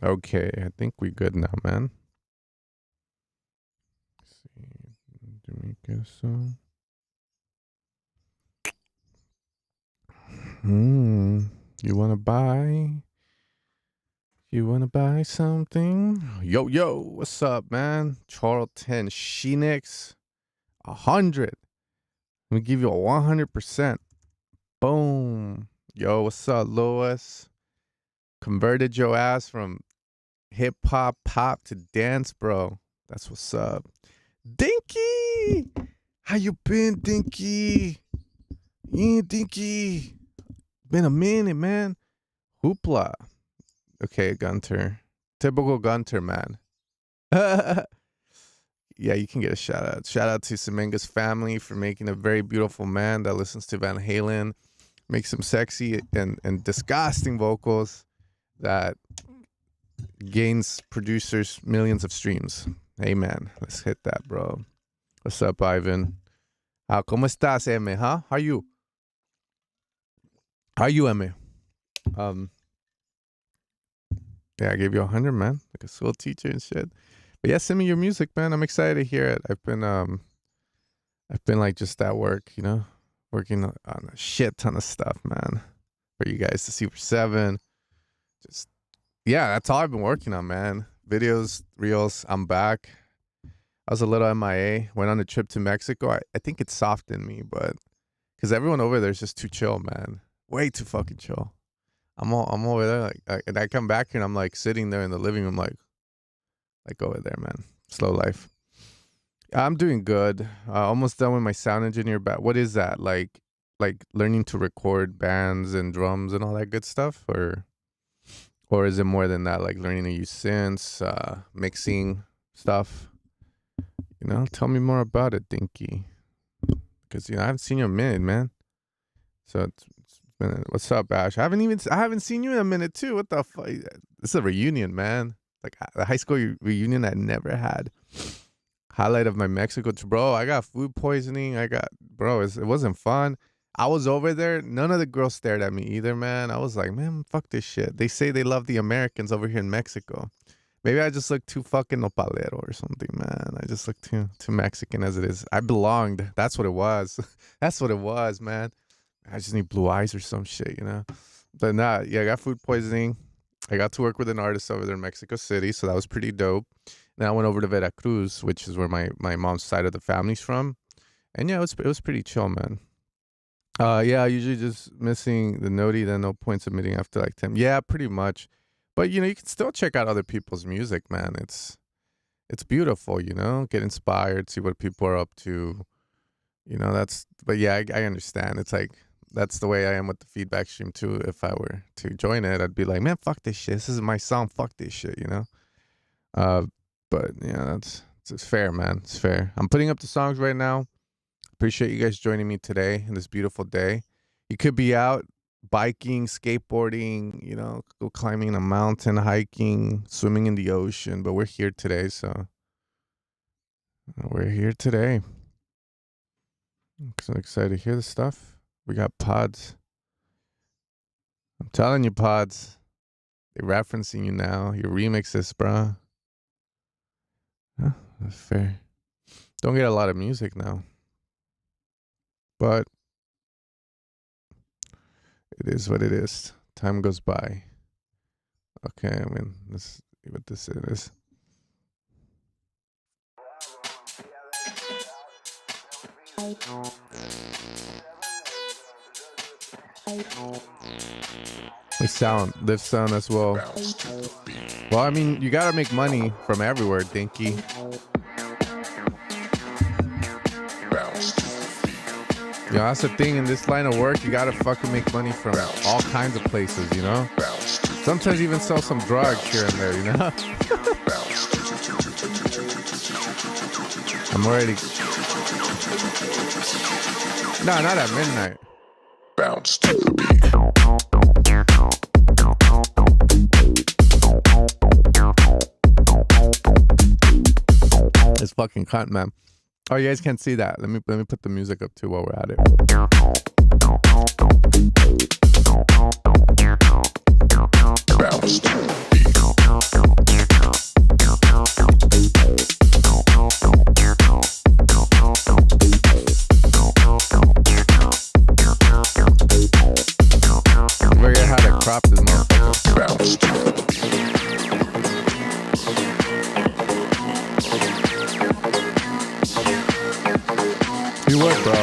Okay, I think we good now, man. Let's see. Do we guess so? You wanna buy? You wanna buy something? Yo, what's up, man? Charlton Sheenix, 100. Let me give you a 100%. Boom. Yo, what's up, Lois? Converted your ass from hip hop pop to dance, bro. That's what's up. Dinky, how you been, Dinky? Yeah, Dinky. Been a minute, man. Hoopla. Okay, Gunter. Typical Gunter, man. Yeah, you can get a shout out. Shout out to Semenga's family for making a very beautiful man that listens to Van Halen, makes some sexy and disgusting vocals that gains producers millions of streams. Amen. Let's hit that, bro. What's up, Ivan? ¿Cómo estás, M? Huh? How are you? How are you, M? Yeah, I gave you 100, man. Like a school teacher and shit. But yeah, send me your music, man. I'm excited to hear it. I've been like just at work, you know, working on a shit ton of stuff, man. For you guys, Deceiver 7. Just, yeah, that's all I've been working on, man. Videos, reels, I'm back. I was a little MIA. Went on a trip to Mexico. I think it softened me, but because everyone over there is just too chill, man. Way too fucking chill. I'm over there, like, and I come back here and I'm like sitting there in the living room, like over there, man. Slow life. I'm doing good. Almost done with my sound engineer. What is that? Like learning to record bands and drums and all that good stuff, or is it more than that? Like learning to use synths, mixing stuff. You know, tell me more about it, Dinky. Because I haven't seen you in a minute, man. So it's been, what's up, Ash? I haven't seen you in a minute too. What the fuck? This is a reunion, man. Like the high school reunion I never had. Highlight of my Mexico trip, bro. I got food poisoning. It wasn't fun. I was over there. None of the girls stared at me either, man. I was like, man, fuck this shit. They say they love the Americans over here in Mexico. Maybe I just look too fucking nopalero or something, man. I just look too Mexican as it is. I belonged. That's what it was. That's what it was, man. I just need blue eyes or some shit, you know? But nah, yeah, I got food poisoning. I got to work with an artist over there in Mexico City, so that was pretty dope. Then I went over to Veracruz, which is where my mom's side of the family's from. And yeah, it was pretty chill, man. Yeah, usually just missing the noti, then no point submitting after like 10. Yeah, pretty much. But you know, you can still check out other people's music, man. It's beautiful, you know, get inspired, see what people are up to. You know, but yeah, I understand. It's like, that's the way I am with the feedback stream too. If I were to join it, I'd be like, man, fuck this shit. This is my song. Fuck this shit, you know? But yeah, it's fair, man. It's fair. I'm putting up the songs right now. Appreciate you guys joining me today in this beautiful day. You could be out biking, skateboarding, you know, go climbing a mountain, hiking, swimming in the ocean. But we're here today, so we're here today. I'm so excited to hear this stuff. We got pods. I'm telling you, pods. They're referencing you now. Your remixes, bro. Huh, that's fair. Don't get a lot of music now. But it is what it is. Time goes by. Okay, I mean, let's see what this is. Live sound as well. Well, I mean, you gotta make money from everywhere, Dinky. You know, that's the thing in this line of work. You gotta fucking make money from all kinds of places, you know? Sometimes even sell some drugs here and there, you know? I'm already... No, not at midnight. Bounce to the beat. It's fucking cunt, man. Oh, you guys can't see that. Let me put the music up too while we're at it. Bounce to the beat. bro.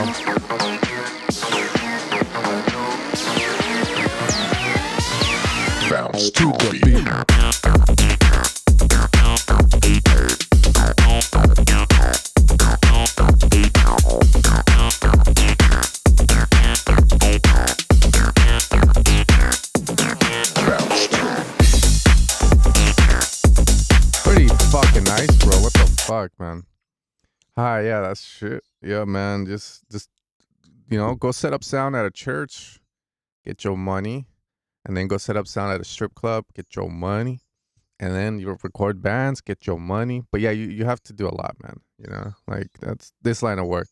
Bounce to the beat. Pretty fucking nice, bro. What the fuck, man? Hi, yeah, that's shit. Yeah, man. Just go set up sound at a church, get your money, and then go set up sound at a strip club, get your money, and then you record bands, get your money. But yeah, you have to do a lot, man. Like that's this line of work.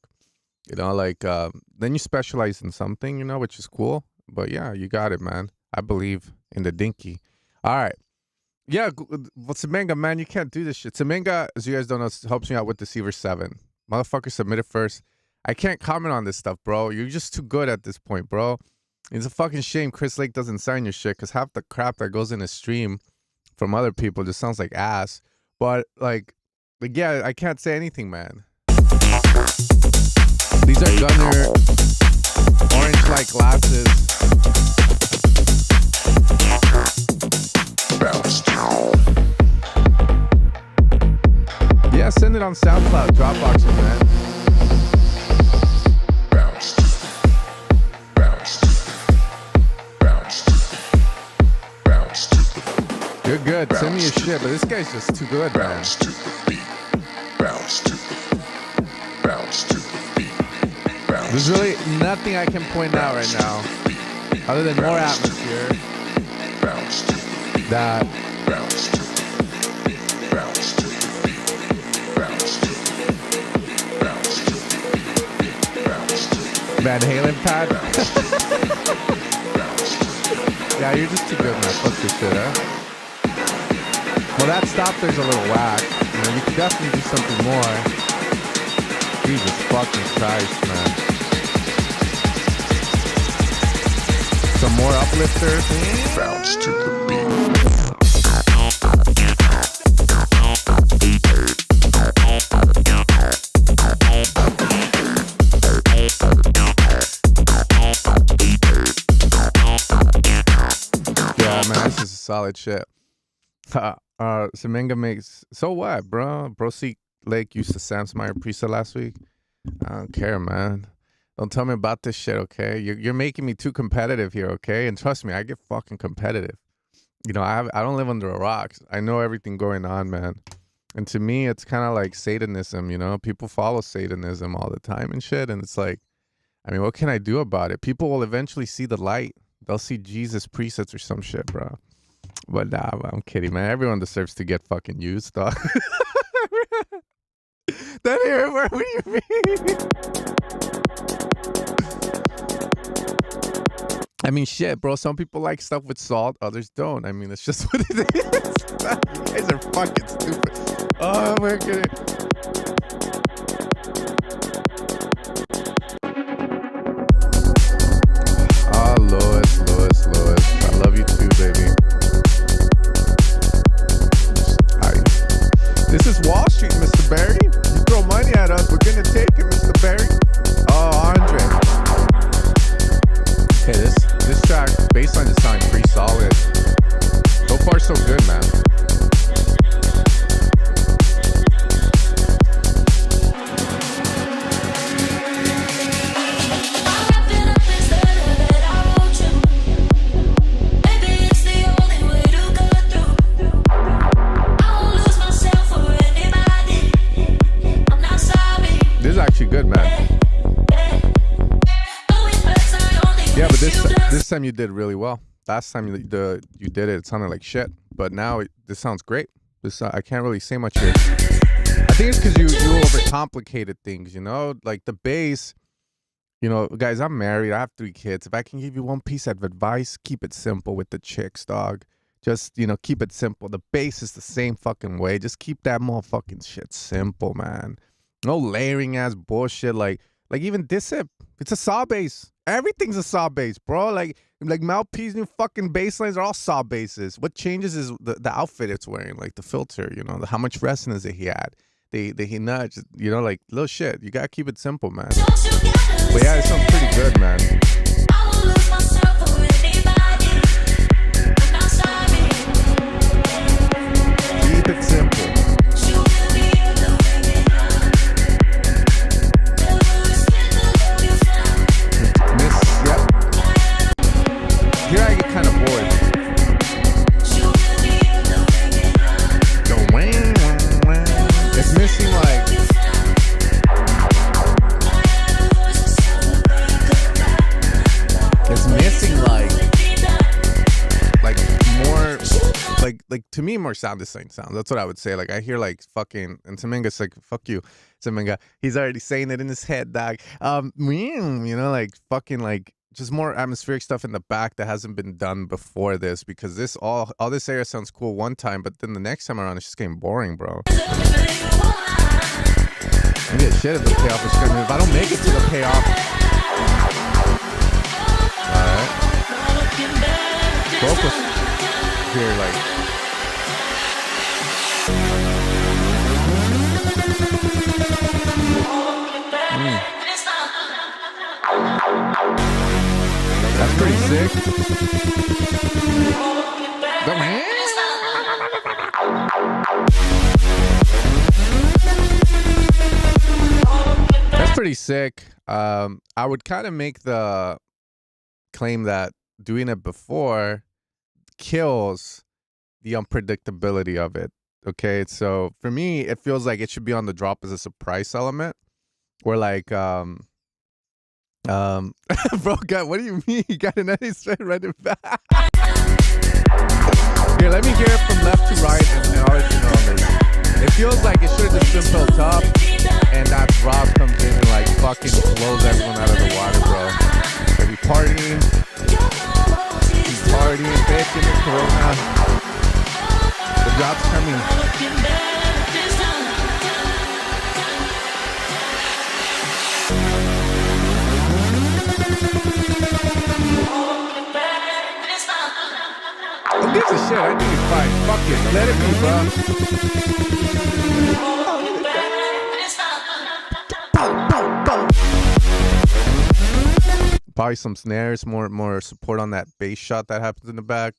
Then you specialize in something, which is cool. But yeah, you got it, man. I believe in the dinky. All right. Yeah, Semenga, man, you can't do this shit. Semenga, as you guys don't know, helps me out with Deceiver 7. Motherfucker, submit it first. I can't comment on this stuff, bro. You're just too good at this point, bro. It's a fucking shame Chris Lake doesn't sign your shit, because half the crap that goes in his stream from other people just sounds like ass. But, yeah, I can't say anything, man. These are Gunner orange-like glasses. Yeah, send it on SoundCloud, Dropboxes, man. You're good. Send me your shit, but this guy's just too good, man. There's really nothing I can point out right now, other than more atmosphere. That Van Halen pad. Yeah, you're just too good, man. Fuck this shit, huh? Well, that stop there's a little whack. You could definitely do something more. Jesus fucking Christ, man. Some more uplifters. Bounce to the beat. Yeah, man, this is solid shit. Semenga makes so what, bro? Brosi Lake used to Sam's Meyer preset last week. I don't care, man. Don't tell me about this shit, okay? You're making me too competitive here, okay? And trust me, I get fucking competitive. I don't live under a rock. I know everything going on, man. And to me, it's kind of like Satanism, People follow Satanism all the time and shit. And it's like, I mean, what can I do about it? People will eventually see the light. They'll see Jesus presets or some shit, bro. But nah, I'm kidding, man. Everyone deserves to get fucking used, dog. That here, what do you mean? I mean, shit, bro. Some people like stuff with salt, others don't. I mean, it's just what it is. You guys are fucking stupid. Oh, we're gonna... Oh, Lois. I love you too, baby. This is Wall Street, Mr. Barry. You throw money at us, we're gonna take it, Mr. Barry. Oh, Andre. Okay, this track, bassline is sounding pretty solid. So far, so good, man. This is actually good, man. Yeah, but this time you did really well. Last time you did it sounded like shit. But now this sounds great. I can't really say much here. I think it's because you overcomplicated things, Like the bass, guys, I'm married. I have 3 kids. If I can give you one piece of advice, keep it simple with the chicks, dog. Just, keep it simple. The bass is the same fucking way. Just keep that motherfucking shit simple, man. No layering ass bullshit. Like even Deceiver, it's a saw bass. Everything's a saw bass, bro. Like Mal P's new fucking bass lines are all saw basses. What changes is the outfit it's wearing, like the filter, how much resonance that he had. they nudge, you know, like little shit. You gotta keep it simple, man. But yeah, it sounds pretty good, man. Keep it simple. Here I get kind of bored. It's missing like more like to me more sound design sounds. That's what I would say. Like I hear like fucking, and Semenga's like, fuck you, Semenga. He's already saying it in his head, dog. You know, like fucking like just more atmospheric stuff in the back that hasn't been done before this, because this all this area sounds cool one time, but then the next time around it's just getting boring, bro. Maybe a shit if the payoff is coming. If I don't make it to the payoff. Alright. Focus here, like. That's pretty sick. That's pretty sick. I would kind of make the claim that doing it before kills the unpredictability of it. Okay, so for me, it feels like it should be on the drop as a surprise element, where like bro, God, what do you mean? You got another straight right in back. Here, let me hear it from left to right, and I'll let you know this. It feels like it should have just been built up, and that drop comes in and like fucking blows everyone out of the water, bro. They be partying, bitch, in the corona. The drop's coming. Who gives a shit? I think it's fine. Fuck it. Let it be, bro. Probably some snares, more support on that bass shot that happens in the back.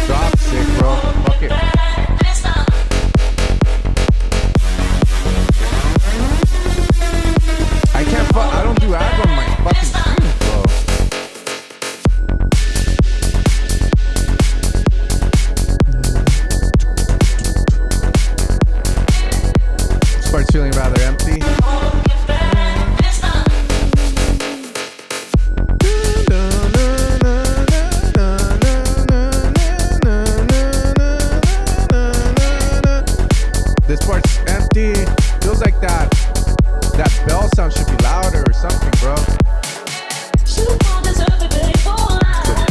Drop sick, bro. Fuck it. I don't do ads on my fucking streams, bro. Starts feeling rather empty. This part's empty. Feels like that bell sound should be louder or something, bro.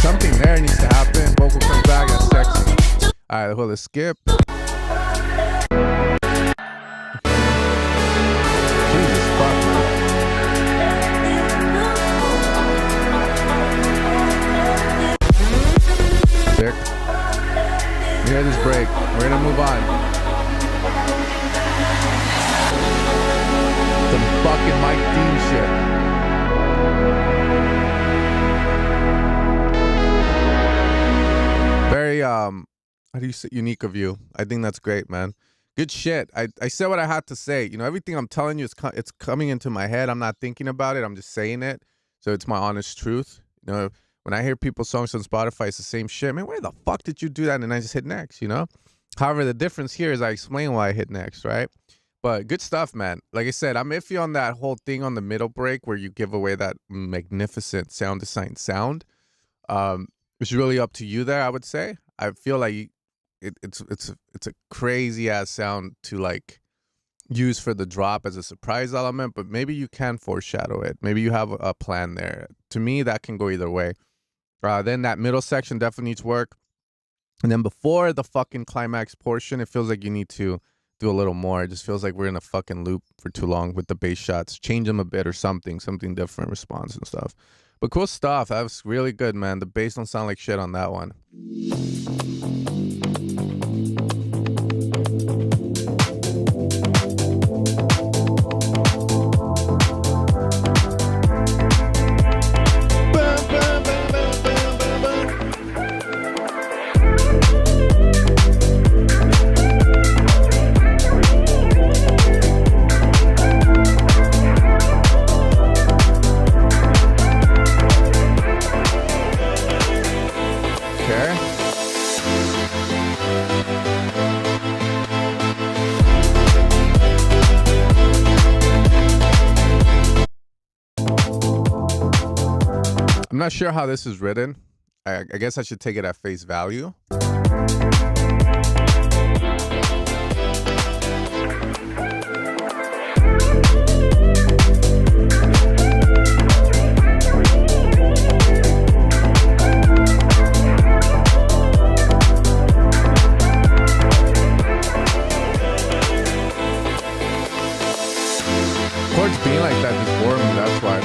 Something there needs to happen. Vocal comes back, that's sexy. Alright, hold it, skip. Jesus fuck, man. Sick. Hear this break. We're gonna move on. Some fucking Mike Dean shit. Very how do you say, unique of you. I think that's great, man. Good shit. I said what I had to say. You know, everything I'm telling you it's coming into my head. I'm not thinking about it. I'm just saying it. So it's my honest truth. You know, when I hear people's songs on Spotify, it's the same shit. Man, where the fuck did you do that? And I just hit next, you know? However, the difference here is I explain why I hit next, right? But good stuff, man. Like I said, I'm iffy on that whole thing on the middle break where you give away that magnificent sound design sound. It's really up to you there, I would say. I feel like it's a crazy ass sound to like use for the drop as a surprise element, but maybe you can foreshadow it. Maybe you have a plan there. To me, that can go either way. Then that middle section definitely needs work. And then before the fucking climax portion, it feels like you need to do a little more. It just feels like we're in a fucking loop for too long with the bass shots. Change them a bit or something different, response and stuff. But cool stuff. That was really good, man. The bass don't sound like shit on that one. I'm not sure how this is written. I guess I should take it at face value. Chords being like that just bore me, that's why.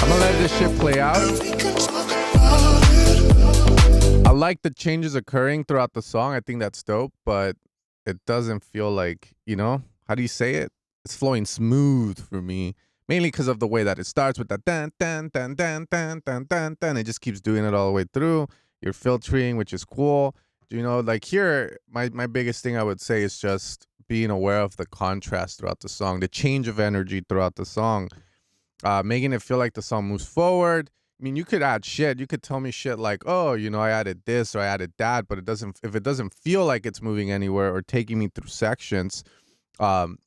I'm gonna let this shit play out. I like the changes occurring throughout the song. I think that's dope, but it doesn't feel like, you know, how do you say it? It's flowing smooth for me, mainly because of the way that it starts with that dan dan dan dan dan dan dan dan. It just keeps doing it all the way through. You're filtering, which is cool. You know, like here, my biggest thing I would say is just being aware of the contrast throughout the song, the change of energy throughout the song, making it feel like the song moves forward. I mean, you could add shit. You could tell me shit like, oh, you know, I added this or I added that, but if it doesn't feel like it's moving anywhere or taking me through sections, you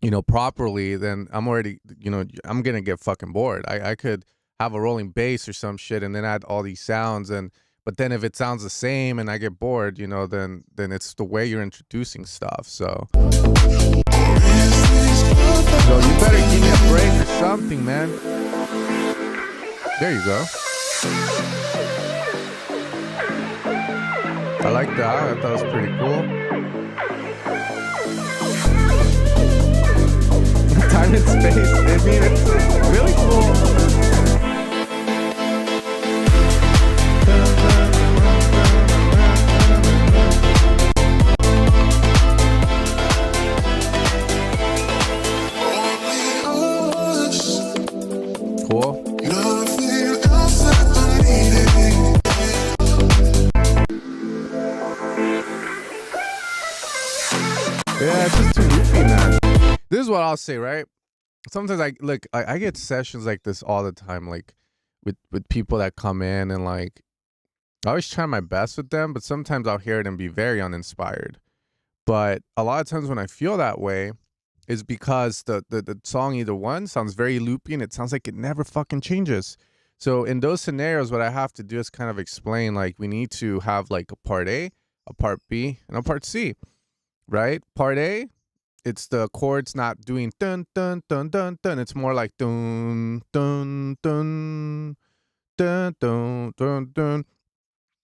know, properly, then I'm already, you know, I'm going to get fucking bored. I could have a rolling bass or some shit and then add all these sounds. But then if it sounds the same and I get bored, you know, then it's the way you're introducing stuff. So you better give me a break or something, man. There you go. I like that. I thought it was pretty cool. Time and space. I mean, it's really cool. Cool. Yeah, it's just too loopy, man. This is what I'll say, right? Sometimes I get sessions like this all the time, like with people that come in and like I always try my best with them, but sometimes I'll hear it and be very uninspired. But a lot of times when I feel that way is because the song either one sounds very loopy and it sounds like it never fucking changes. So in those scenarios, what I have to do is kind of explain, like, we need to have like a part A, a part B, and a part C. Right? Part A, it's the chords not doing dun dun dun dun dun. It's more like dun dun dun dun dun dun dun.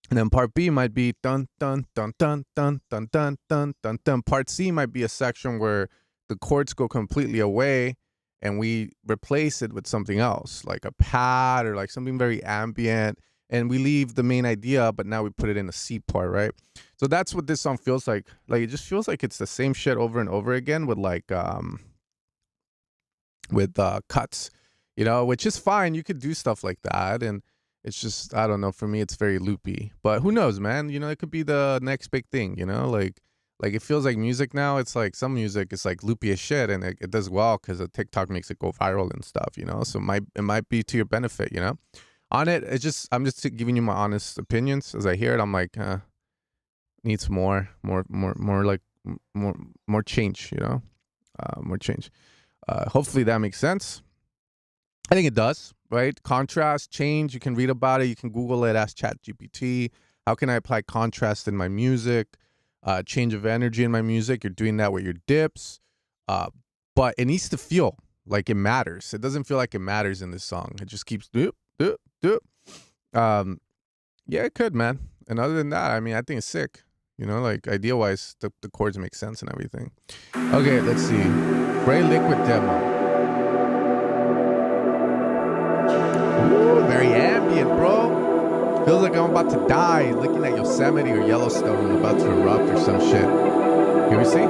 And then part B might be dun dun dun dun dun dun dun dun dun dun. Part C might be a section where the chords go completely away and we replace it with something else, like a pad or like something very ambient. And we leave the main idea, but now we put it in the C part, right? So that's what this song feels like. Like, it just feels like it's the same shit over and over again with like, cuts, you know, which is fine. You could do stuff like that. And it's just, I don't know, for me, it's very loopy. But who knows, man? You know, it could be the next big thing, you know? Like it feels like music now. It's like some music is like loopy as shit and it does well because TikTok makes it go viral and stuff, you know? So it might be to your benefit, you know? On it, I'm just giving you my honest opinions as I hear it. I'm like, needs more change, you know, more change. Hopefully that makes sense. I think it does, right? Contrast, change. You can read about it. You can Google it. Ask ChatGPT. How can I apply contrast in my music? Change of energy in my music. You're doing that with your dips, but it needs to feel like it matters. It doesn't feel like it matters in this song. It just keeps doop. Yeah, it could, man. And other than that, I mean, I think it's sick. You know, like idea-wise, the chords make sense and everything. Okay, let's see. Gray Liquid demo. Ooh, very ambient, bro. Feels like I'm about to die looking at Yosemite or Yellowstone about to erupt or some shit. Here we see.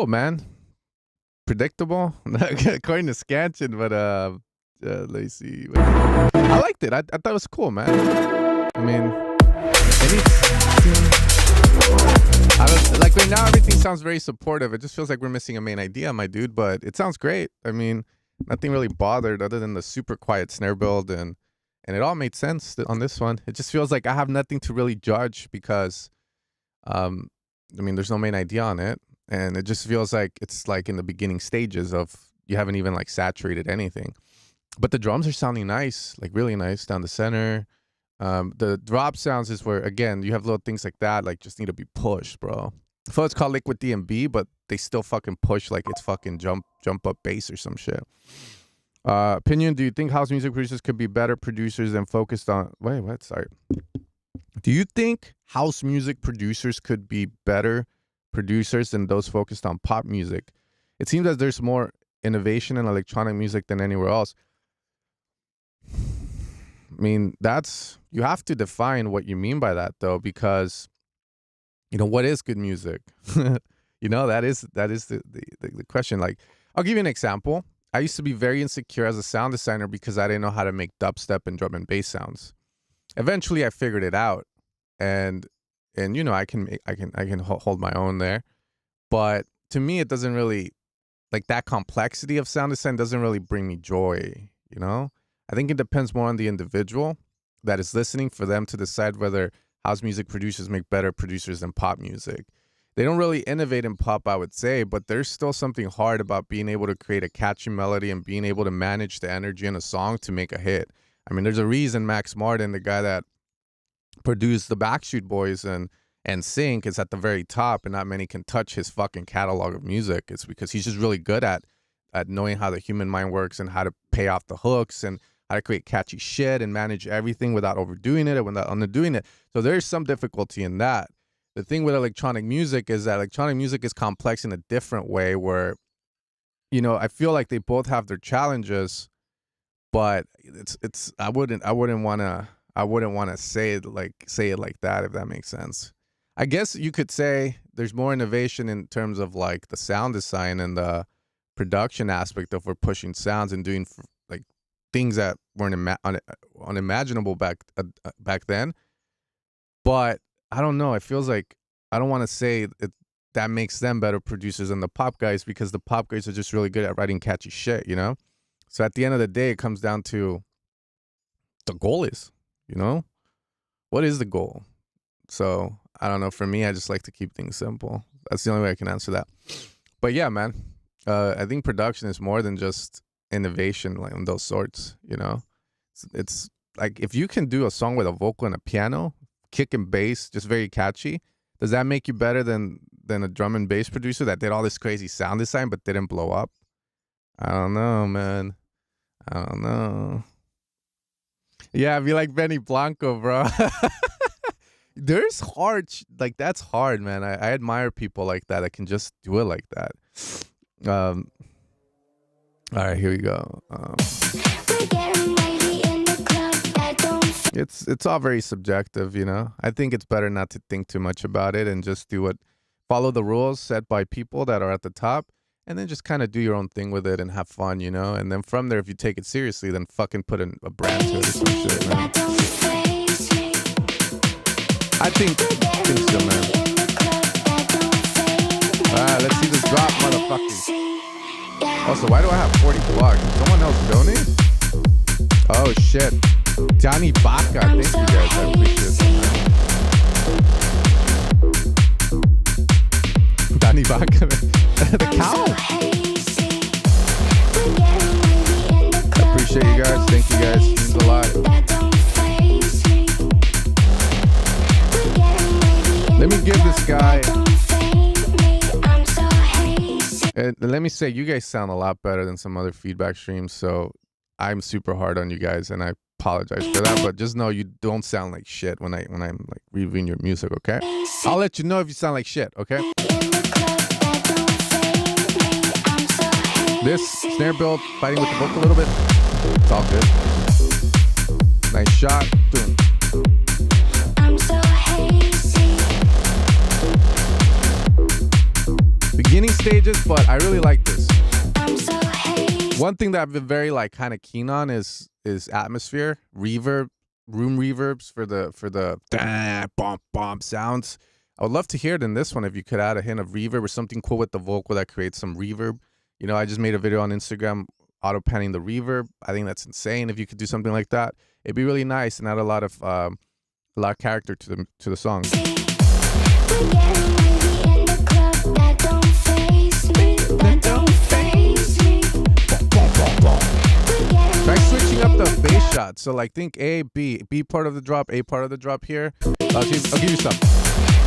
cool, man. Predictable, according to Scansion, but let me see. I liked it. I thought it was cool, man. I mean, I don't, like right now everything sounds very supportive. It just feels like we're missing a main idea, my dude. But it sounds great. I mean, nothing really bothered other than the super quiet snare build, and it all made sense on this one. It just feels like I have nothing to really judge because, I mean, there's no main idea on it. And it just feels like it's like in the beginning stages of you haven't even like saturated anything. But the drums are sounding nice, like really nice down the center. The drop sounds is where, again, you have little things like that, like just need to be pushed, bro. I thought it's called Liquid DMB, but they still fucking push like it's fucking jump up bass or some shit. Opinion, do you think house music producers could be better producers than focused on... Wait, what? Sorry. Do you think house music producers could be better producers than those focused on pop music? It seems that there's more innovation in electronic music than anywhere else. I mean, you have to define what you mean by that, though, because, you know, what is good music? You know, that is the question. Like, I'll give you an example. I used to be very insecure as a sound designer because I didn't know how to make dubstep and drum and bass sounds. Eventually, I figured it out, and you know, I can hold my own there. But to me, it doesn't really, like, that complexity of sound design doesn't really bring me joy, you know? I think it depends more on the individual that is listening for them to decide whether house music producers make better producers than pop music. They don't really innovate in pop, I would say, but there's still something hard about being able to create a catchy melody and being able to manage the energy in a song to make a hit. I mean, there's a reason Max Martin, the guy that produced the Backstreet Boys and Synth, is at the very top, and not many can touch his fucking catalog of music. It's because he's just really good at knowing how the human mind works and how to pay off the hooks and how to create catchy shit and manage everything without overdoing it and without underdoing it. So there's some difficulty in that. The thing with electronic music is that electronic music is complex in a different way where, you know, I feel like they both have their challenges, but I wouldn't want to say it like that, if that makes sense. I guess you could say there's more innovation in terms of like the sound design and the production aspect of we're pushing sounds and doing like things that weren't unimaginable back then. But I don't know. It feels like I don't want to say that makes them better producers than the pop guys, because the pop guys are just really good at writing catchy shit, you know? So at the end of the day, it comes down to the goal is, you know? What is the goal? So I don't know. For me, I just like to keep things simple. That's the only way I can answer that. But yeah, man, I think production is more than just innovation, like on those sorts, you know? It's like if you can do a song with a vocal and a piano, kick and bass, just very catchy, does that make you better than a drum and bass producer that did all this crazy sound design but didn't blow up? I don't know, man. I don't know. Yeah, be like Benny Blanco, bro. There's hard, like that's hard, man. I admire people like that can just do it like that. All right, here we go. It's all very subjective, you know. I think it's better not to think too much about it and just follow the rules set by people that are at the top, and then just kind of do your own thing with it and have fun, you know. And then from there, if you take it seriously, then fucking put a brand to it or some shit, man. I think so, man. All right, let's see this drop, motherfuckers. Also, why do I have 40 blocks? Someone else donate? Oh shit. Johnny Baca, thank you guys. I appreciate it. Johnny Baca, the cow. I appreciate you guys. Thank you guys. It means a lot. Let me give this guy. And let me say, you guys sound a lot better than some other feedback streams. So I'm super hard on you guys, and I apologize for that, but just know you don't sound like shit when I'm like reviewing your music, okay? I'll let you know if you sound like shit, okay? This snare build, fighting with the vocal a little bit, it's all good. Nice shot. Boom. We beginning stages, but I really like this. I'm so hazy. One thing that I've been very like kind of keen on is atmosphere, reverb, room reverbs for the bump bump sounds. I would love to hear it in this one if you could add a hint of reverb or something cool with the vocal that creates some reverb. You know, I just made a video on Instagram auto panning the reverb. I think that's insane. If you could do something like that, it'd be really nice and add a lot of character to the song. We're getting wavy in the club. That don't faze me. That don't faze me. We're getting Try switching up the bass shot. So like think A, B part of the drop, A part of the drop here. I'll give you some.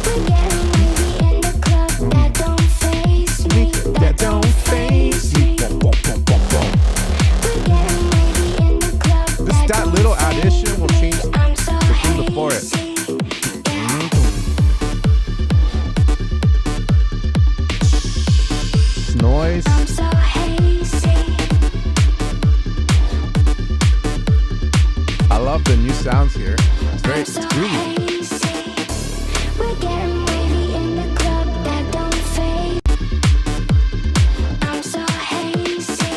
We're getting wavy in the club. That don't faze me. That don't faze me. We're getting wavy in the club. That little addition will change I'm so the thing before it. hazy. Noise. I'm so hazy. I love the new sounds here. It's great. I'm It's so groovy. hazy. We're getting wavy in the club. That don't fade. I'm so hazy.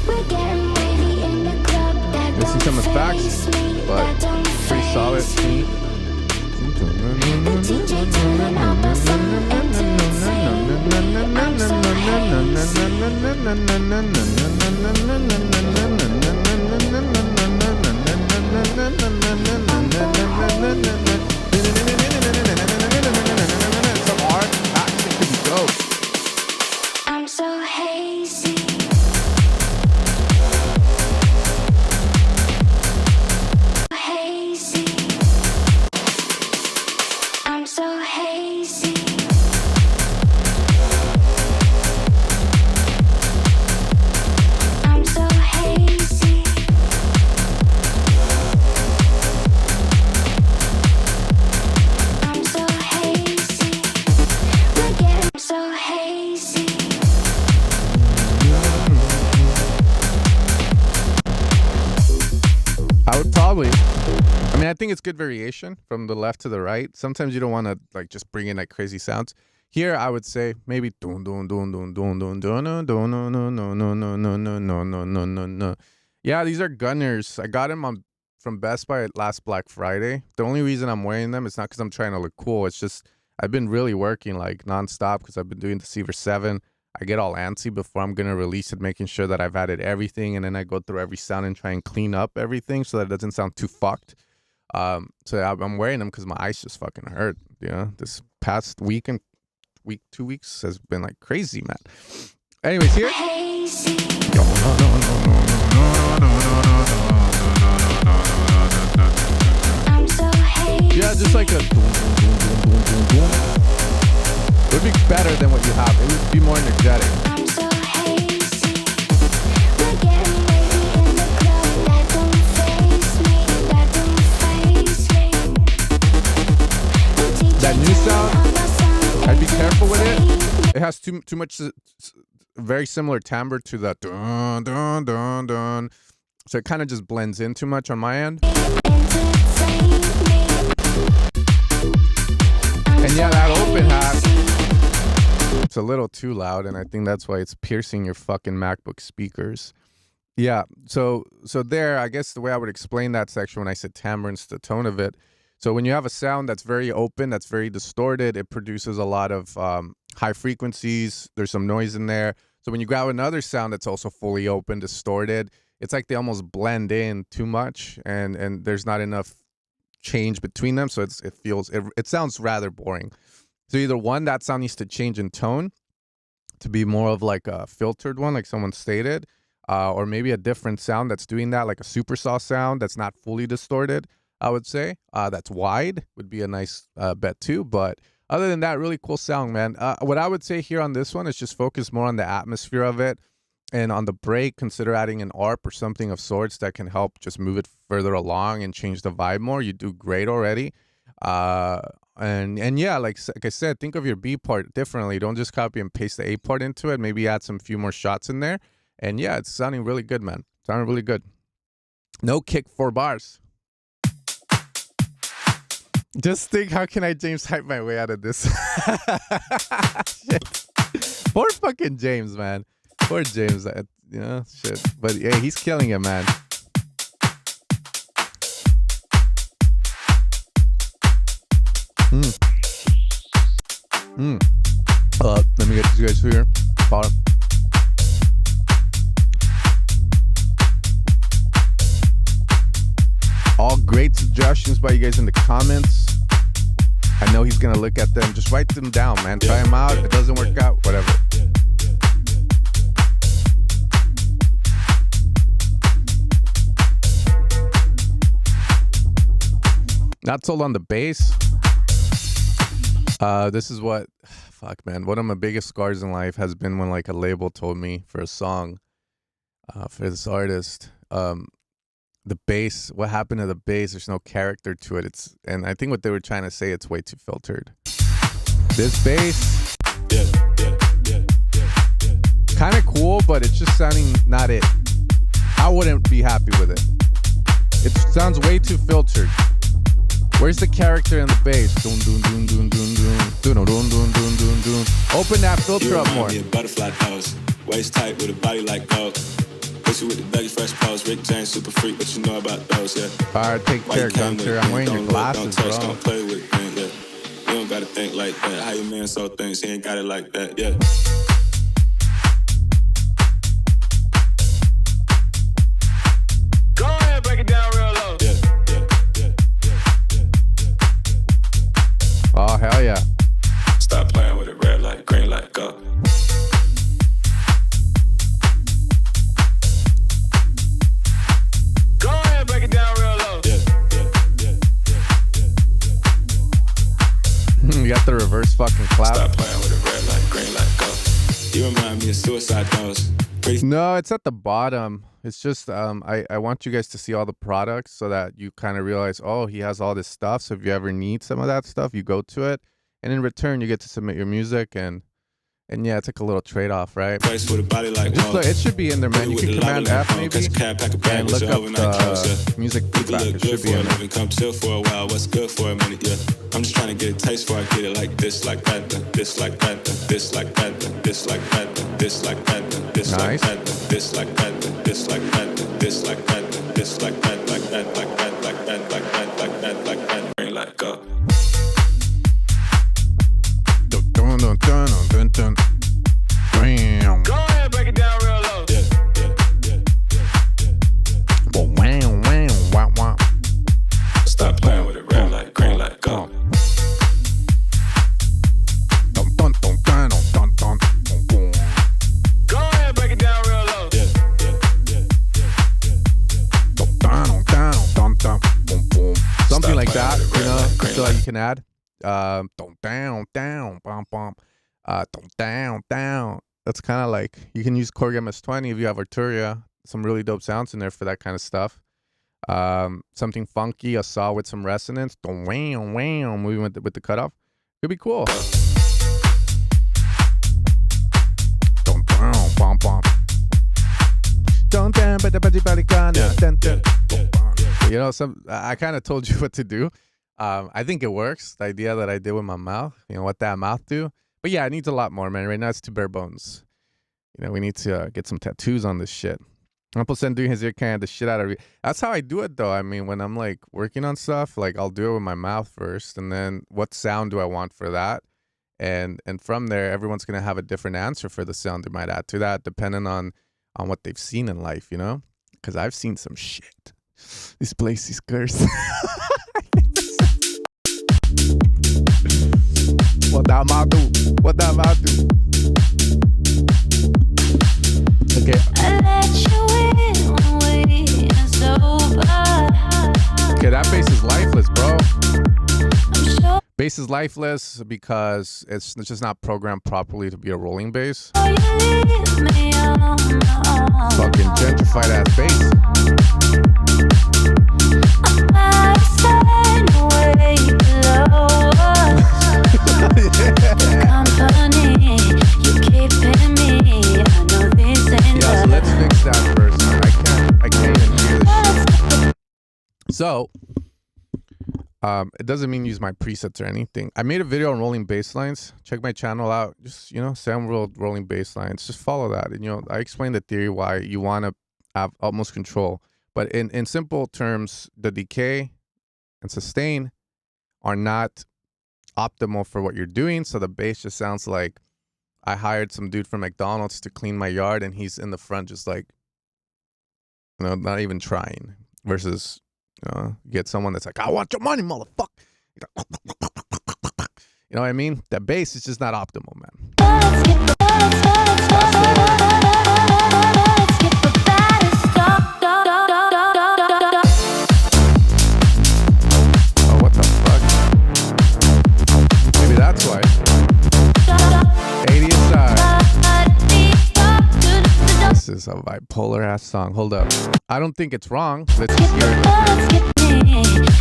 We're getting wavy in the club. That Missing don't some effects, faze me. but That don't pretty faze solid. me. The DJ turning up my sound entertain me. I'm so Some art action could be dope. I'm so hazy. Hazy. I'm so hazy. I'm so hazy. I'm so hazy. We're getting so hazy. I would probably. I mean, I think it's good variation from the left to the right. Sometimes you don't want to like just bring in like crazy sounds. Here, I would say maybe dun dun dun dun dun dun dun dun dun no no no no no no no no no no no no. Yeah, these are Gunners. I got them on from Best Buy last Black Friday. The only reason I'm wearing them is not because I'm trying to look cool. It's just I've been really working like nonstop because I've been doing Deceiver 7. I get all antsy before I'm gonna release it, making sure that I've added everything, and then I go through every sound and try and clean up everything so that it doesn't sound too fucked. So I'm wearing them because my eyes just fucking hurt. You know, this past week and 2 weeks has been like crazy, man. Anyways, here. Hazy. I'm so hazy. Yeah, just like a. It would be better than what you have. It would be more energetic. I'm so hazy. We're getting wavy in the club. That don't faze me. That don't faze me. The DJ That new turning sound, up my sound I'd be careful with it. entertain me. It has too much, very similar timbre to that dun dun dun dun. So it kind of just blends in too much on my end. Entertain me. And yeah, that open hat, it's a little too loud, and I think that's why it's piercing your fucking MacBook speakers. Yeah, so there, I guess the way I would explain that section when I said timbre and the tone of it. So when you have a sound that's very open, that's very distorted, it produces a lot of high frequencies. There's some noise in there. So when you grab another sound that's also fully open, distorted, it's like they almost blend in too much, and there's not enough change between them. So it sounds rather boring. So either one, that sound needs to change in tone to be more of like a filtered one, like someone stated, or maybe a different sound that's doing that, like a super saw sound that's not fully distorted, I would say. That's wide would be a nice bet too. But other than that, really cool sound, man. What I would say here on this one is just focus more on the atmosphere of it. And on the break, consider adding an ARP or something of sorts that can help just move it further along and change the vibe more. You do great already. And yeah, like I said, think of your B part differently. Don't just copy and paste the A part into it. Maybe add some few more shots in there. And yeah, it's sounding really good, man. Sounding really good. No kick, 4 bars. Just think, how can I James hype my way out of this? Shit. Poor fucking James, man. Poor James, you know, shit. But yeah, he's killing it, man. Let me get you guys here. Bottom. All great suggestions by you guys in the comments. I know he's gonna look at them. Just write them down, man. Try them out. If it doesn't work out, whatever. Not sold on the bass. This is what, fuck, man. One of my biggest scars in life has been when like a label told me for a song, for this artist, the bass, what happened to the bass? There's no character to it. And I think what they were trying to say, it's way too filtered. This bass, kind of cool, but it's just sounding not it. I wouldn't be happy with it. It sounds way too filtered. Where's the character in the bass? Dun, dun, dun, dun, dun, dun, dun, dun, dun, dun, dun, dun. Open that filter up more. Butterfly pose, waist tight with a body like gold. Pussy with the Dougie Fresh pose, Rick James super freak, what you know about those, yeah. Alright, take care, Gunter. I'm wearing your glasses, don't touch, bro. don't play with it, man, yeah. You don't gotta think like that. How your man so thinks, he ain't got it like that, yeah. Go ahead, break it down real low. Oh, hell yeah. Stop playing with it, red light, green light, go. Go ahead, break it down real low. You got the reverse fucking clap. Stop playing with it, red light, green light, go. You remind me of Suicide Dolls. No, it's at the bottom. It's just I want you guys to see all the products so that you kind of realize, oh, he has all this stuff. So if you ever need some of that stuff, you go to it, and in return, you get to submit your music, and yeah, it's like a little trade-off, right? Place with a body like just look, it should be in there, man. You can Command F maybe and look up the music feedback. It should be in there. Come chill for a while. What's good for a minute? Yeah, I'm just trying to get a taste for I get it like this, like that, this, like that, this, like that, this, like that, this, like that, this, like that, this, like that, this, like that, this, like that, this, like that, like that, like that, like that, like that, like that, like that, bring like go. Go ahead, break it down real low. Stop playing with it, red light, green light, go. Go ahead, break it down real low. Something like that, you know, so that you can add. Down, bum, bum. Down. That's kind of like, you can use Korg MS-20 if you have Arturia. Some really dope sounds in there for that kind of stuff. Something funky, a saw with some resonance. Moving with the cutoff. Could be cool. You know, I kind of told you what to do. I think it works. The idea that I did with my mouth, you know, what that mouth do. But yeah, it needs a lot more, man. Right now it's too bare bones. You know, we need to get some tattoos on this shit. Uncle Sen doing his ear can the shit out of it. That's how I do it, though. I mean, when I'm like working on stuff, like I'll do it with my mouth first, and then what sound do I want for that? And from there, everyone's gonna have a different answer for the sound they might add to that, depending on what they've seen in life, you know? Because I've seen some shit. This place is cursed. What that might do? What that might do? Okay. Okay, that bass is lifeless, bro. Bass is lifeless because it's just not programmed properly to be a rolling bass. Fucking gentrified ass bass. Yeah, so let's fix that first. I can't even hear this shit. So It doesn't mean use my presets or anything. I made a video on rolling bass lines. Check my channel out. Just, sound rolling bass lines. Just follow that. And, I explained the theory why you want to have utmost control. But in simple terms, the decay and sustain are not optimal for what you're doing. So the bass just sounds like I hired some dude from McDonald's to clean my yard and he's in the front just like, not even trying. Versus, you get someone that's like, I want your money, motherfucker. You know what I mean? That bass is just not optimal, man. Oh, what the fuck? Maybe that's why. 80 aside. This is a bipolar ass song. Hold up. I don't think it's wrong. Let's just hear it.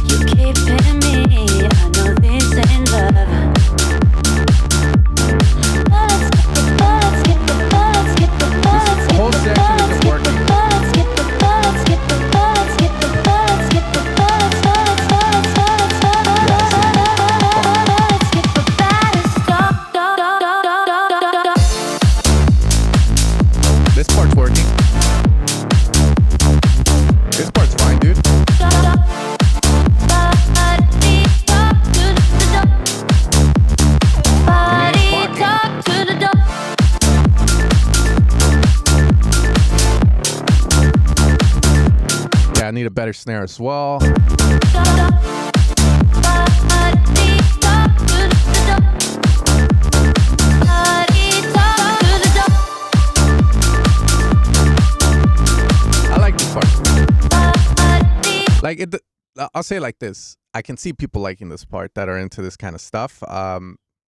You keep hitting me. I know this ain't love. This whole section isn't working. This part's working. This part's fine, dude. Yeah, I need a better snare as well. I like this part. Like I'll say it like this. I can see people liking this part that are into this kind of stuff. I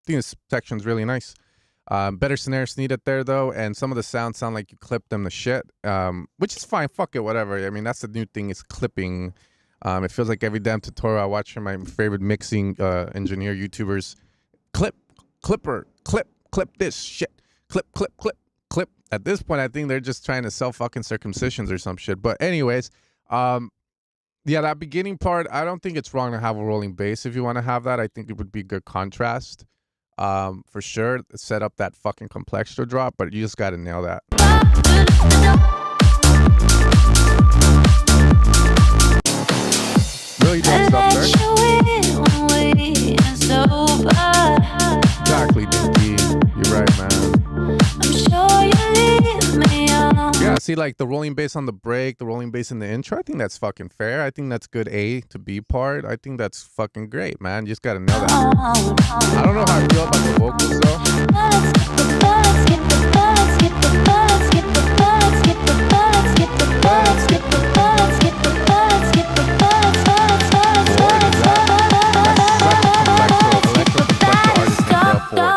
think this section's really nice. Better snares needed there though, and some of the sounds sound like you clipped them to shit, which is fine. Fuck it, whatever. I mean, that's the new thing is clipping. It feels like every damn tutorial I watch from my favorite mixing engineer YouTubers. Clip this shit. Clip. At this point, I think they're just trying to sell fucking circumcisions or some shit. But anyways, yeah, that beginning part, I don't think it's wrong to have a rolling bass if you want to have that. I think it would be good contrast. For sure, set up that fucking complexo drop, but you just got to nail that. Really dope stuff there. Exactly, Dinky. You're right, man. Yeah, see, like the rolling bass on the break, the rolling bass in the intro, I think that's fucking fair. I think that's good A to B part. I think that's fucking great, man. You just gotta know that. I don't know how I feel about the vocals, though. What is that? That's such a electro artist named Ford.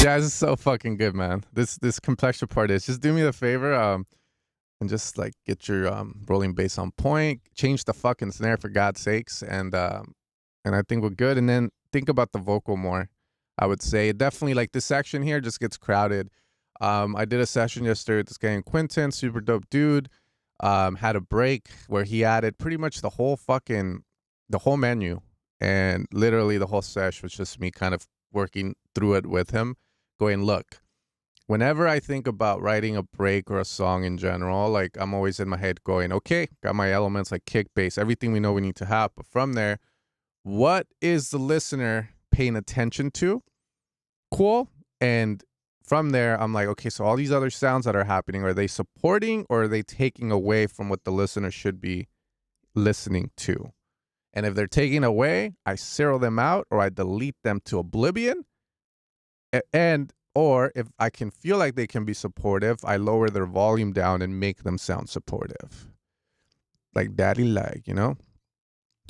Yeah, this is so fucking good, man. This complexity part is just do me a favor, and just like get your rolling bass on point. Change the fucking snare for God's sakes, and I think we're good. And then think about the vocal more. I would say definitely like this section here just gets crowded. I did a session yesterday with this guy in Quinton, super dope dude. Had a break where he added pretty much the whole menu, and literally the whole sesh was just me kind of working through it with him. Going, look, whenever I think about writing a break or a song in general, like I'm always in my head going, okay, got my elements like kick, bass, everything we know we need to have. But from there, what is the listener paying attention to? Cool. And from there, I'm like, okay, so all these other sounds that are happening, are they supporting or are they taking away from what the listener should be listening to? And if they're taking away, I zero them out or I delete them to oblivion. Or if I can feel like they can be supportive, I lower their volume down and make them sound supportive. Like daddy like,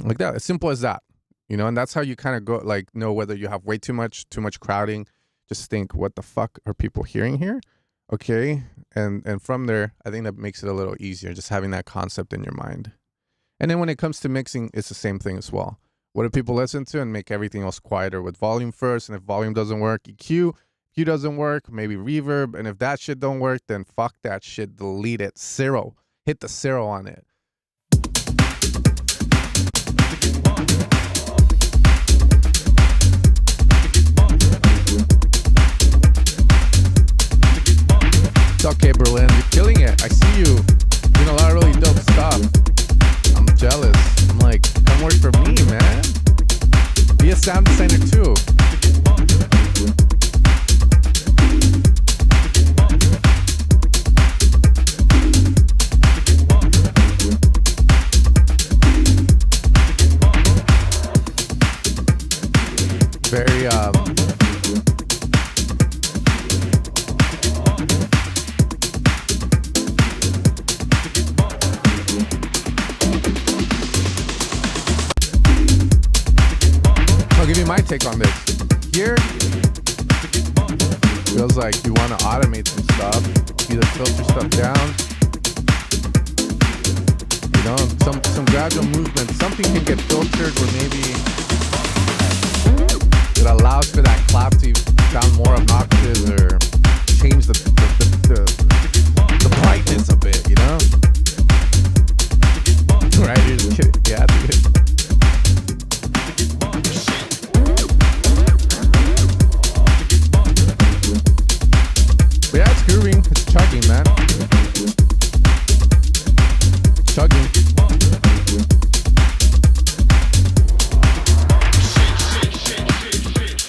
like that. As simple as that, and that's how you kind of go, like, know whether you have way too much crowding. Just think, what the fuck are people hearing here? Okay. And from there, I think that makes it a little easier, just having that concept in your mind. And then when it comes to mixing, it's the same thing as well. What do people listen to? And make everything else quieter with volume first. And if volume doesn't work, EQ. EQ doesn't work, maybe reverb. And if that shit don't work, then fuck that shit. Delete it. 0. Hit the 0 on it. It's okay, Berlin. You're killing it. I see you doing a lot of really dope stuff. I'm jealous. I'm like, come work for me, man. Be a sound designer too. Very I'll give you my take on this. Here feels like you want to automate some stuff, either filter stuff down, you know, some gradual movement. Something can get filtered where maybe it allows for that clap to sound more obnoxious or change the brightness a bit, you know? Right, you're just kidding. Yeah, dude. But yeah, it's grooving. It's chugging, man. Chugging.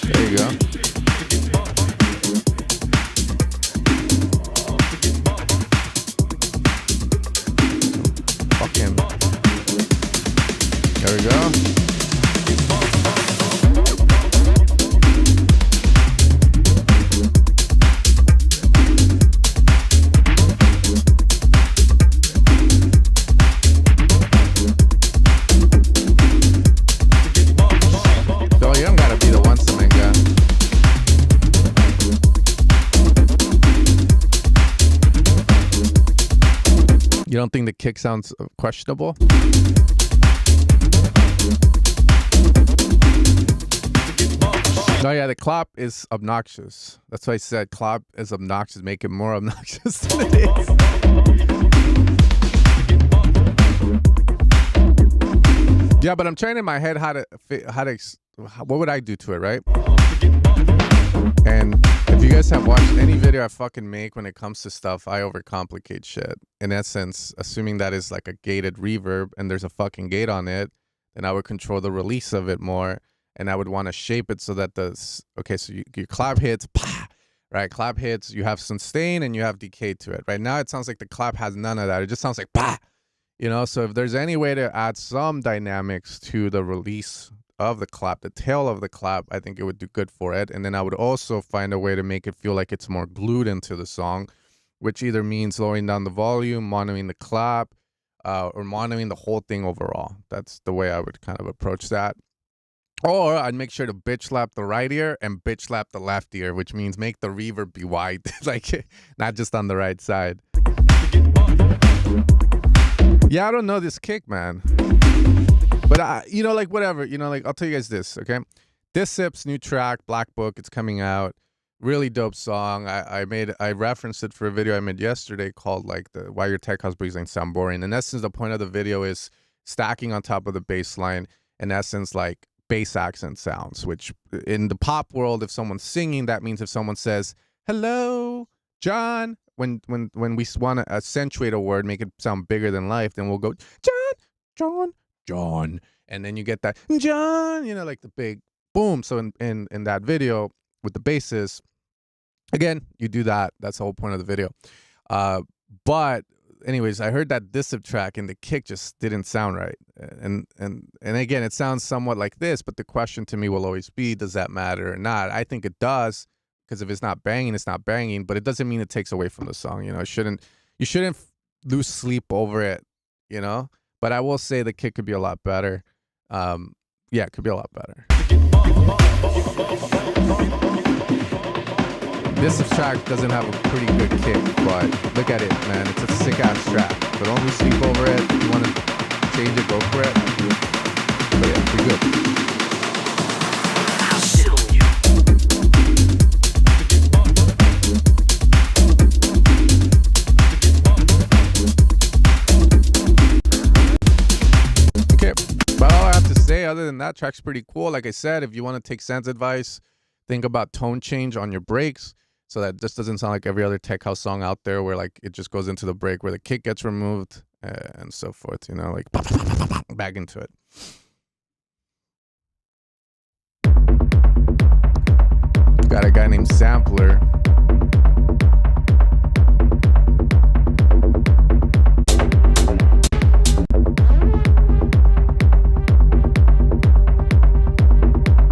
There you go. Fucking. There we go. You don't think the kick sounds questionable? No, yeah, the clap is obnoxious. That's why I said clap is obnoxious. Make it more obnoxious than it is. Yeah, but I'm trying in my head what would I do to it, right? And if you guys have watched any video I fucking make when it comes to stuff, I overcomplicate shit. In essence, assuming that is like a gated reverb and there's a fucking gate on it, then I would control the release of it more. And I would want to shape it so that okay, so your clap hits, right? Clap hits, you have sustain and you have decay to it. Right now, it sounds like the clap has none of that. It just sounds like, you know? So if there's any way to add some dynamics to the release of the clap, the tail of the clap, I think it would do good for it. And then I would also find a way to make it feel like it's more glued into the song, which either means lowering down the volume, monoing the clap, or monoing the whole thing overall. That's the way I would kind of approach that. Or I'd make sure to bitch slap the right ear and bitch slap the left ear, which means make the reverb be wide, like not just on the right side. Yeah, I don't know this kick, man. But you know, like whatever, you know, like I'll tell you guys this, okay? Deceiver's new track, Black Book, it's coming out. Really dope song. I referenced it for a video I made yesterday called like the Why Your Tech House Breezing Sound Boring. In essence, the point of the video is stacking on top of the bass line. In essence, like bass accent sounds, which in the pop world, if someone's singing, that means if someone says, "Hello, John," when we want to accentuate a word, make it sound bigger than life, then we'll go, John, and then you get that, John, you know, like the big boom. So in that video with the basses, again, you do that. That's the whole point of the video. But anyways, I heard that Deceiver track and the kick just didn't sound right. And again, it sounds somewhat like this, but the question to me will always be, does that matter or not? I think it does, because if it's not banging, it's not banging, but it doesn't mean it takes away from the song. You know, you shouldn't lose sleep over it, you know? But I will say the kick could be a lot better. Yeah, it could be a lot better. This track doesn't have a pretty good kick, but look at it, man. It's a sick-ass track. So don't lose sleep over it. If you want to change it, go for it. But yeah, pretty good. other than that, track's pretty cool. Like I said, if you want to take Sam's advice, think about tone change on your breaks so that this doesn't sound like every other tech house song out there where like it just goes into the break where the kick gets removed and so forth, you know, like back into it. Got a guy named Sampler.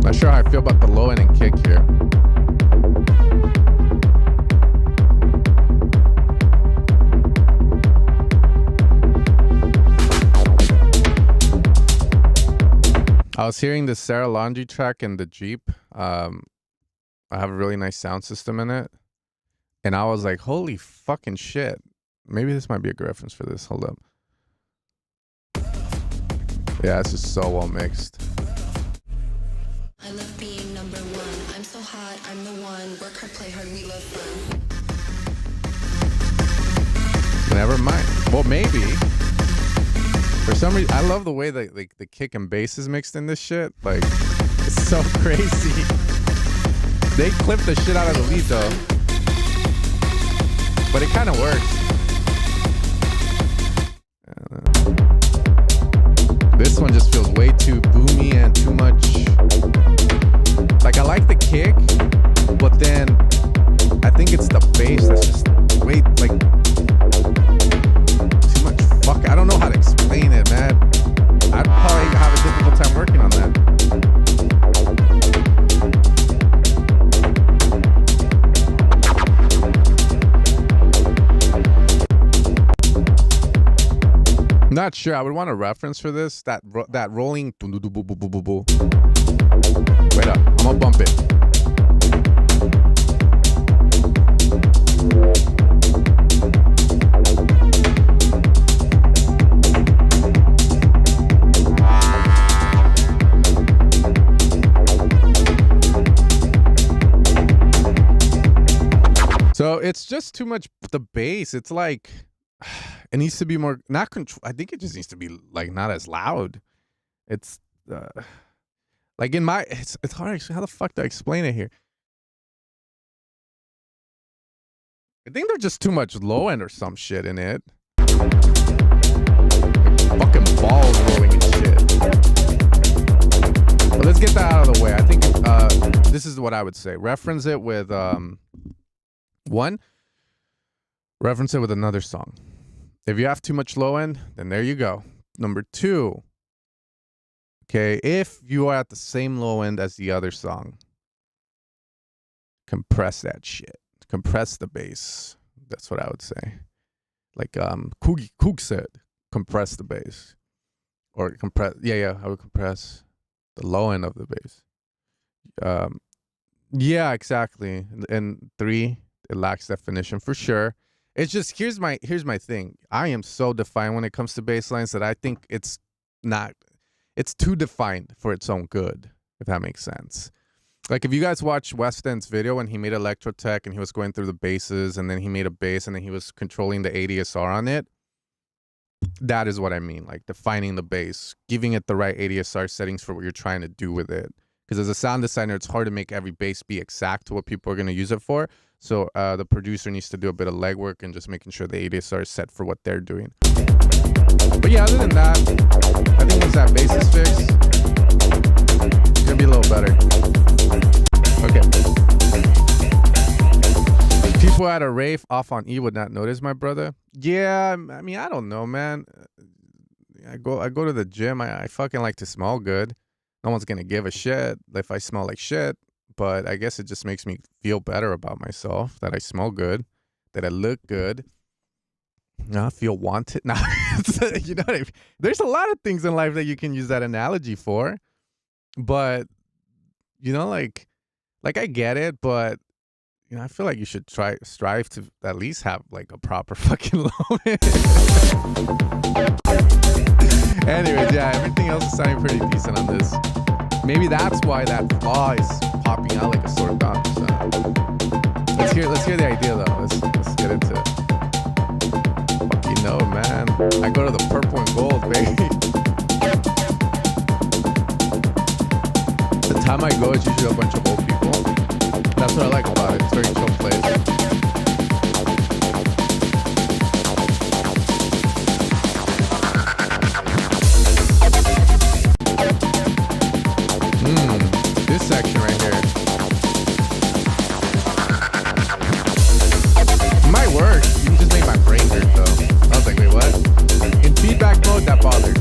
Not sure how I feel about the low end and kick here. I was hearing the Sarah Laundry track in the Jeep. I have a really nice sound system in it. And I was like, holy fucking shit. Maybe this might be a good reference for this. Hold up. Yeah, it's just so well mixed. I love being number one. I'm so hot, I'm the one. Work hard, play hard, we love fun. Never mind. Well, maybe. For some reason, I love the way that like the kick and bass is mixed in this shit. Like, it's so crazy. They clip the shit out of the lead though, but it kind of works. This one just feels way too boomy and too much. Like, I like the kick, but then I think it's the bass that's just way like too much. Fuck, I don't know how to explain it, man. I'd probably have a difficult time working on that. Not sure. I would want a reference for this. That rolling. Wait up. I'm gonna bump it. So it's just too much. The bass. It's like. It needs to be more, not control. I think it just needs to be like not as loud. It's like in my, it's hard to explain. How the fuck do I explain it here? I think there's just too much low end or some shit in it. Like fucking balls rolling and shit. But let's get that out of the way. I think this is what I would say. Reference it with one. Reference it with another song. If you have too much low end, then there you go. Number two, okay, if you are at the same low end as the other song, compress that shit. Compress the bass. That's what I would say. Like Coog said, compress the bass. Or compress, I would compress the low end of the bass. Yeah, exactly. And three, it lacks definition for sure. It's just, here's my thing. I am so defined when it comes to bass lines that I think it's too defined for its own good, if that makes sense. Like if you guys watch West End's video when he made Electro Tech and he was going through the basses and then he made a bass and then he was controlling the ADSR on it, that is what I mean. Like defining the bass, giving it the right ADSR settings for what you're trying to do with it. Because as a sound designer, it's hard to make every bass be exact to what people are going to use it for. So the producer needs to do a bit of legwork and just making sure the ADSR is set for what they're doing. But yeah, other than that, I think once that bass is fixed, it's going to be a little better. Okay. People at a rave off on E would not notice, my brother. Yeah, I mean, I don't know, man. I go to the gym. I fucking like to smell good. No one's going to give a shit if I smell like shit. But I guess it just makes me feel better about myself, that I smell good, that I look good. I feel wanted. Now, you know what I mean? There's a lot of things in life that you can use that analogy for. But, you know, like I get it, but, you know, I feel like you should strive to at least have like a proper fucking low end. Anyways, yeah, everything else is sounding pretty decent on this. Maybe that's why that flaw is popping out like a sore thumb. So let's hear the idea though. Let's get into it. Fuck, you know, man. I go to the purple and gold, baby. Time I Go is usually a bunch of old people. That's what I like about it. It's very chill place. This section right here. Might work. You just made my brain hurt though. I was like, wait, what? In feedback mode, that bothered.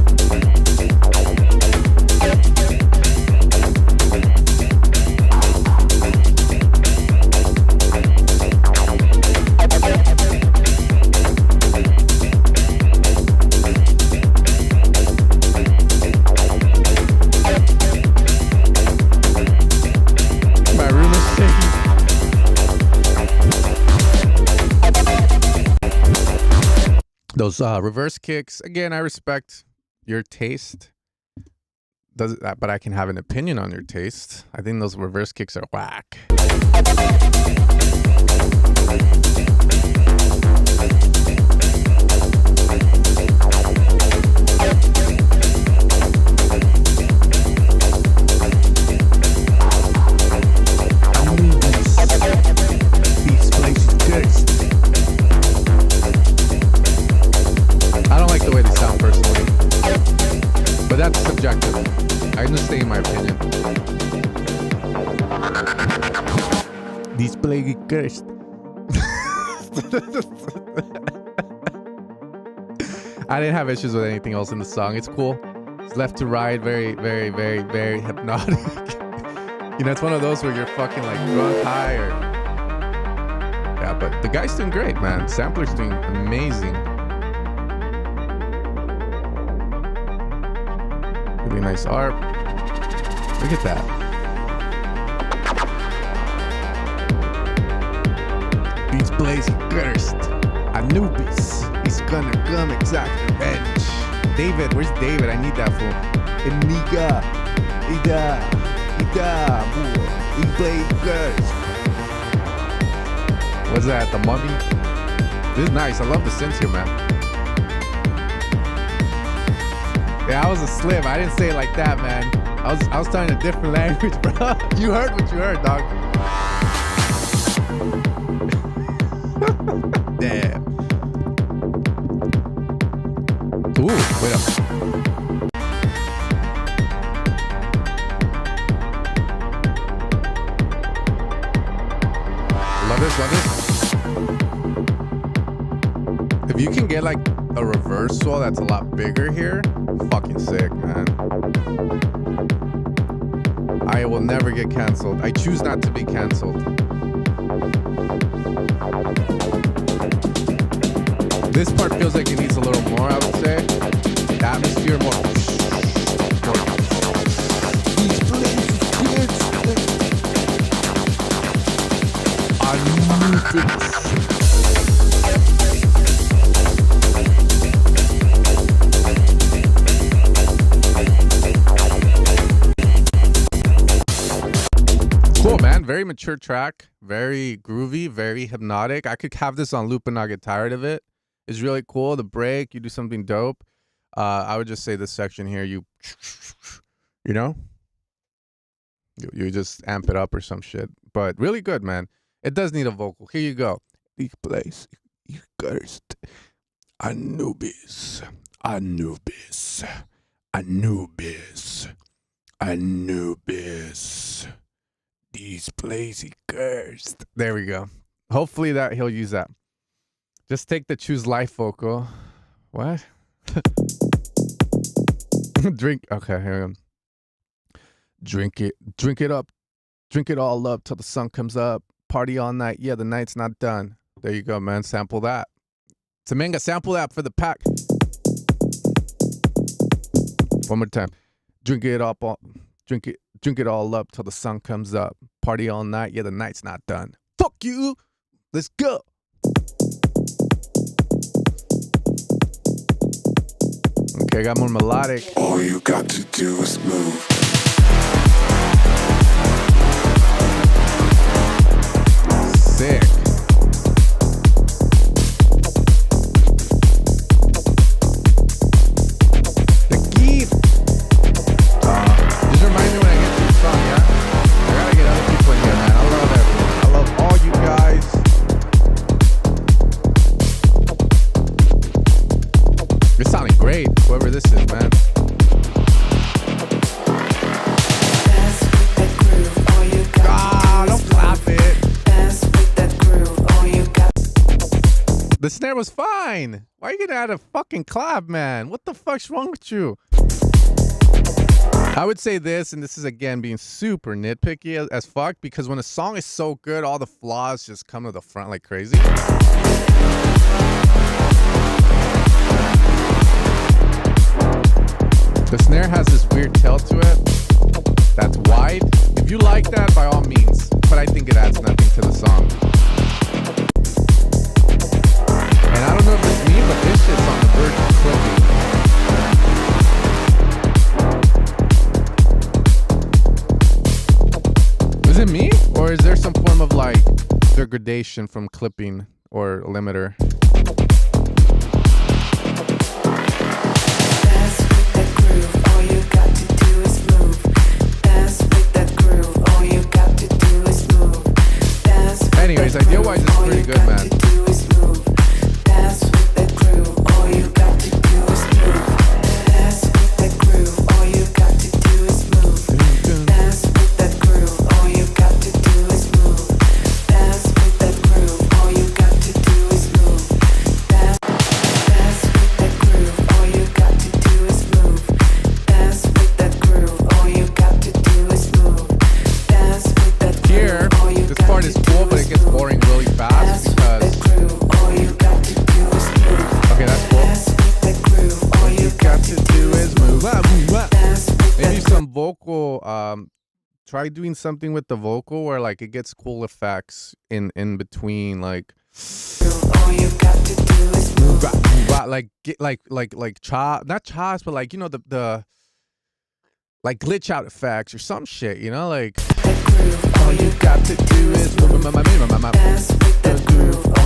My room is shaking. Those reverse kicks, again, I respect your taste. But I can have an opinion on your taste. I think those reverse kicks are whack. I don't like the way they sound personally, but that's subjective. I'm just saying my opinion. These plague cursed. I didn't have issues with anything else in the song. It's cool. It's left to right, very, very, very, very hypnotic. You know, it's one of those where you're fucking like drunk, high, or yeah. But the guy's doing great, man. Sampler's doing amazing. Really nice art. Look at that. Beats Blaze cursed. Anubis. He's gonna come exact revenge. David, where's David? I need that fool. Iniga. Ida. He Blaze cursed. What's that? The Mummy? This is nice. I love the synths here, man. Yeah, I was a slip. I didn't say it like that, man. I was talking a different language, bro. You heard what you heard, dog. Damn. Ooh, wait up. Love this, love this. If you can get like a reversal that's a lot bigger here, fucking sick, man. I will never get canceled. I choose not to be canceled. This part feels like it needs a little more, I would say. The atmosphere more. Cool, man. Very mature track. Very groovy. Very hypnotic. I could have this on loop and not get tired of it. It's really cool. The break, you do something dope. I would just say this section here, you know, you just amp it up or some shit. But really good, man. It does need a vocal. Here you go. This place, you cursed. Anubis, Anubis, Anubis, Anubis. These place he cursed. There we go. Hopefully that he'll use that. Just take the choose life vocal. What? Drink. Okay, here we go. Drink it up. Drink it all up till the sun comes up. Party all night. Yeah, the night's not done. There you go, man. Sample that. Taminga, sample that for the pack. One more time. Drink it up. Drink it all up till the sun comes up. Party all night. Yeah, the night's not done. Fuck you. Let's go. Okay, I got more melodic. All you got to do is move. Sick. The key. Just remind me when I get to the song, yeah? great, whoever this is, man. Ah, don't clap it. The snare was fine. Why are you gonna add a fucking clap, man? What the fuck's wrong with you? I would say this, and this is again being super nitpicky as fuck, because when a song is so good, all the flaws just come to the front like crazy. The snare has this weird tail to it that's wide. If you like that, by all means, but I think it adds nothing to the song. And I don't know if it's me, but this shit's on the verge of clipping. Is it me? Or is there some form of like degradation from clipping or limiter? Anyways, idea-wise, it's pretty good, man. Try doing something with the vocal where like it gets cool effects in between, like like chop, not chops, but like, you know, the like glitch out effects or some shit, you know, like all you got to do is all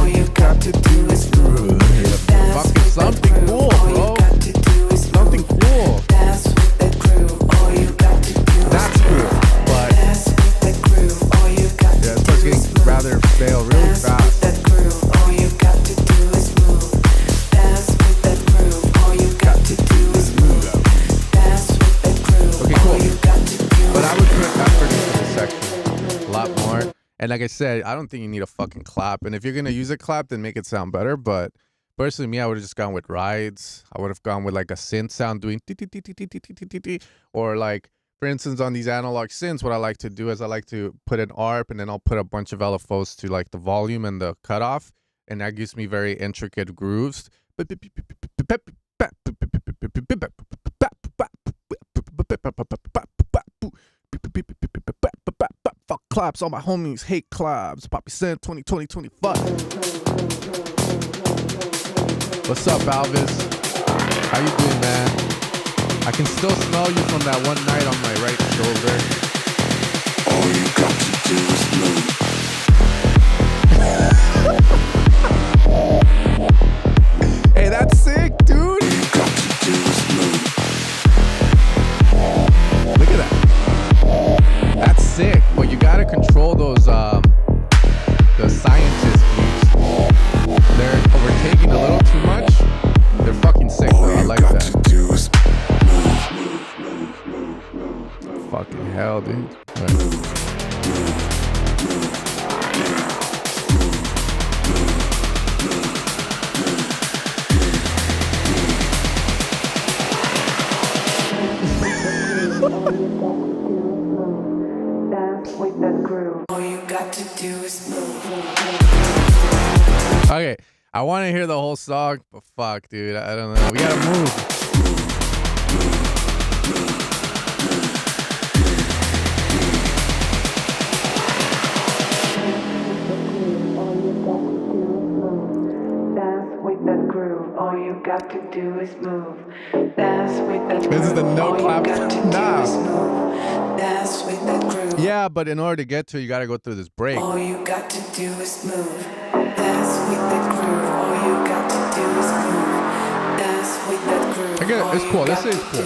you got to do is fucking something cool, bro. Something cool. That's cool. Yeah, it starts getting rather stale really fast. Okay, cool. But I would put effort into this section a lot more. And like I said, I don't think you need a fucking clap. And if you're gonna use a clap, then make it sound better. But personally, me, I would have just gone with rides. I would have gone with like a synth sound doing or like, for instance, on these analog synths, what I like to do is I like to put an ARP and then I'll put a bunch of LFOs to like the volume and the cutoff, and that gives me very intricate grooves. Fuck claps, all my homies hate claps. Poppy Synth 2020-25. What's up, Alvis? How you doing, man? I can still smell you from that one night on my right shoulder. All you got to do is move. Hey, that's sick, dude. All you got to do is move. Look at that. That's sick. But you gotta control those the scientist beats. They're overtaking a little too much. They're fucking sick though. I like that. Fucking hell, dude. Right. Okay, I want to hear the whole song, but fuck, dude, I don't know. We gotta move. All you got to do is move. Dance with that groove. This is the no clap now. Dance with that groove. Yeah, but in order to get to it, you gotta go through this break. All you got to do is move. Dance with that groove. All you got to do is move. Dance with that groove. I get it. It's cool. This is cool.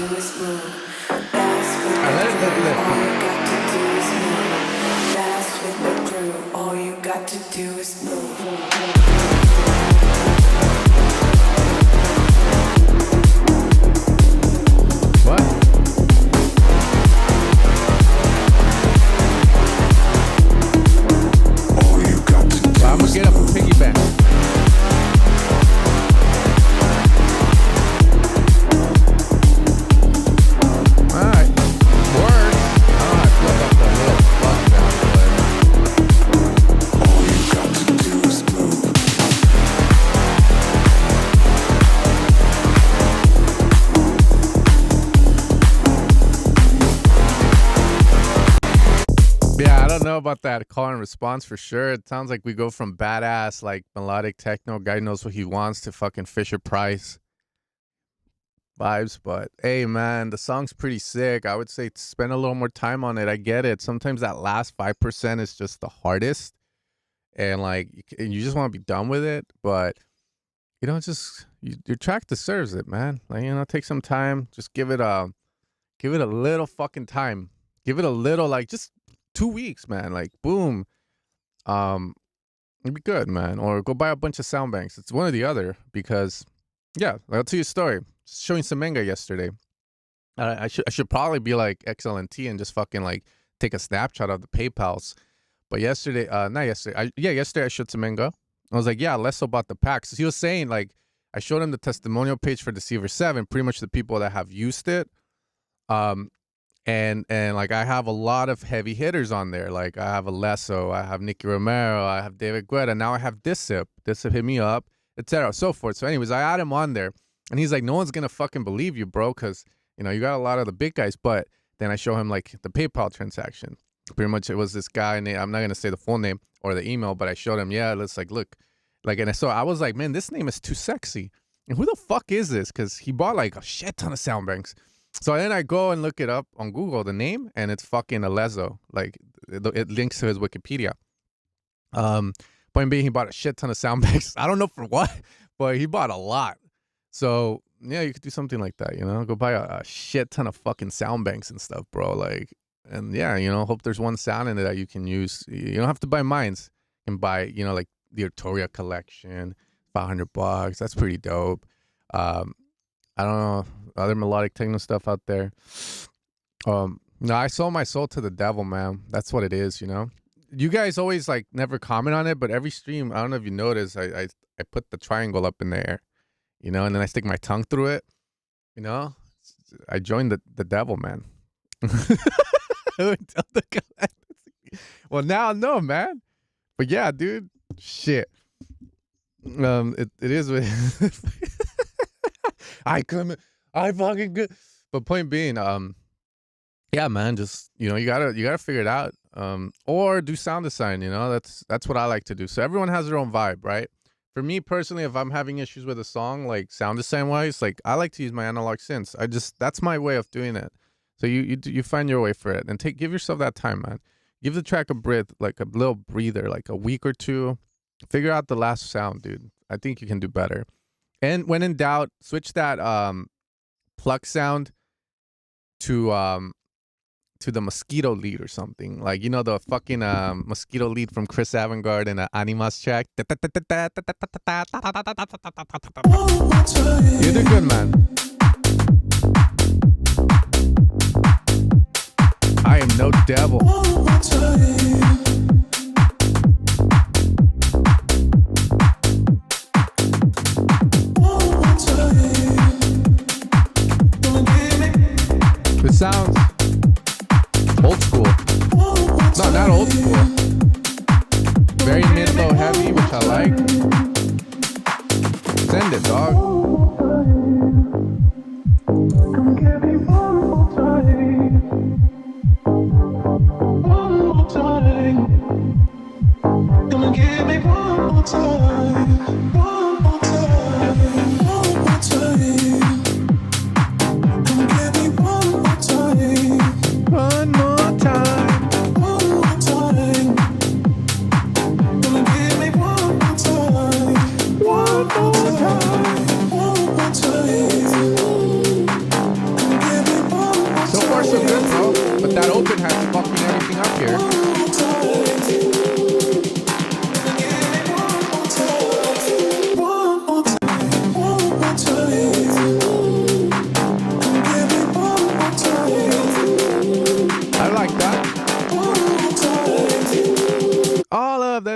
I let it live. All you got to do is move. Dance with that groove. All you got to do is move. don't know about that call and response for sure. It sounds like we go from badass, like melodic techno, guy knows what he wants, to fucking Fisher Price vibes. But hey, man, the song's pretty sick. I would say spend a little more time on it. I get it. Sometimes that last 5% is just the hardest, and like you just want to be done with it. But you know, just your track deserves it, man. Like, you know, take some time. Just give it a little fucking time. Give it a little, like, just 2 weeks, man. Like, boom. It'd be good, man. Or go buy a bunch of SoundBanks. It's one or the other. Because, yeah, I'll tell you a story. Showing some manga yesterday. I should probably be like XLNT and just fucking like take a snapshot of the PayPals. But yesterday, not yesterday. Yesterday I showed some manga. I was like, yeah, less about the packs. So he was saying, like, I showed him the testimonial page for Deceiver 7, pretty much the people that have used it. And like, I have a lot of heavy hitters on there. Like, I have Alesso, I have Nicky Romero, I have David Guetta. Now I have Deceiver. Deceiver hit me up, etc. So forth. So anyways, I add him on there. And he's like, no one's going to fucking believe you, bro, because, you know, you got a lot of the big guys. But then I show him, like, the PayPal transaction. Pretty much it was this guy, and I'm not going to say the full name or the email, but I showed him, yeah, let's, like, look. Like, and so I was like, man, this name is too sexy. And who the fuck is this? Because he bought, like, a shit ton of SoundBanks. So then I go and look it up on Google, the name, and it's fucking Alesso. Like, it links to his Wikipedia. Point being, he bought a shit ton of SoundBanks. I don't know for what, but he bought a lot. So, yeah, you could do something like that, you know? Go buy a shit ton of fucking SoundBanks and stuff, bro. Like, and yeah, you know, hope there's one sound in it that you can use. You don't have to buy mines. You can buy, you know, like the Artoria collection, $500. That's pretty dope. I don't know, other melodic techno stuff out there. No, I sold my soul to the devil, man. That's what it is, you know? You guys always, like, never comment on it, but every stream, I don't know if you noticed, I put the triangle up in the air. You know, and then I stick my tongue through it. You know, I joined the devil, man. Well, now I know, man. But yeah, dude, shit. It is what I fucking good. But point being, yeah, man, just, you know, you gotta figure it out. Or do sound design. You know, that's what I like to do. So everyone has their own vibe, right? For me personally, if I'm having issues with a song, like sound design wise, like I like to use my analog synths. That's my way of doing it. So you find your way for it, and give yourself that time, man. Give the track a breath, like a little breather, like a week or two. Figure out the last sound, dude. I think you can do better. And when in doubt, switch that pluck sound to the mosquito lead or something. Like, you know, the fucking mosquito lead from Chris Avantgarde and Anima's track. You did good, man. I am no devil. It sounds old school. No, not old school. Very mid-low heavy, which I like. Send it, dog.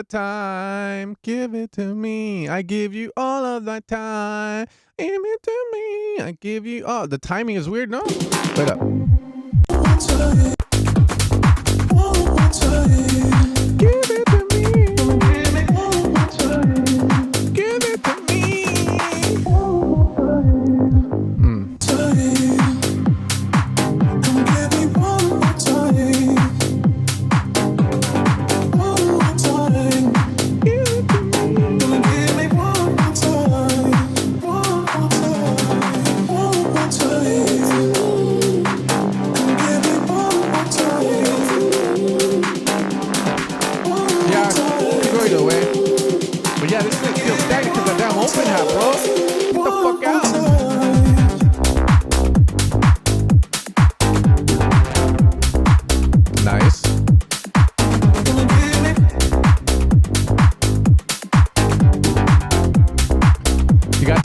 Time, give it to me. I give you all of that time. Give it to me. I give you all. The timing is weird, no? Wait up. Give it to me. Give it to me.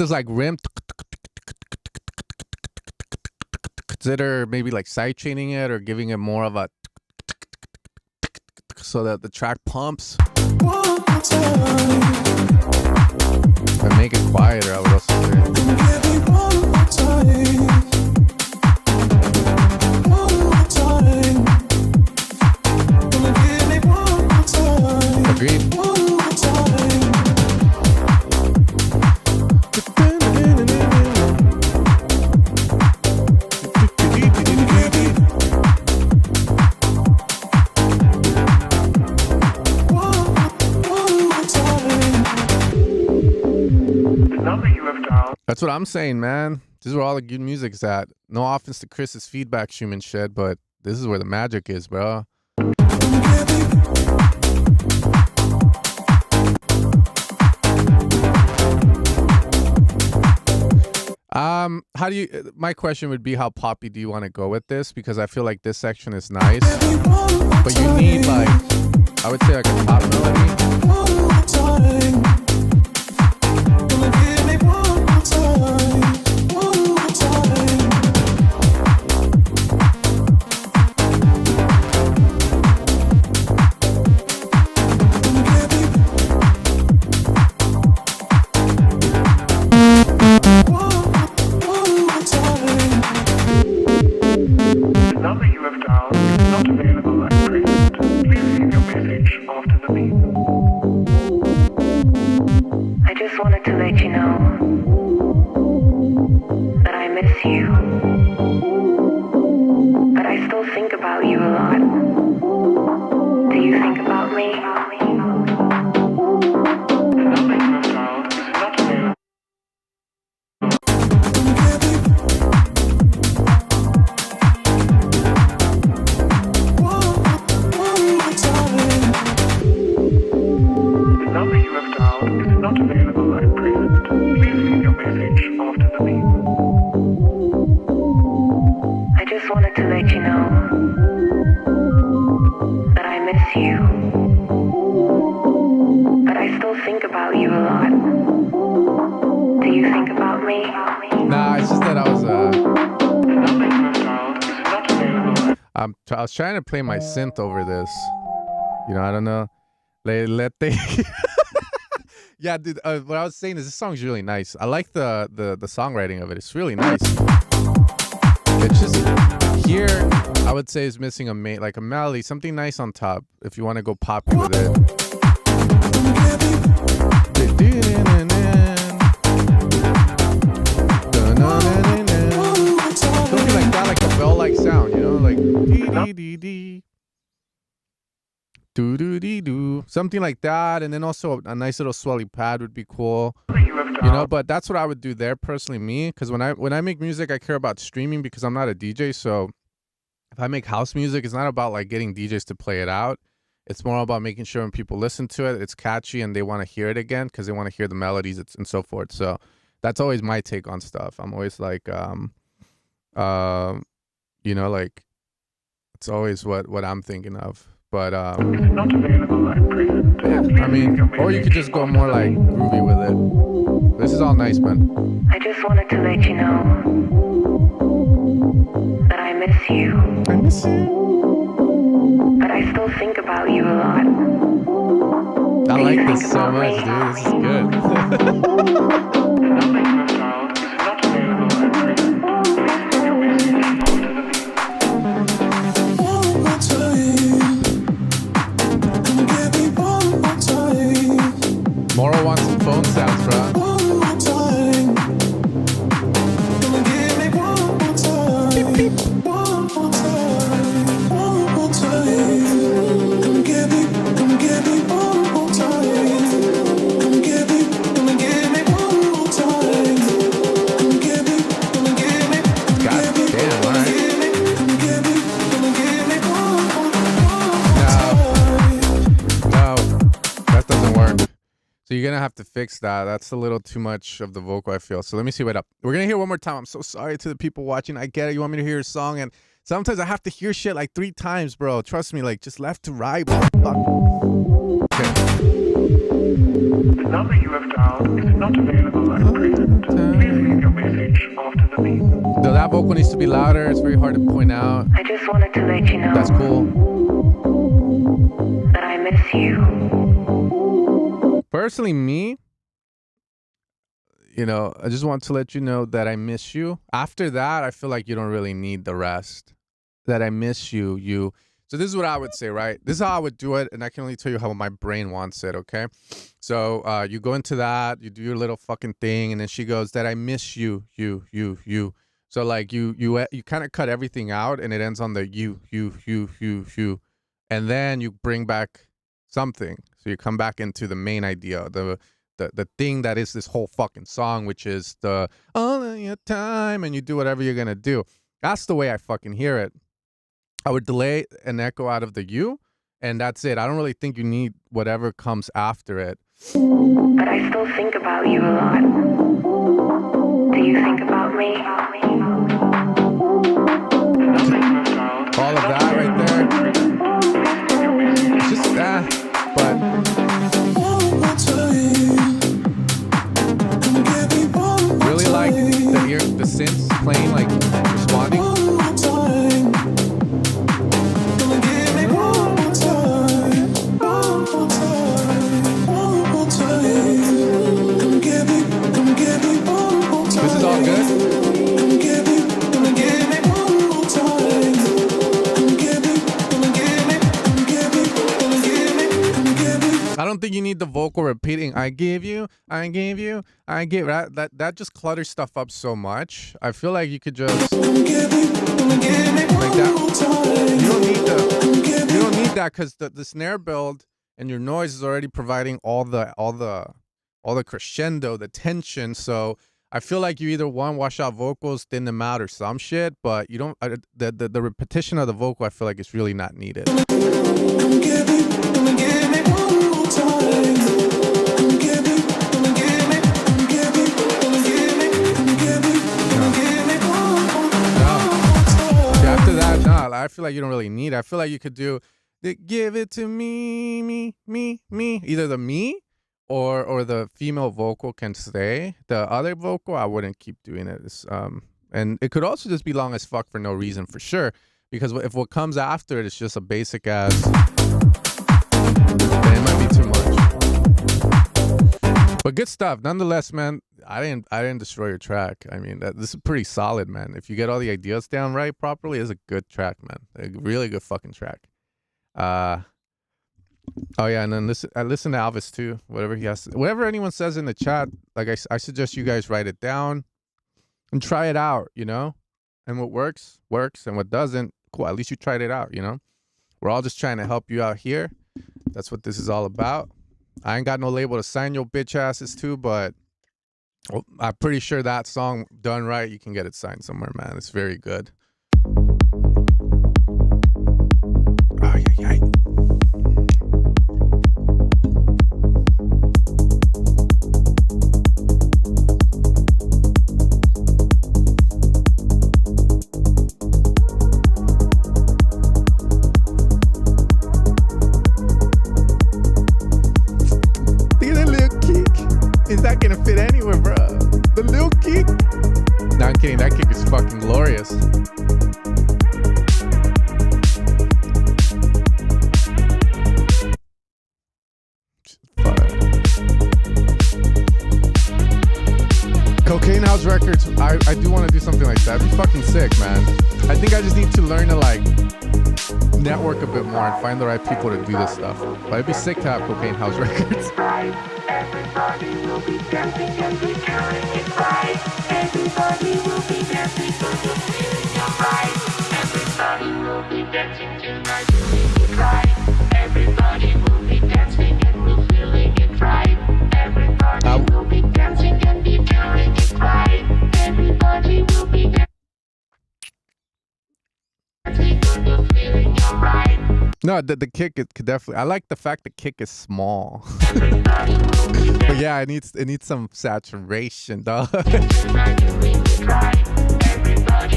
this like rim. Consider maybe like side chaining it or giving it more of a so that the track pumps. And make it quieter, I would also say. Agreed. That's what I'm saying, man. This is where all the good music's at. No offense to Chris's feedback stream and shit, but this is where the magic is, bro. How do you, my question would be, how poppy do you want to go with this? Because I feel like this section is nice, but you need like, I would say like a top melody. I was trying to play my synth over this. You know, I don't know. Let they. Yeah, dude. What I was saying is this song's really nice. I like the songwriting of it. It's really nice. It's just here, I would say, is missing a like a melody, something nice on top. If you want to go poppy with it. Something like that, like a bell-like sound, you know, like dee dee dee, do do dee do, something like that, and then also a nice little swelly pad would be cool, you know. But that's what I would do there personally, me, because when I make music, I care about streaming because I'm not a DJ. So if I make house music, it's not about like getting DJs to play it out. It's more about making sure when people listen to it, it's catchy and they want to hear it again because they want to hear the melodies and so forth. So that's always my take on stuff. I'm always like, you know, like it's always what I'm thinking of. But it's not available at present. Yeah, I mean, or you could just go more like groovy with it. This is all nice, man. I just wanted to let you know that I miss you. I miss you. But I still think about you a lot. I like this so much, dude. This is good. Moro wants some phone sounds, bro. Beep, beep. So you're going to have to fix that. That's a little too much of the vocal, I feel. So let me see what up. We're going to hear one more time. I'm so sorry to the people watching. I get it. You want me to hear a song. And sometimes I have to hear shit like 3 times, bro. Trust me, like just left to right, bro. Fuck. Okay. The number you have dialed is not available at present. Please leave your message after the beep. So that vocal needs to be louder. It's very hard to point out. I just wanted to let you know That's cool. that I miss you. Personally, me, you know, I just want to let you know that I miss you. After that, I feel like you don't really need the rest. That I miss you, you. So this is what I would say, right? This is how I would do it, and I can only tell you how my brain wants it, okay? So you go into that, you do your little fucking thing, and then she goes, that I miss you, you. So like you kind of cut everything out, and it ends on the you. And then you bring back something. So you come back into the main idea, the thing that is this whole fucking song, which is the all of your time, and you do whatever you're gonna do. That's the way I fucking hear it. I would delay an echo out of the you, and that's it. I don't really think you need whatever comes after it. But I still think about you a lot. Do you think about me? All of that right there. It's just that, but really like the synths playing, like responding. This is all good. I don't think you need the vocal repeating. I gave you. That just clutters stuff up so much. I feel like you could just like that. You don't need that because the snare build and your noise is already providing all the crescendo, the tension. So I feel like you either wash out vocals, thin them out, or some shit. But you don't. The repetition of the vocal, I feel like it's really not needed. After that, no, I feel like you don't really need it. I feel like you could do give it to me. Either the me or the female vocal can stay. The other vocal, I wouldn't keep doing it. And it could also just be long as fuck for no reason, for sure. Because if what comes after it is just a basic ass, then it might be too much. But good stuff, nonetheless, man. I didn't destroy your track. I mean, this is pretty solid, man. If you get all the ideas down right properly, it's a good track, man. A really good fucking track. Oh yeah, and then I listen to Alvis too. Whatever he has, whatever anyone says in the chat, like I suggest you guys write it down and try it out. You know, and what works, and what doesn't, cool. At least you tried it out. You know, we're all just trying to help you out here. That's what this is all about. I ain't got no label to sign your bitch asses to, but I'm pretty sure that song done right, you can get it signed somewhere, man. It's very good. Ay, ay, ay. Is that gonna fit anywhere, bro? The little kick? No, I'm kidding. That kick is fucking glorious. Cocaine House Records. I do want to do something like that. It'd be fucking sick, man. I think I just need to learn to like network a bit more and find the right people to do this stuff. But it'd be sick to have Cocaine House Records. Everybody will be dancing and be doing it right. Everybody will be dancing and be feeling alright. Everybody will be dancing tonight, doing it right. Everybody will be dancing and we're feeling it right. Everybody will be dancing and be doing it right. Everybody will be dancing and we're feeling alright. No, the kick it could definitely. I like the fact the kick is small. But yeah, it needs some saturation, dog. Everybody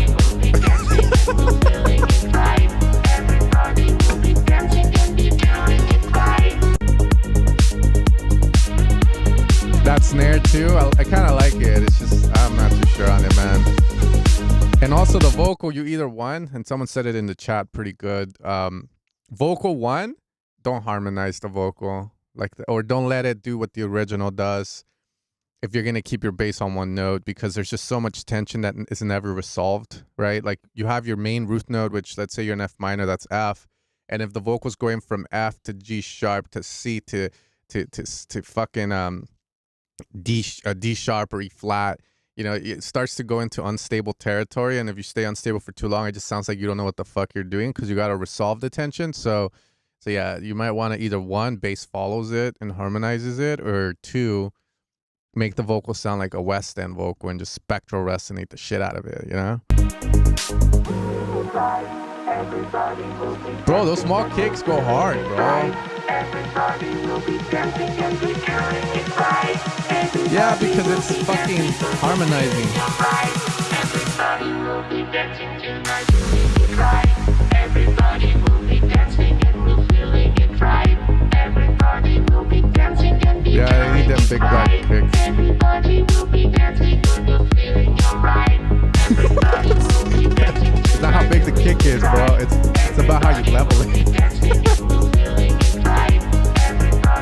will be dancing and we're feeling it right. Everybody will be dancing and be doing it right. vocal, you either one, and someone said it in the chat pretty good. Vocal one, don't harmonize the vocal or don't let it do what the original does. If you're gonna keep your bass on one note, because there's just so much tension that is never resolved, right? Like you have your main root note, which let's say you're in F minor, that's F, and if the vocal's going from F to G sharp to C to fucking D sharp or E flat, you know, it starts to go into unstable territory, and if you stay unstable for too long, it just sounds like you don't know what the fuck you're doing because you got to resolve the tension. So yeah, you might want to either one, bass follows it and harmonizes it, or two, make the vocal sound like a West End vocal and just spectral resonate the shit out of it, you know? Bro, those small kicks go hard, bro. Yeah, because it's fucking harmonizing. Everybody will be dancing tonight, doing it right. Everybody will be dancing and we're feeling it right. Everybody will be dancing and be yeah, I need them big black kicks. Everybody will be dancing and we're feeling alright. Everybody will be dancing. It's not how big the kick is, bro. It's about how you level it.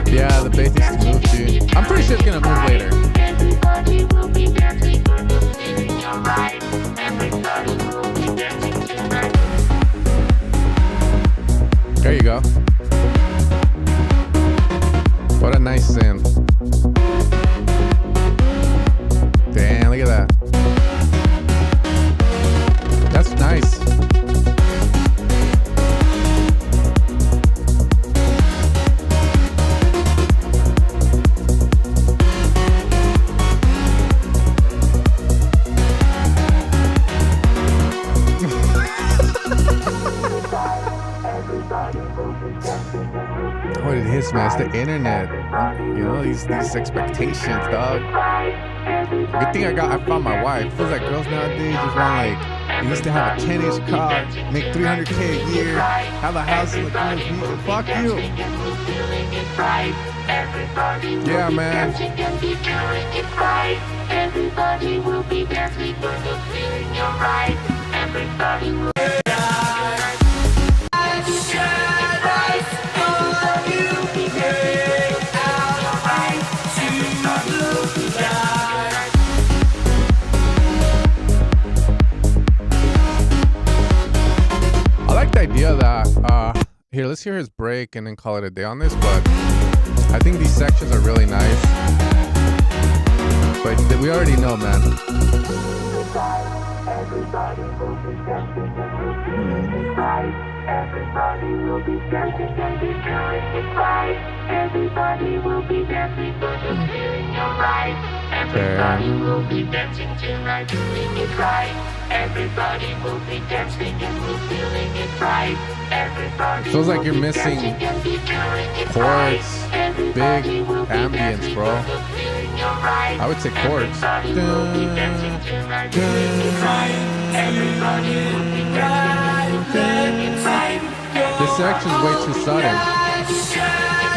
Yeah, the bass needs to move, dude. I'm pretty sure it's gonna move later. Everybody will be dancing and we're feeling alright. Everybody will be dancing tonight. There you go. What a nice synth. Damn, look at that. That's nice. What it is, man, it's the internet. You know, these expectations, dog. Good thing I found my wife. Feels like girls nowadays just want, like, they used to have a 10-inch car, make $300K a year, have a house in the music. Fuck you. Yeah, man. Everybody will be dancing when they're feeling alright. Everybody will. Idea that here, let's hear his break and then call it a day on this, but I think these sections are really nice, but we already know, man. Everybody will be dancing and we're feeling it right. Everybody will be dancing and be feeling it right. Everybody will be dancing but we're feeling alright. Everybody will be dancing tonight, doing it right. Everybody will be dancing and we're feeling it right. Everybody feels like you're missing chords, big ambience, bro. I would say chords. This section's way too sudden.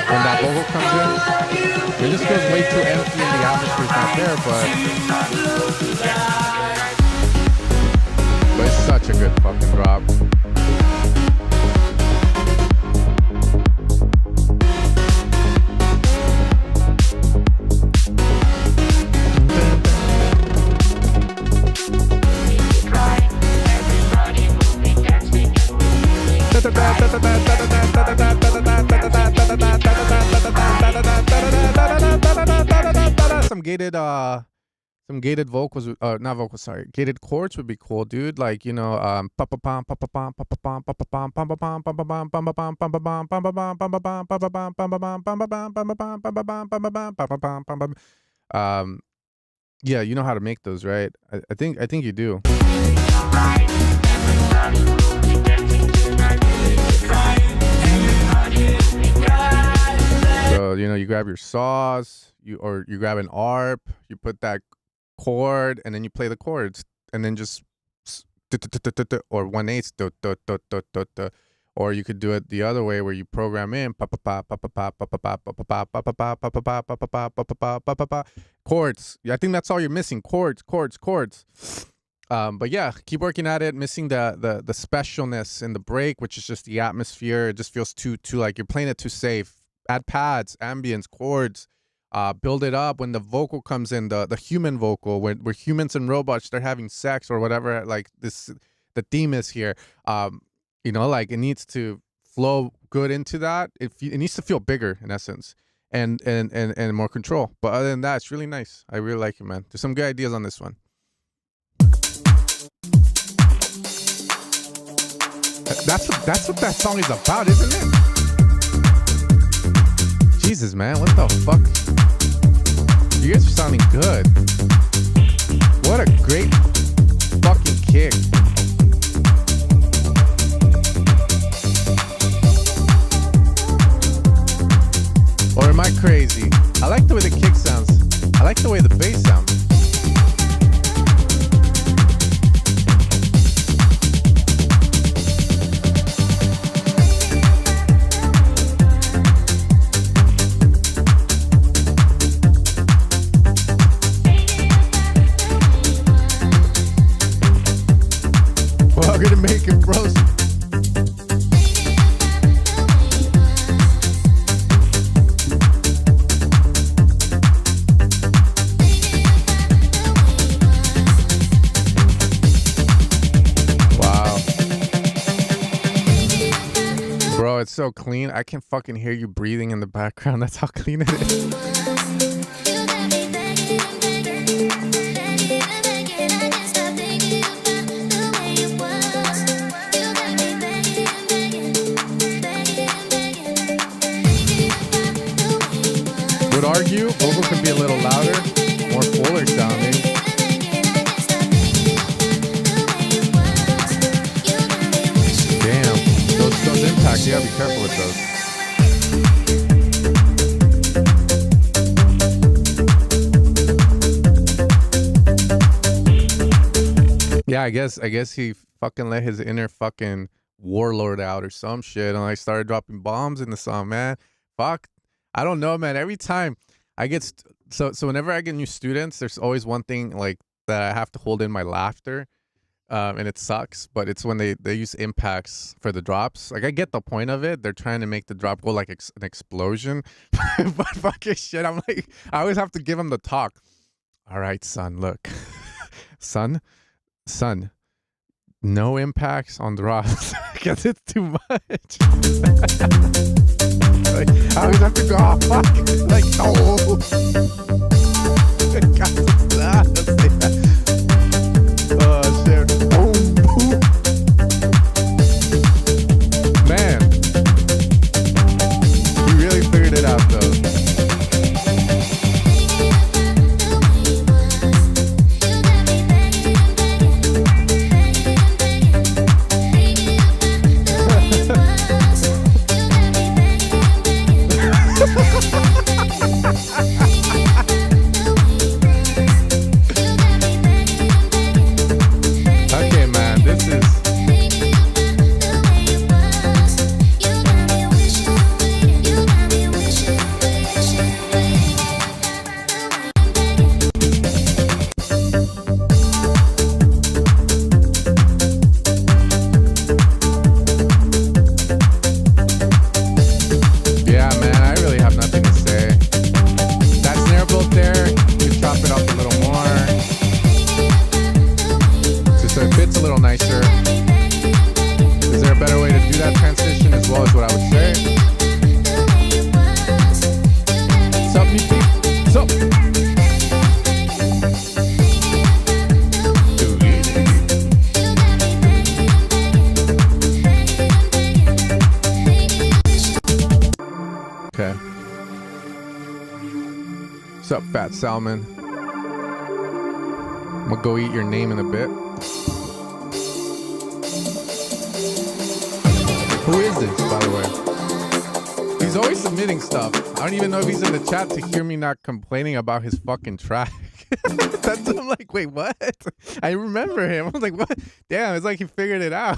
When that vocal comes in, it just feels way too empty and the atmosphere's not there, but it's such a good fucking drop. Some gated vocals, not vocals, sorry, gated chords would be cool, dude. Like, you know, yeah, you know how to make those, right? I think you do. So, you know, you grab your saws, you grab an ARP, you put that chord, and then you play the chords, and then just or 1/8, or you could do it the other way where you program in chords. I think that's all you're missing. Chords. But yeah, keep working at it. Missing the specialness in the break, which is just the atmosphere. It just feels too like you're playing it too safe. Add pads, ambience, chords. Build it up when the vocal comes in, the human vocal, where humans and robots start having sex or whatever. Like this, the theme is here. You know, like it needs to flow good into that. It needs to feel bigger in essence, and more control. But other than that, it's really nice. I really like it, man. There's some good ideas on this one. That's what that song is about, isn't it? Jesus, man, what the fuck? You guys are sounding good. What a great fucking kick. Or am I crazy? I like the way the kick sounds. I like the way the bass sounds. Well, gonna make it bros. Bro, it's so clean. I can fucking hear you breathing in the background. That's how clean it is. Would argue vocal could be a little louder, more fuller sounding. Damn, those impacts, you gotta be careful with those. Yeah, I guess he fucking let his inner fucking warlord out or some shit, and I started dropping bombs in the song, man. Fuck. I don't know, man. Every time I get so whenever I get new students, there's always one thing like that I have to hold in my laughter, and it sucks. But it's when they use impacts for the drops. Like I get the point of it. They're trying to make the drop go like an explosion, but fucking shit. I'm like, I always have to give them the talk. All right, son. Look, son, no impacts on drops because it's too much. Like, I always have to go, oh, fuck. Like, no. God, don't say that. Oh, shit. Boom, boom. Man. He really figured it out, though. Okay, man, this is... Yeah, man, I really have nothing to say. That snare built there, you could chop it up a little more. Just so it fits a little nicer. Is there a better way to do that transition as well, is what I would say. Sup, me peep? Sup? Okay. What's up, Fat Salmon? I'm gonna go eat your name in a bit. Who is this, by the way? He's always submitting stuff. I don't even know if he's in the chat to hear me not complaining about his fucking track. That's, I'm like, wait, what? I remember him. I was like, what? Damn, it's like he figured it out.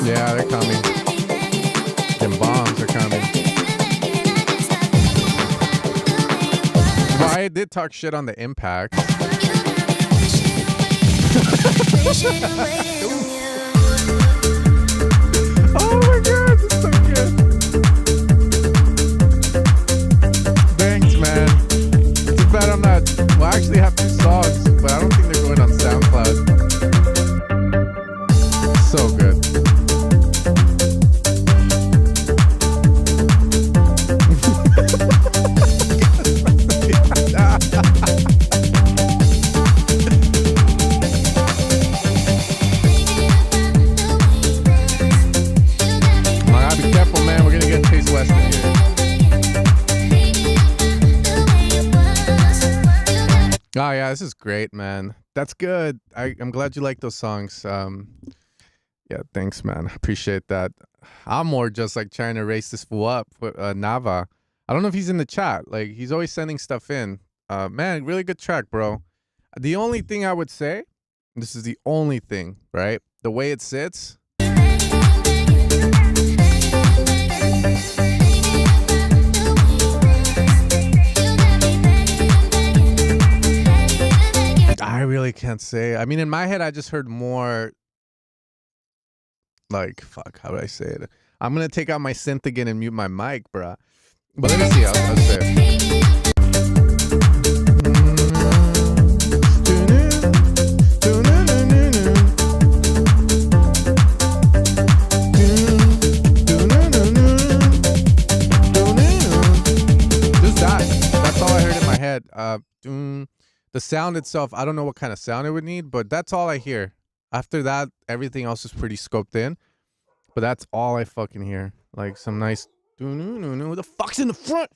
Yeah, they're coming. Them I did talk shit on the impact. Oh my god, this is so good. Thanks, man. Too bad I'm not. Well, I actually have 2 songs, but I don't think they're going on SoundCloud. So good. Be careful, man. We're gonna get Chase West in here. Oh yeah, this is great, man. That's good. I'm glad you like those songs. Yeah, thanks, man. Appreciate that. I'm more just like trying to raise this fool up with Nava. I don't know if he's in the chat. Like, he's always sending stuff in. Man, really good track, bro. The only thing I would say, this is the only thing, right? The way it sits. I really can't say. I mean, in my head, I just heard more like, fuck, how do I say it? I'm going to take out my synth again and mute my mic, bruh. But let me see. I'll say it. Just that. That's all I heard in my head. The sound itself, I don't know what kind of sound it would need, but that's all I hear. After that, everything else is pretty scoped in. But that's all I fucking hear. Like some nice... Who the fuck's in the front?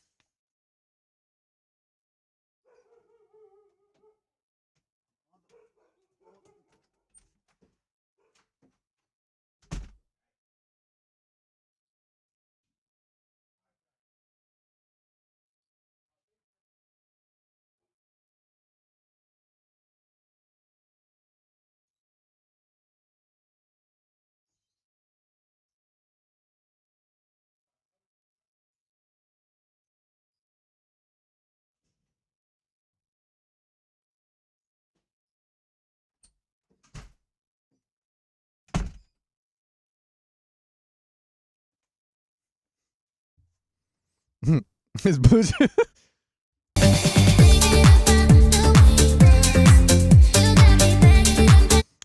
It's bullshit.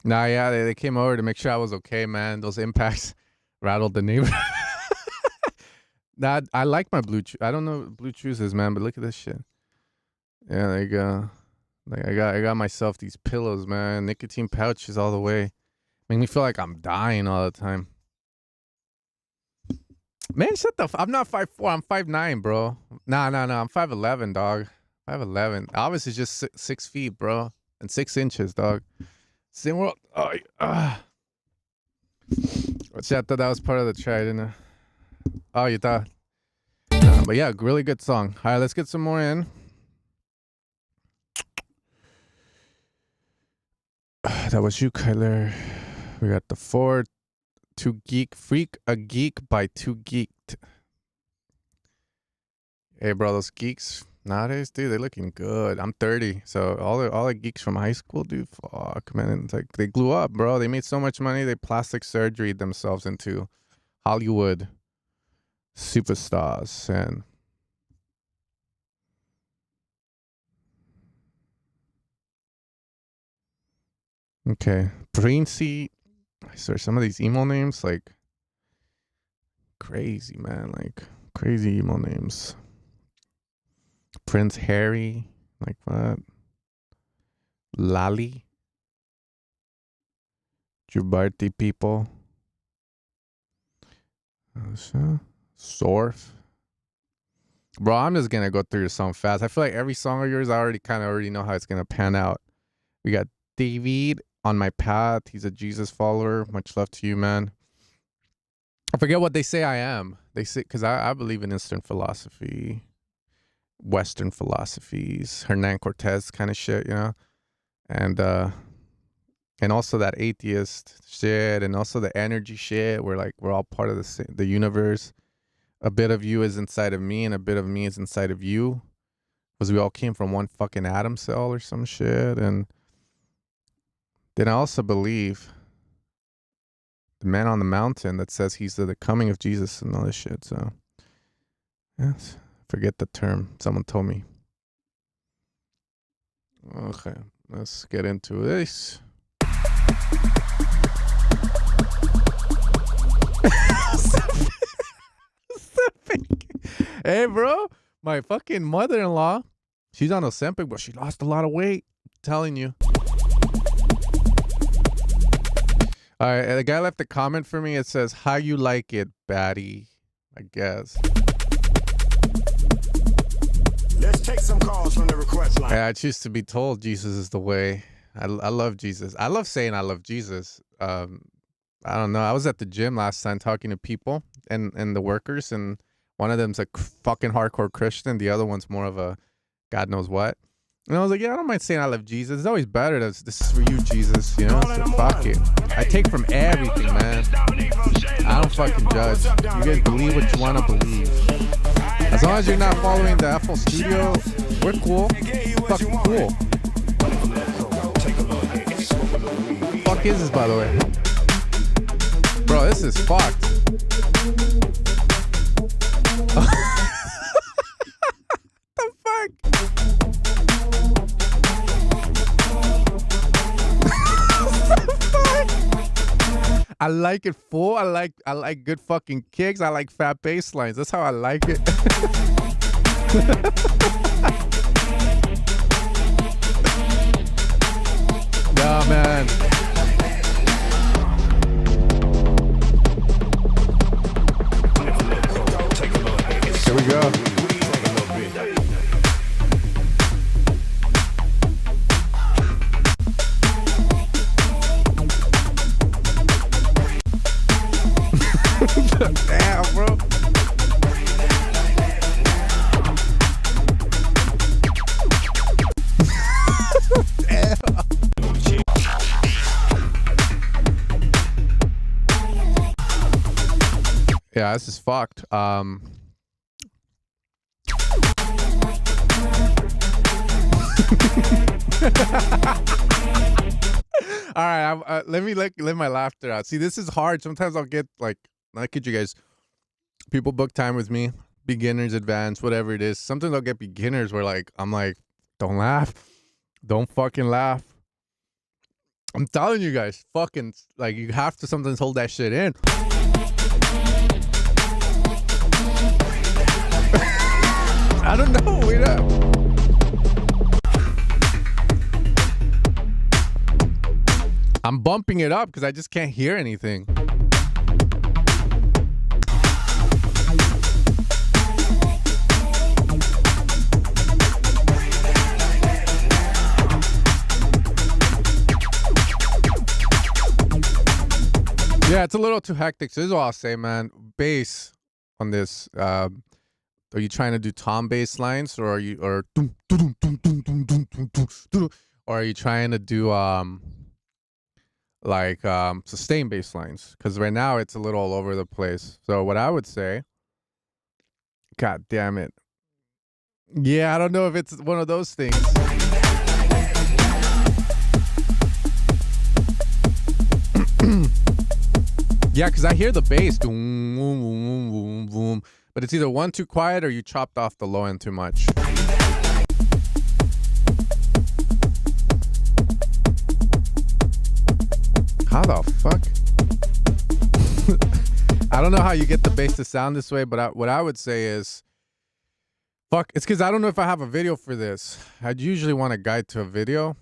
Nah, yeah, they came over to make sure I was okay, man. Those impacts rattled the neighbor. Nah, I like my blue. I don't know what blue chews is, man, but look at this shit. Yeah, there you go. Like I got myself these pillows, man. Nicotine pouches all the way. Make me feel like I'm dying all the time. Man, shut the I'm not 5'4", I'm 5'9", bro. Nah, I'm 5'11", dog. 5'11". Obviously just 6 feet, bro. And 6 inches, dog. Same world. Oh, Watch out, that was part of the try, didn't I? Oh, you thought? Nah, but yeah, really good song. All right, let's get some more in. That was you, Kyler. We got the 4, 2 Geek Freak, a Geek by 2 Geeked. Hey, bro, those geeks nowadays, dude, they're looking good. I'm 30, so all the geeks from high school, dude, fuck, man, it's like they glue up, bro. They made so much money, they plastic surgery themselves into Hollywood superstars, and okay, Princey. I swear, some of these emo names, like crazy, man, like crazy emo names. Prince Harry, like what? Lali. Jubarti people. Sorf. Bro, I'm just gonna go through your song fast. I feel like every song of yours, I already know how it's gonna pan out. We got David on my path. He's a Jesus follower. Much love to you, man. I forget what they say I am. They say, because I believe in Eastern philosophy, Western philosophies, Hernan Cortez kind of shit, you know? And also that atheist shit, and also the energy shit. We're all part of the universe. A bit of you is inside of me, and a bit of me is inside of you. because we all came from one fucking atom cell or some shit. And then I also believe the man on the mountain that says he's the coming of Jesus and all this shit. So, yes, forget the term. Someone told me. Okay, let's get into this. Hey, bro, my fucking mother-in-law, she's on Ozempic, but she lost a lot of weight. I'm telling you. All right, the guy left a comment for me. It says, "How you like it, baddie?" I guess. Let's take some calls from the request line. Yeah, I choose to be told Jesus is the way. I love Jesus. I love saying I love Jesus. I don't know. I was at the gym last time talking to people and the workers, and one of them's a fucking hardcore Christian. The other one's more of a God knows what. And I was like, yeah, I don't mind saying I love Jesus. It's always better. This is for you, Jesus. You know, so fuck it. I take from everything, man. I don't fucking judge. You guys believe what you want to believe. As long as you're not following the FL Studio, we're cool. Fucking cool. Fuck is this, by the way? Bro, this is fucked. The fuck? I like it full. I like good fucking kicks. I like fat bass lines. That's how I like it. Yeah, man. Here we go. Damn, bro. Yeah, this is fucked. All right, let me let my laughter out. See, this is hard. Sometimes I'll get like, I kid you guys, people book time with me, beginners, advanced, whatever it is. Sometimes I'll get beginners where like, I'm like, don't laugh. Don't fucking laugh. I'm telling you guys, fucking, like, you have to sometimes hold that shit in. I don't know, wait up. I'm bumping it up because I just can't hear anything. Yeah, it's a little too hectic. So this is all I'll say, man. Bass on this. Are you trying to do tom bass lines, or are you or are you trying to do sustained bass lines? Because right now it's a little all over the place. So what I would say, God damn it. Yeah, I don't know if it's one of those things. Yeah, because I hear the bass, boom, boom, boom, boom, boom, but it's either one too quiet or you chopped off the low end too much. How the fuck? I don't know how you get the bass to sound this way, but what I would say is, fuck, it's because I don't know if I have a video for this. I'd usually want a guide to a video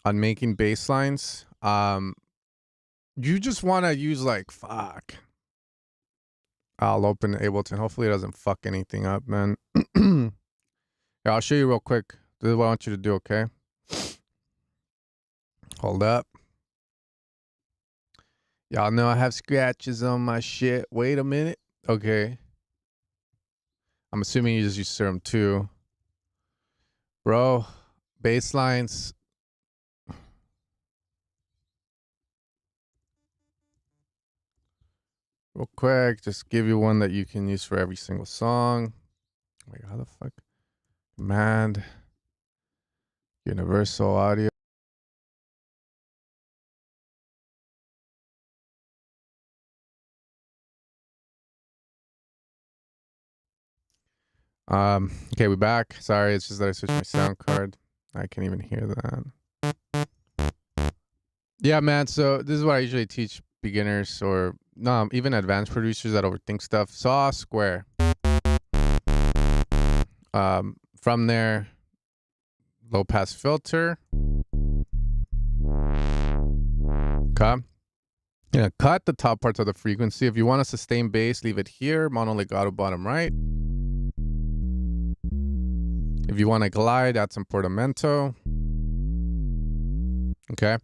on making bass lines. You just want to use like, fuck. I'll open Ableton. Hopefully it doesn't fuck anything up, man. Here, I'll show you real quick. This is what I want you to do, okay? Hold up. Y'all know I have scratches on my shit. Wait a minute. Okay. I'm assuming you just use Serum 2. Bro, bass lines. Real quick, just give you one that you can use for every single song. Wait, how the fuck? Command. Universal audio. Okay, we back. Sorry, it's just that I switched my sound card. I can't even hear that. Yeah, man. So this is what I usually teach beginners or no, even advanced producers that overthink stuff. Saw, square. From there, low pass filter. Okay. Yeah, cut the top parts of the frequency. If you want a sustained bass, leave it here. Mono legato bottom right. If you want to glide, add some portamento. Okay.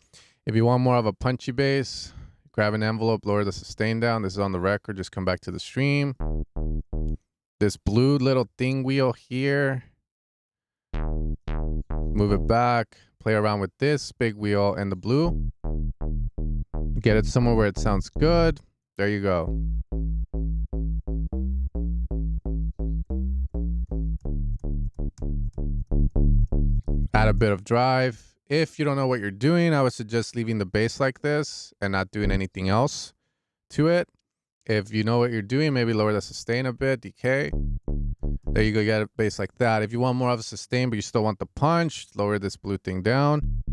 If you want more of a punchy bass, grab an envelope, lower the sustain down. This is on the record. Just come back to the stream. This blue little thing wheel here. Move it back. Play around with this big wheel and the blue. Get it somewhere where it sounds good. There you go. Add a bit of drive. If you don't know what you're doing, I would suggest leaving the bass like this and not doing anything else to it. If you know what you're doing, maybe lower the sustain a bit, decay. There you go, you got a bass like that. If you want more of a sustain, but you still want the punch, lower this blue thing down.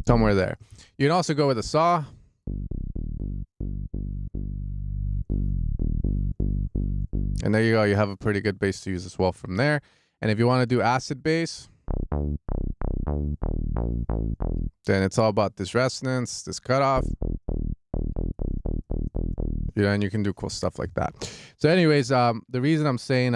Somewhere there. You can also go with a saw. And there you go, you have a pretty good bass to use as well from there. And if you want to do acid bass, then it's all about this resonance, this cutoff. You know, and you can do cool stuff like that. So anyways, the reason I'm saying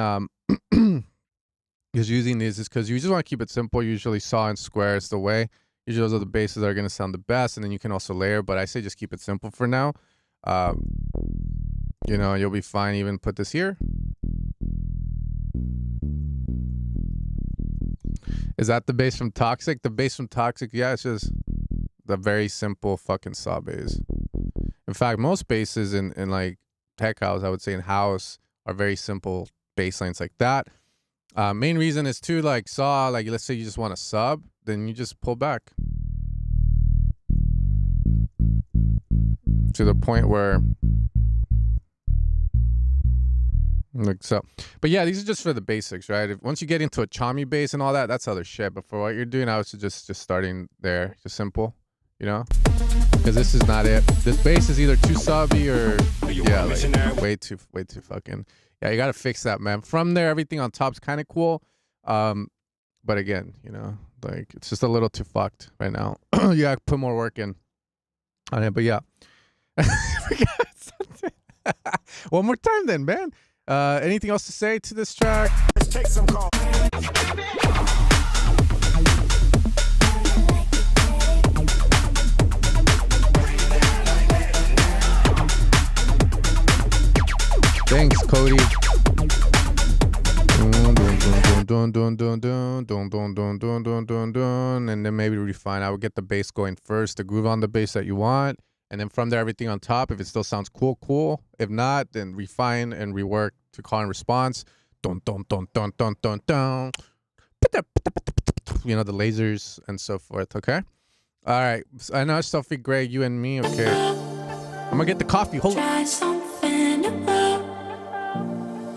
is using these is because you just want to keep it simple. Usually saw and square is the way. Usually those are the basses that are going to sound the best, and then you can also layer, but I say just keep it simple for now. You know, you'll be fine. Even put this here. Is that the bass from Toxic? The bass from Toxic, yeah, it's just the very simple fucking saw bass. In fact, most basses in like tech house, I would say in house, are very simple bass lines like that. Main reason is to like saw, like let's say you just want a sub, then you just pull back to the point where like so. But yeah, these are just for the basics, right? Once you get into a chommy bass and all that, that's other shit. But for what you're doing, I would suggest just starting there, just simple, you know, because this is not it. This bass is either too subby or yeah, like way too fucking. Yeah, you gotta fix that, man. From there, everything on top's kind of cool, but again, you know, like it's just a little too fucked right now. You gotta put more work in on it. But yeah, one more time, then, man. Anything else to say to this track? Let's take some calls. Thanks, Cody. And then maybe refine. I would get the bass going first, the groove on the bass that you want. And then from there, everything on top. If it still sounds cool, cool. If not, then refine and rework to call and response. Dun, dun, dun, dun, dun, dun, dun. You know, the lasers and so forth, okay? All right. I know Sophie Gray, you and me, okay. I'm going to get the coffee. Hold on. Try something new.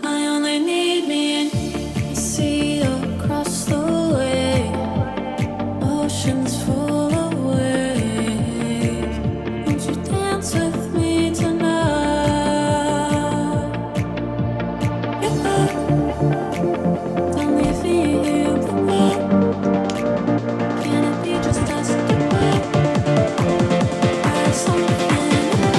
I only need me and see across the way. Oceans full of waves. Won't you dance with me tonight? Don't leave me here alone. Can it be just us tonight? Try something new.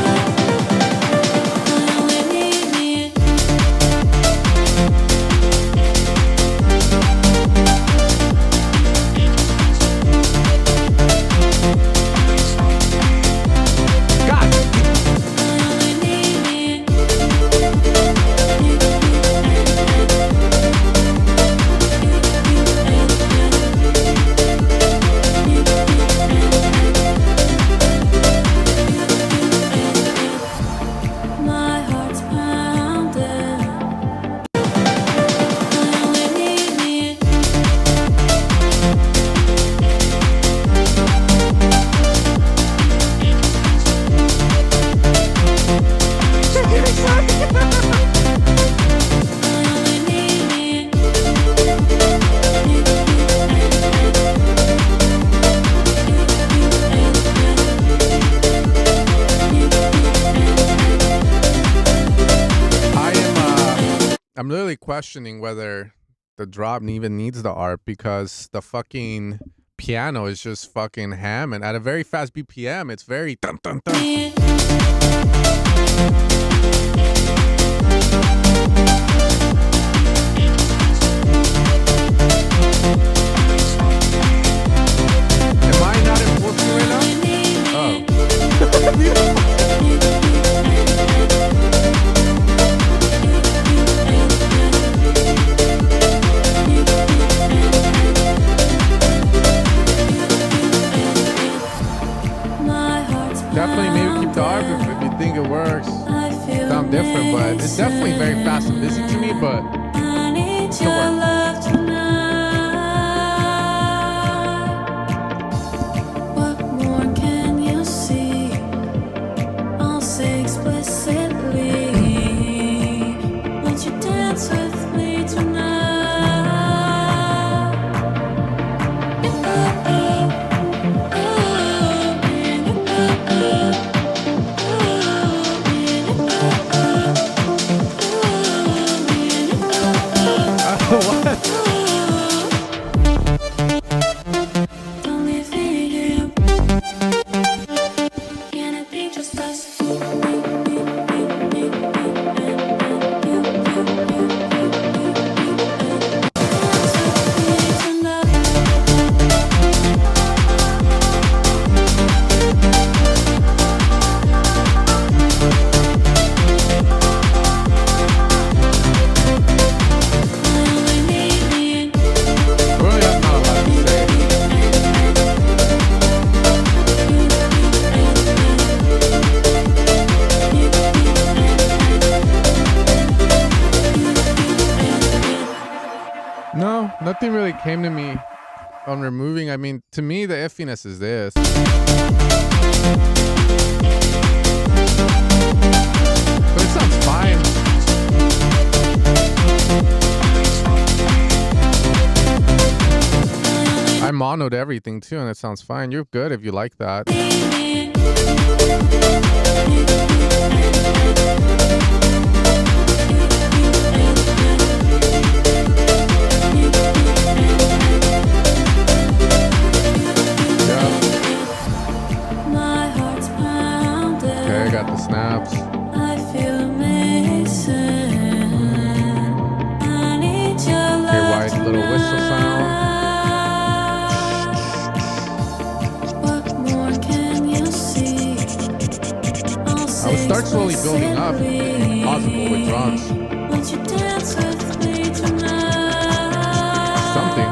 I'm literally questioning whether the drop even needs the ARP because the fucking piano is just fucking ham, and at a very fast BPM, it's very dun dun dun. Am I not in full swing right now? Oh. Definitely maybe keep the ARP if you think it works. Sound different, but it's definitely very fast and busy to me, but it still works. What more can you see? I'll say explicitly. Won't you dance with me tonight? Nothing really came to me on removing. I mean, to me, the iffiness is this. But it sounds fine. I monoed everything too, and it sounds fine. You're good if you like that. Okay, I got the snaps. I feel amazing. I need your love. Okay, white little whistle sound. What more can you see? I would start slowly building up, if possible, with drums. Won't you dance with me tonight? Something.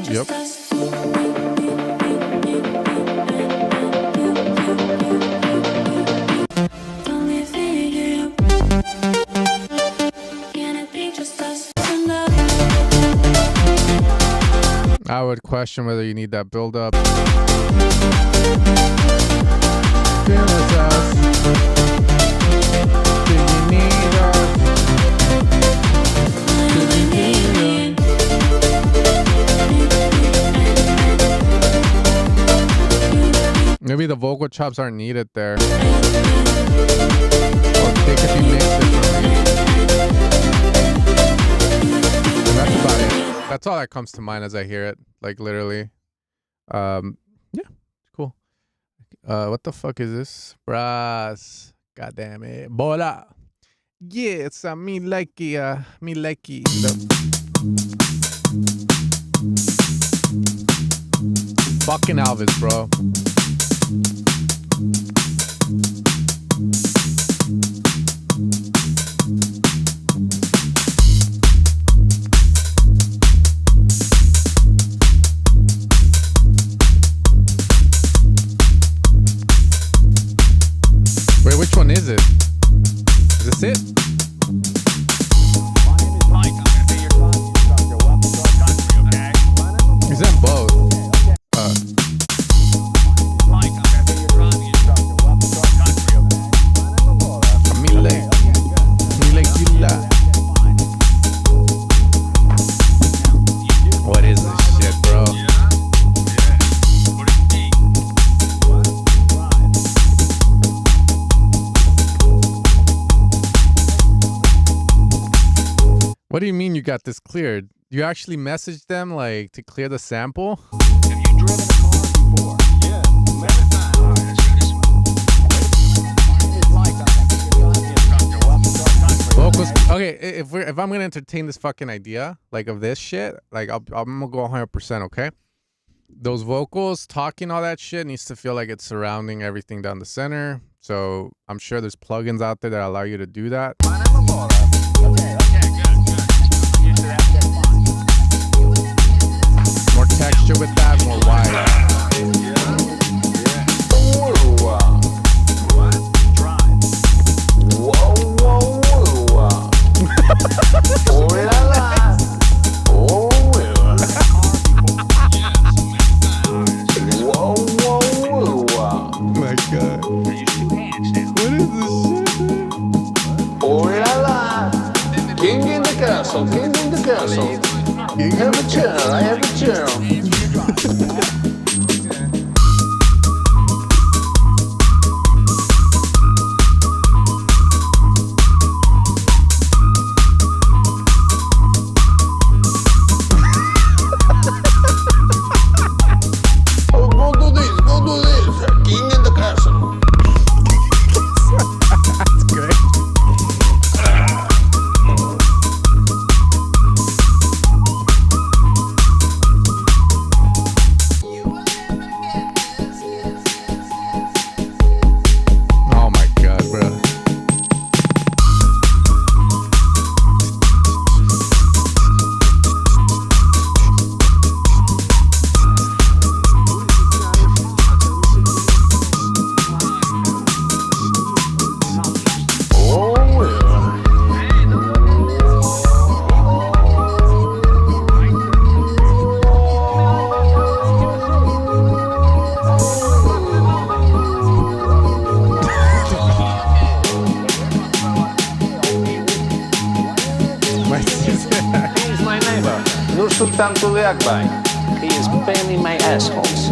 Yep. I would question whether you need that build up. Maybe the vocal chops aren't needed there. Or they could be mixed differently. And that's about it. That's all that comes to mind as I hear it. Like literally. Yeah, cool. What the fuck is this? Brass. God damn it. Bola. Yeah, it's me likey. Fucking Elvis, bro. Wait, which one is it? Is this it? My name is Mike. I'm going to be your conscience instructor. Welcome to our country, okay? Is that both? What do you mean you got this cleared? You actually messaged them like to clear the sample? Have you driven a car before? Yeah, many times. All right, let's do this one. It's like I think you're gonna get up and start country. Vocals. Okay, if I'm gonna entertain this fucking idea like of this shit, like I'm gonna go 100%. Okay, those vocals, talking, all that shit needs to feel like it's surrounding everything down the center. So I'm sure there's plugins out there that allow you to do that. Okay, good. I'm used to that. That's fine. More texture with that, more wide. My God. Use two hands now. What is this shit? King in the castle, king in the castle. Have a chair, I have a chair. Oh, go do this, king in the castle. That's great. Oh my God, bro. My sister. He's my neighbor, Nur Sultan Kuliakbay. He is painting my assholes.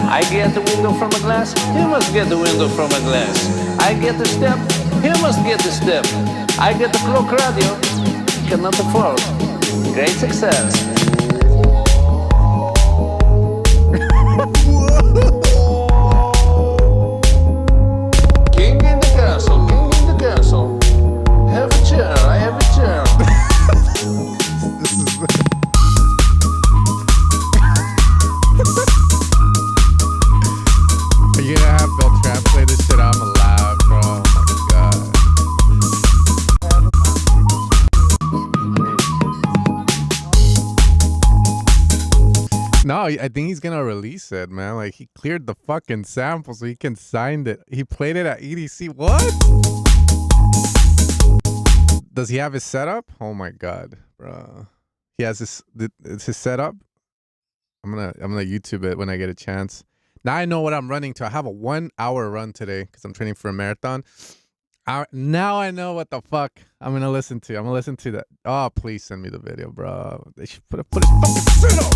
I get the window from a glass, he must get the window from a glass. I get the step, he must get the step. I get the clock radio, cannot afford. Great success. King in the castle, king in the castle. Have a chair, I have a chair. This is. Are you gonna have Beltran play this shit? I'm alive, bro. Oh my God. No, I think he's gonna release it, man. Like he cleared the fucking sample so he can sign it. He played it at EDC. What? Does he have his setup? Oh my God, bro. He has his. It's his setup. I'm gonna YouTube it when I get a chance. Now I know what I'm running to. I have a 1 hour run today because I'm training for a marathon. Now I know what the fuck I'm gonna listen to. I'm gonna listen to that. Oh, please send me the video, bro. They should put his fucking setup.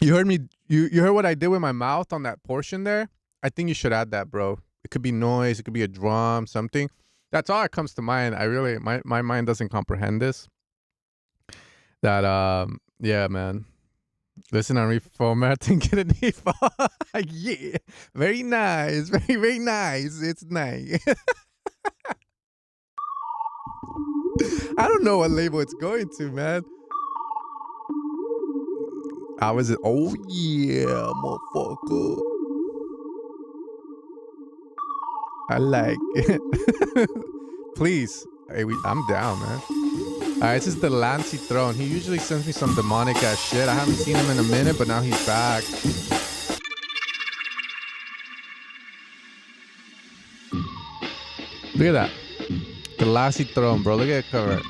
You heard me. You heard what I did with my mouth on that portion there. I think you should add that, bro. It could be noise. It could be a drum, something. That's all that comes to mind. I really, my mind doesn't comprehend that. Yeah, man. Listen on reformat and get a default. Yeah, very nice, very nice. It's nice. I don't know what label it's going to, man. How is it? Oh yeah, motherfucker. I like it. Please. Hey, I'm down, man. Alright, this is the Lancy Throne. He usually sends me some demonic ass shit. I haven't seen him in a minute, but now he's back. Look at that. The Lancy Throne, bro. Look at the cover.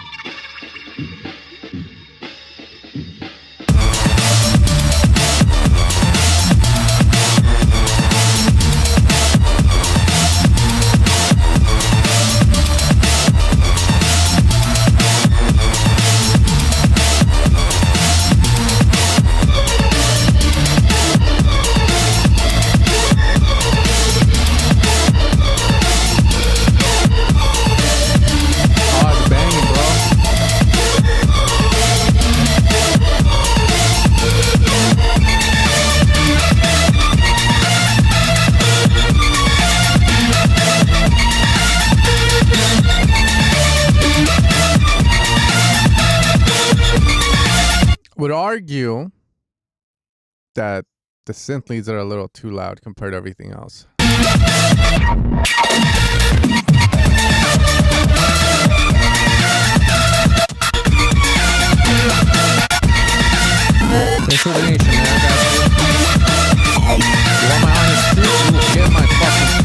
argue that the synth leads are a little too loud compared to everything else. Thanks for the donation, man. I got you. You want my honest truth? You will get my fucking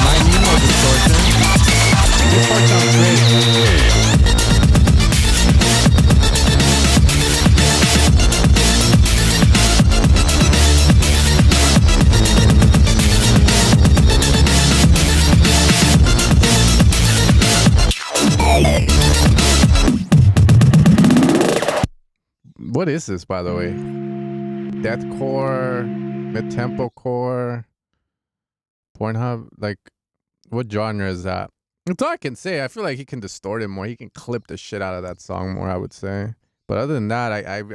might need more distortion. This part sounds great. What is this, by the way? Deathcore, mid-tempo core, Pornhub, like, what genre is that? That's all I can say. I feel like he can distort it more. He can clip the shit out of that song more, I would say. But other than that, I've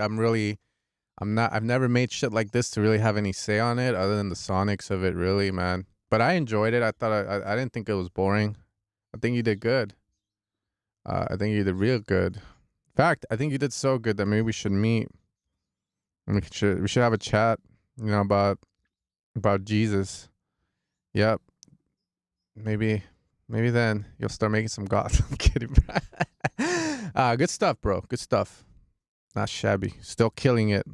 never made shit like this to really have any say on it, other than the sonics of it, really, man. But I enjoyed it. I thought I didn't think it was boring. I think you did good. I think you did real good. In fact, I think you did so good that maybe we should meet. And we should have a chat, you know, about Jesus. Yep. Maybe then you'll start making some goth. I'm kidding. Good stuff, bro. Good stuff. Not shabby. Still killing it.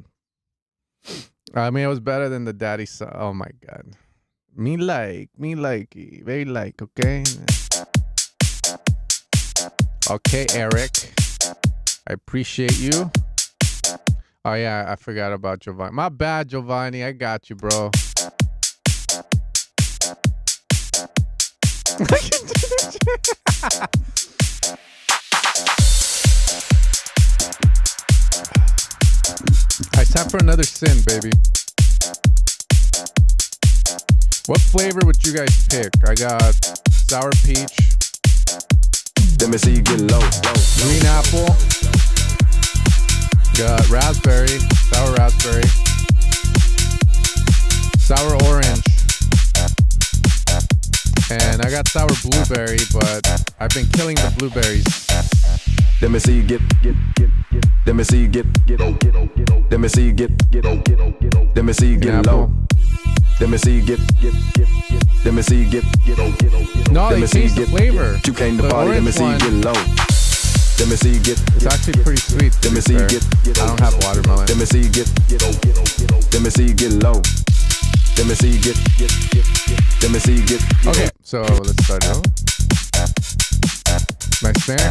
I mean, it was better than the daddy song. Oh my God. Me like, very like, okay? Okay, Eric. I appreciate you. Oh yeah, I forgot about Giovanni. My bad, Giovanni. I got you, bro. Alright, time for another sin, baby. What flavor would you guys pick? I got sour peach. Let me see you get low. Green apple. Got raspberry, sour raspberry, sour orange, and I got sour blueberry, but I've been killing the blueberries. Let me see you get. Let me see you get. Let me see you get. Let me see you get low. Let me see you get. Let me see you get. No, they changed the flavor. You came to party. Let me see you get low. Let me see you get. It's actually pretty sweet. Let me see you get. I don't have watermelon. Let me see you get. Let me see you get low. Let me see you get. Let me see you get. Okay, so let's start over. Nice snare.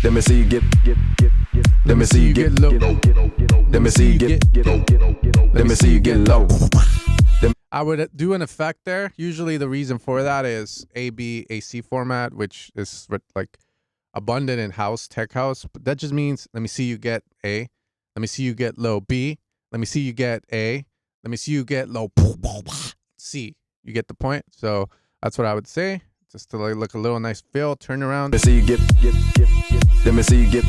Let me see you get. Let me see you get low. Let me see you get. Let me see you get low. I would do an effect there. Usually the reason for that is AB AC format, which is like abundant in house, tech house. But that just means, let me see you get A. Let me see you get low B. Let me see you get A. Let me see you get low C. You get the point? So that's what I would say. Just to like look a little nice feel, turn around. Let me see you get. Let me see you get.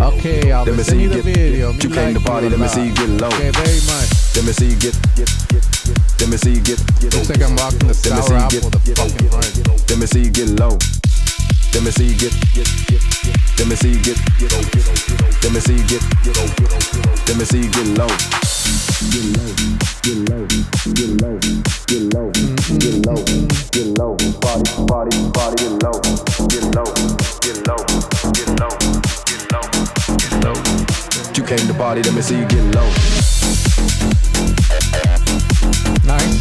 Okay, I'll send you the video. You came to party. Let me see you get low. Okay, very much. Let me see you get. Let me see you get. Looks like I'm rocking the sour apple, the fucking hard. Let me see you get low. Let me see you get. Let me see you get. Let me see you get. Let me see you get low. Get low. Get low. Get low. Get low. Get low. Get low. Party. Get low. Get low. Get low. Get low. Get low. Get low. You came to party. Let me see you get low. Nice.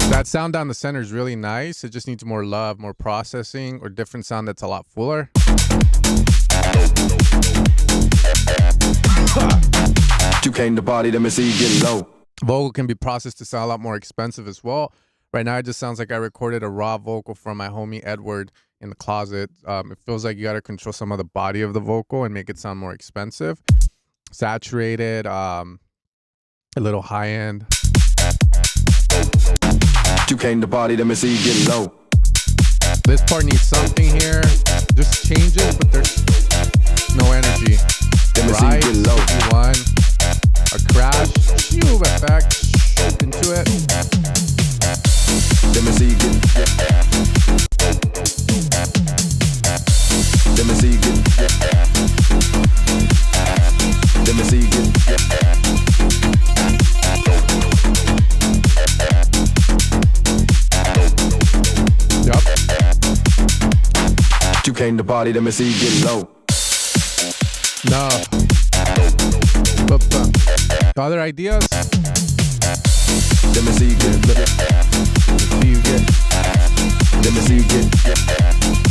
That sound down the center is really nice. It just needs more love, more processing, or different sound that's a lot fuller. You came to party, let me see you get low. Vocal can be processed to sound a lot more expensive as well. Right now, it just sounds like I recorded a raw vocal from my homie Edward in the closet. It feels like you got to control some of the body of the vocal and make it sound more expensive. Saturated, a little high end. You came to party, let me see you get low. This part needs something here. Just changes, but there's no energy. Let me see you get low. One, a crash, shoo, effect, into it. Let me see you get. Let me see you get. Let me see you get. Yup. You came to party, let me see you get low. No. But other ideas? Let me see you get. Let me see you get. Let me see you get.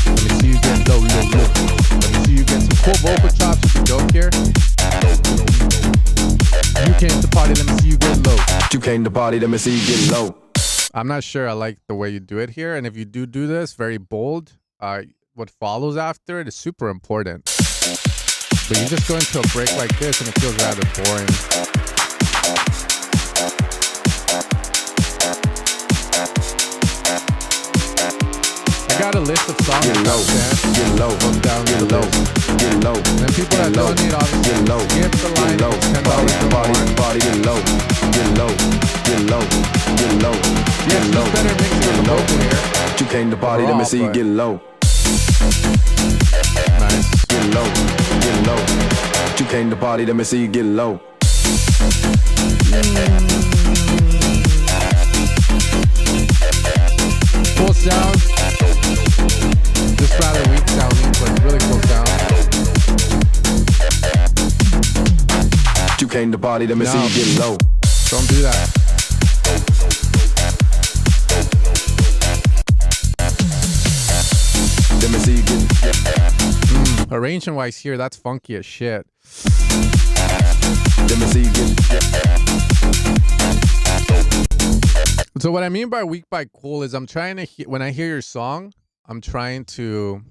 Let me see you get low, low, low. Let me see you get some cool vocal chops if you dope here. You came to party, let me see you get low. You came to party, let me see you get low. I'm not sure I like the way you do it here, and if you do this very bold, what follows after it is super important. But you just go into a break like this and it feels rather boring. I got a list of songs get low, get low, down, get low, get low. And people that don't need obviously get low, skip the line, get low, body, get low, get low, get low, get low, get low. Better mixing with the vocal here. You came to party, let me see you get low. Nice. Get low, get low. You came to party, let me see you get low. Cool sound. Just rather weak sounding, but really cool sound. You came to party, let me see you get low. Don't do that. Let me see you get. Arrangement wise here, that's funky as shit. Let me see you get. So what I mean by weak by cool is I'm trying to when I hear your song, I'm trying to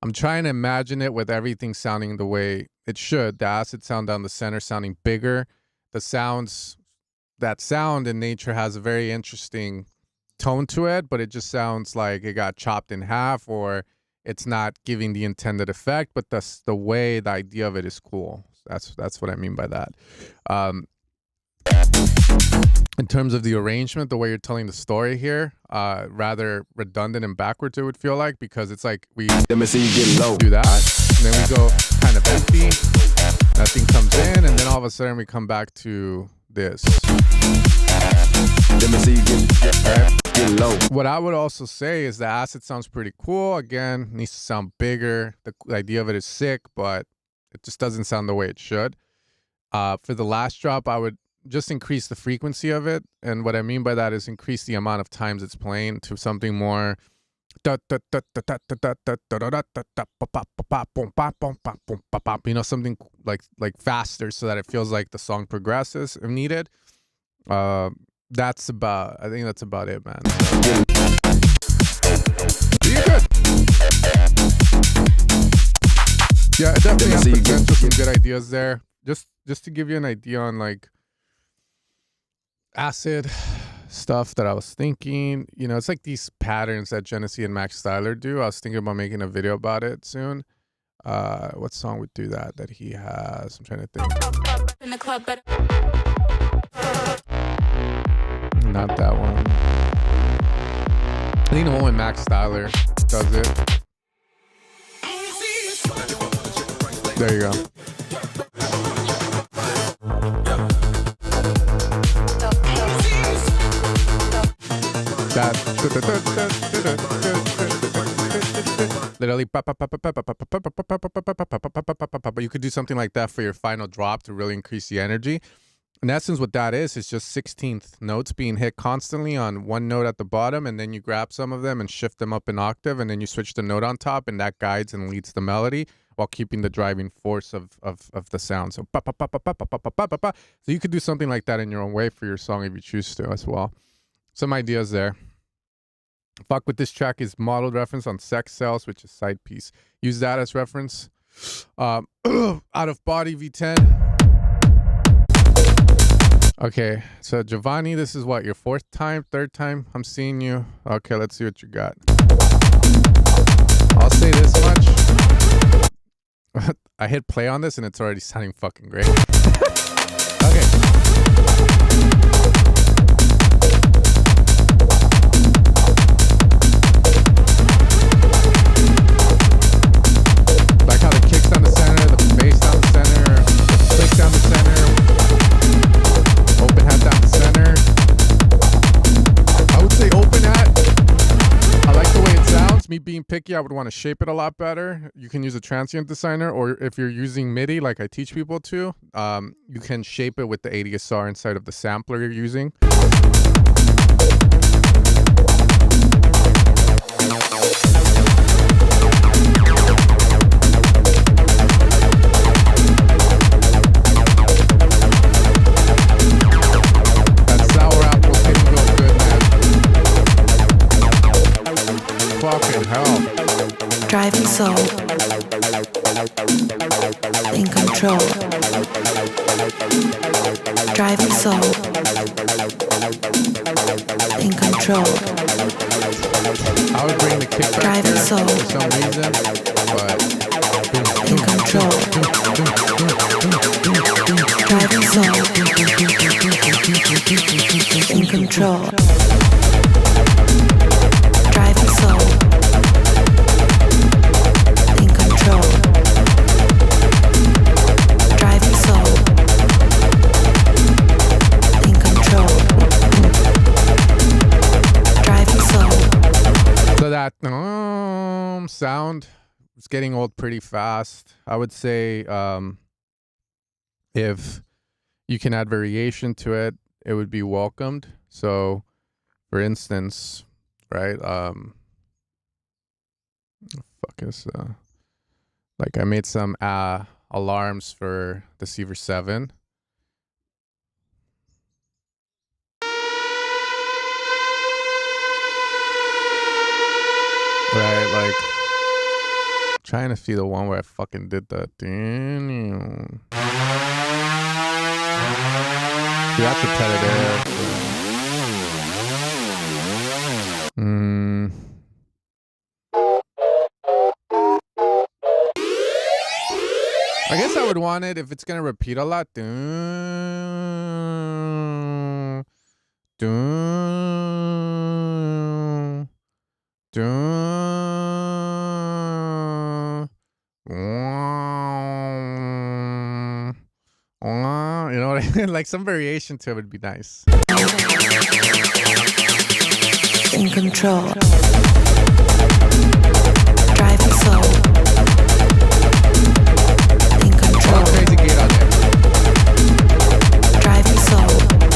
imagine it with everything sounding the way it should. The acid sound down the center sounding bigger. The sounds, that sound in nature has a very interesting tone to it, but it just sounds like it got chopped in half, or it's not giving the intended effect, but the way, the idea of it is cool. That's what I mean by that. In terms of the arrangement, the way you're telling the story here, rather redundant and backwards, it would feel like, because it's like we let me see you get low. Do that, and then we go kind of empty, nothing comes in, and then all of a sudden we come back to this. Let me see you get low. What I would also say is the acid sounds pretty cool. Again, needs to sound bigger. The idea of it is sick, but it just doesn't sound the way it should. For the last drop, I would just increase the frequency of it. And what I mean by that is increase the amount of times it's playing to something more, you know, something like faster, so that it feels like the song progresses if needed. I think that's about it, man. You're good. Yeah, it definitely has potential, some good ideas there. Just to give you an idea on like acid stuff that I was thinking, you know, it's like these patterns that Genesee and Max Styler do. I was thinking about making a video about it soon. What song would do that he has? I'm trying to think. In the club, but not that one. I think the one with Max Styler does it. There you go. That literally, but you could do something like that for your final drop to really increase the energy. In essence, what that is just 16th notes being hit constantly on one note at the bottom, and then you grab some of them and shift them up an octave, and then you switch the note on top, and that guides and leads the melody while keeping the driving force of the sound. So so you could do something like that in your own way for your song if you choose to as well. Some ideas there. Fuck with this track is modeled reference on Sex Cells, which is side piece. Use that as reference. Out of Body V10. Okay, so Giovanni, this is what, your fourth time, third time I'm seeing you? Okay, let's see what you got. I'll say this much. I hit play on this and it's already sounding fucking great. Okay. Like how the kick's down the center, the bass down the center, the click down the center, open hat down the center. I would say open hat. I like the way it sounds. Me being picky, I would want to shape it a lot better. You can use a transient designer, or if you're using MIDI like I teach people to, you can shape it with the ADSR inside of the sampler you're using. Fucking hell. Driving soul. In control. Driving soul. In control. I would bring the kick back Driving here soul. for some reason, but In control. Driving soul. In control. Driving soul. In control. Driving soul. In control. Driving soul. so that sound is getting old pretty fast. I would say if you can add variation to it, it would be welcomed. So, for instance, right? Fuck is like I made some alarms for Deceiver 7. Right, like trying to see the one where I fucking did the that's repetitive. I guess I would want it if it's gonna repeat a lot. You know what I mean? Like some variation to it would be nice. In control. Driving soul. In control. Crazy gate on it. Driving soul.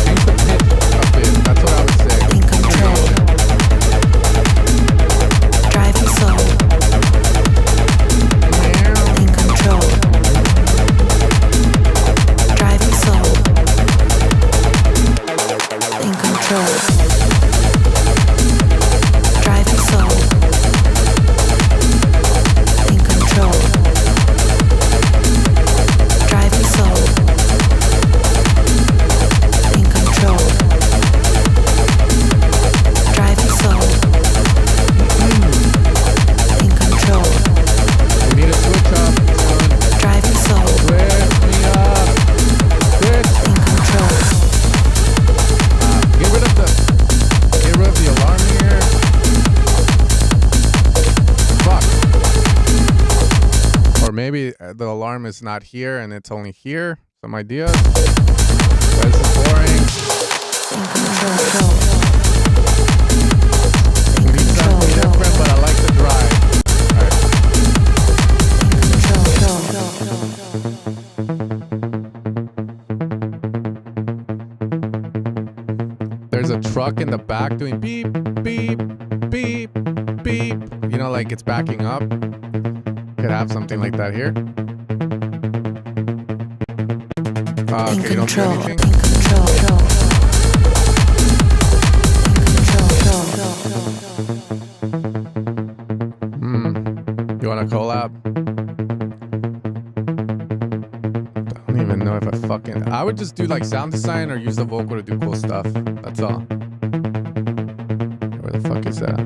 Change the pitch a bit. That's what I would say. In control. Driving soul. In control. Driving soul. In control. Driving soul. In control. Driving soul. In control. Driving soul. In control. We need a switch up. Driving soul. Switch me up. Switch. In control. Get rid of the alarm here. Fuck. Or maybe the alarm is not here and it's only here. Some ideas. This is boring. In control. We need something different, but I like the drive. There's a truck in the back doing beep, beep, beep, beep. You know, like it's backing up. Could have something like that here. Okay, you don't do anything? You want to collab? I don't even even know if I would just do like sound design or use the vocal to do cool stuff. That's all. Where the fuck is that?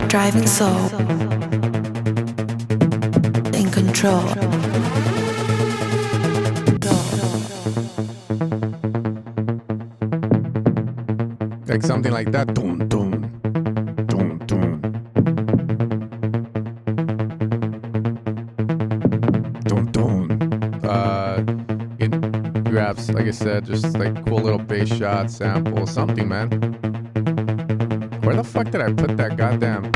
Driving soul in control. Like something like that. Dun, dun, dun, dun. Dun, dun. It grabs, like I said, just like cool little bass shot, sample, something, man. Where the fuck did I put that goddamn?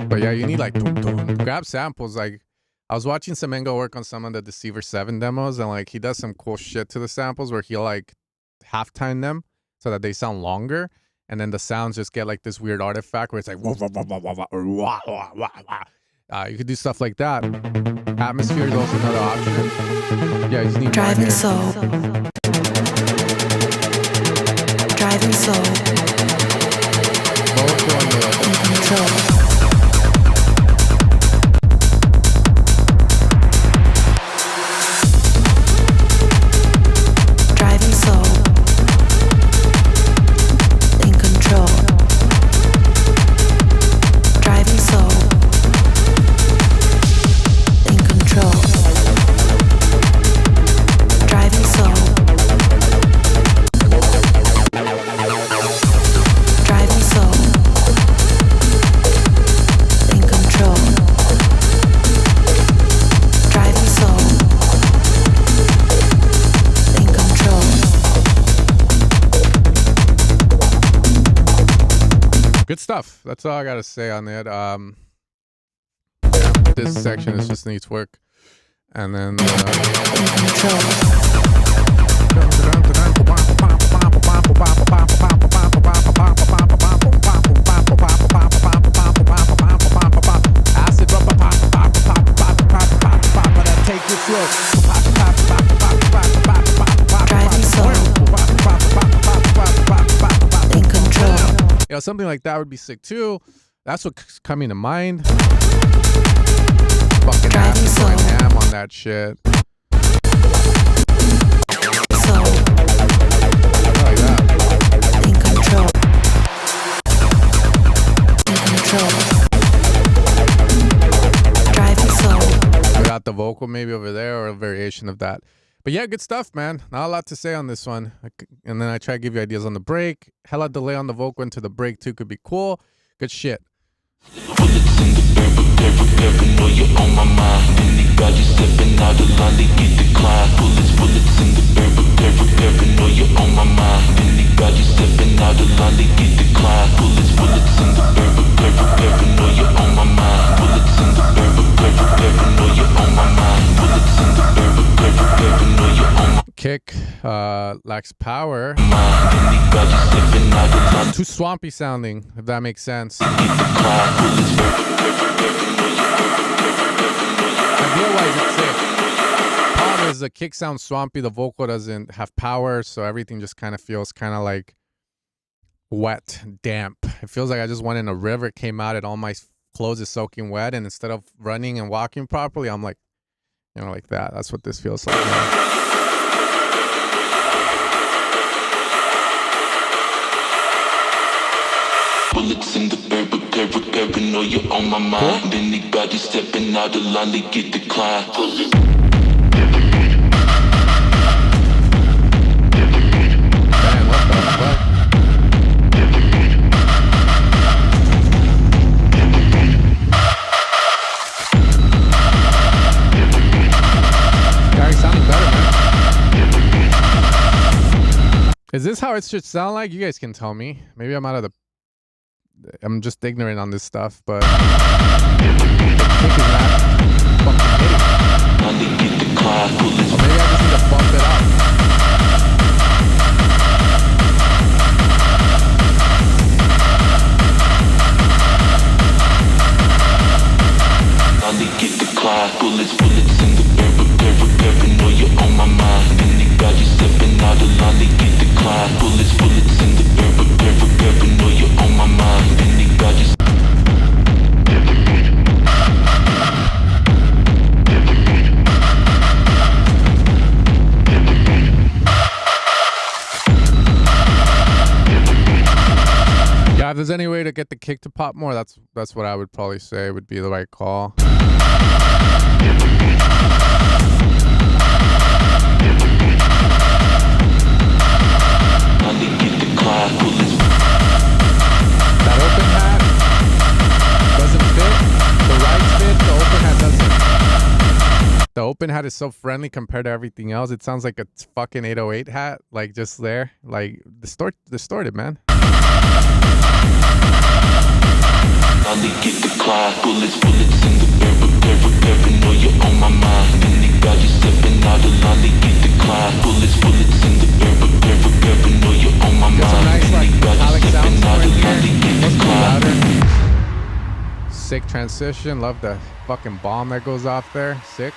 But yeah, you need like dun, dun. Grab samples. Like I was watching Semengo work on some of the Deceiver 7 demos, and like he does some cool shit to the samples where he'll like halftime them so that they sound longer, and then the sounds just get like this weird artifact where it's like wah, wah, wah, wah, wah, wah, or wah, wah, wah, wah. You could do stuff like that. Atmosphere is also another option. Yeah, you just need Driving soul. Driving soul in control. Good stuff. That's all I gotta say on it. This section is just needs work, and then acid take it slow. Driving soul in control. You know, something like that would be sick too. That's what's coming to mind. Fucking acid going ham on that shit. Soul Like that. in control. In control. Driving soul. Without the vocal maybe over there or a variation of that. But yeah, good stuff, man. Not a lot to say on this one. And then I try to give you ideas on the break. Hella delay on the vocal into the break too could be cool. Good shit. Bullets in the paranoia on my mind. Anybody stepping out of line, they get declined. Bullets in the paranoia on my mind. Anybody stepping out of line, they get declined. Bullets in the paranoia on my mind. Bullets in the paranoia on my mind. Bullets in the paranoia on my Kick lacks power. Anybody stepping out of line. Too swampy sounding, if that makes sense. Idea-wise, it's sick. Problem is the kick sounds swampy, the vocal doesn't have power, so everything just kind of feels kind of like wet, damp. It feels like I just went in a river, came out, and all my clothes is soaking wet, and instead of running and walking properly, I'm like, you know, like that. That's what this feels like now. Bullets in the paranoia on my mind. Anybody stepping out of line, they get declined. Man, what the fuck? Gary sounding better, man. Is this how it should sound like? You guys can tell me. Maybe I'm just ignorant on this stuff, but I think it's not fucking hitting. Or maybe I just need to bump it up. Get declined. Bullets in the paranoia on my mind. Anybody stepping out get the kick to pop more. That's what I would probably say would be the right call. That open hat doesn't fit. The right fit, the open hat doesn't. The open hat is so friendly compared to everything else. It sounds like a fucking 808 hat, like just there, like distorted, man. Get the cloud, bullets in the paranoia on my mind. And they got you stepping out of line. They get the cloud, bullets in the paranoia on my mind. Got some nice like metallic sounds right here. Must be louder. Sick transition. Love the fucking bomb that goes off there. Sick.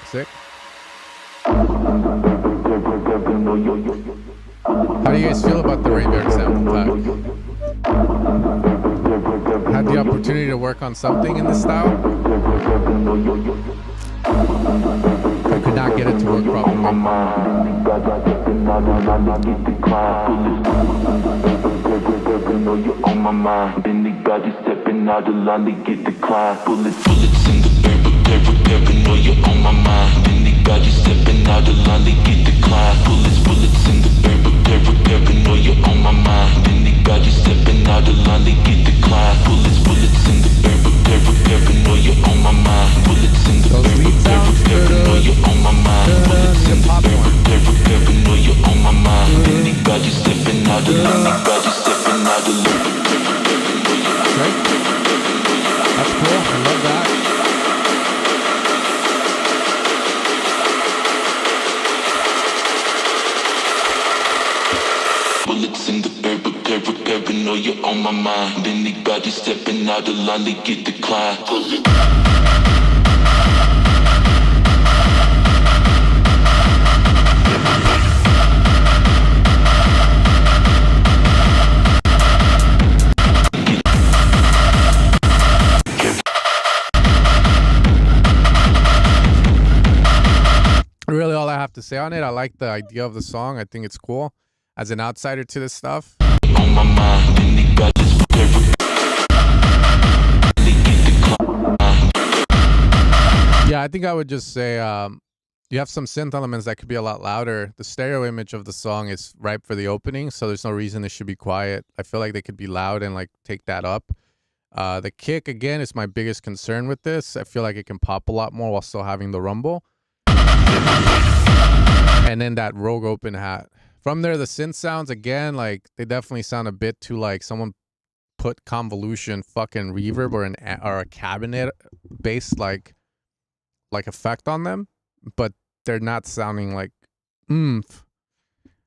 How do you guys feel about the Reverb sample pack? Had the opportunity to work on something in this style. I could not get it to work properly. On my mind, then they got you stepping out the line. They get the cloud, bullets in the paranoia on my mind. Then they got you stepping out the line. They get the cloud, bullets in the paranoia on my mind. Then they got you stepping out the line. They get the cloud, bullets in the paranoia on my mind. Bullets in the paranoia on my mind. Bullets in the paranoia on my mind. Then they got you stepping out the line. They got you stepping out the line. Right? That's cool. I love that. Bullets in the paranoia on my mind. Then they got you stepping out the line. They get the cloud. Really, all I have to say on it, I like the idea of the song. I think it's cool. As an outsider to this stuff, yeah, I think I would just say you have some synth elements that could be a lot louder. The stereo image of the song is ripe for the opening, so there's no reason it should be quiet. I feel like they could be loud and like take that up. The kick, again, is my biggest concern with this. I feel like it can pop a lot more while still having the rumble. And then that rogue open hat. From there, the synth sounds, again, like they definitely sound a bit too like someone put convolution fucking reverb or a cabinet based like effect on them, but they're not sounding like oomph,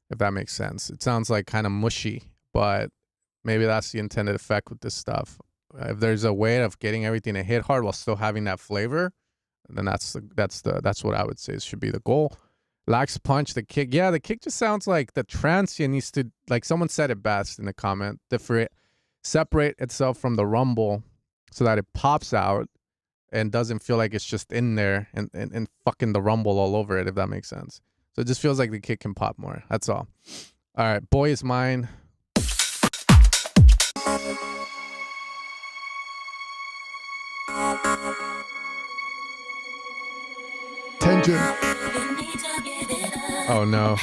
if that makes sense. It sounds like kind of mushy, but maybe that's the intended effect with this stuff. If there's a way of getting everything to hit hard while still having that flavor, then that's what I would say should be the goal. Lacks punch, the kick. Yeah, the kick just sounds like the transient needs to, like someone said it best in the comment, separate itself from the rumble so that it pops out and doesn't feel like it's just in there and fucking the rumble all over it, if that makes sense. So it just feels like the kick can pop more. That's all. All right, Boy Is Mine. Tension. Oh no.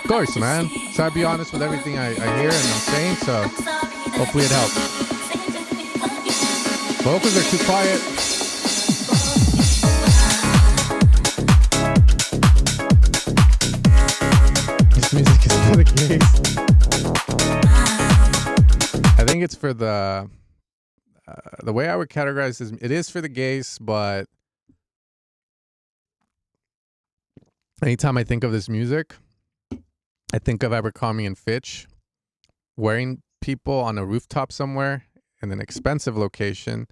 Of course, man. So I be honest with everything I hear and I'm saying, so hopefully it helps. Vocals are too quiet. This music is for the gays. I think it's for the way I would categorize this. It is for the gays, but anytime I think of this music, I think of Abercrombie and Fitch wearing people on a rooftop somewhere in an expensive location,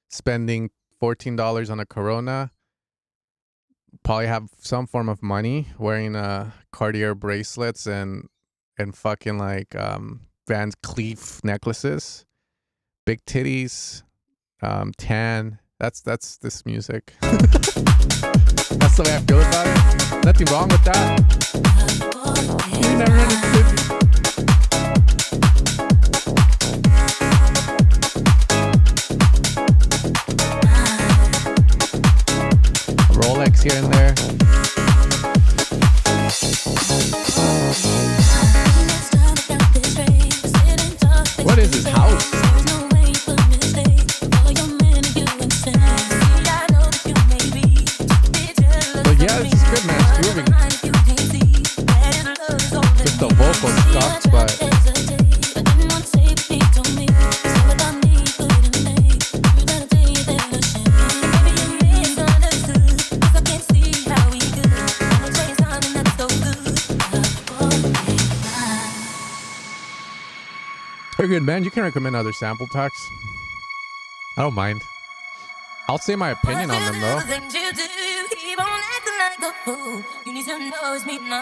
spending $14 on a Corona, probably have some form of money, wearing Cartier bracelets and fucking like Van Cleef necklaces, big titties, tan. That's this music. That's the way I feel about it. Nothing wrong with that. You never run into here and there. What is this house? But yeah, this is good, man. It's grooving. Just the vocal stuff, but very good, man. You can recommend other sample packs. I don't mind. I'll say my opinion on them, though.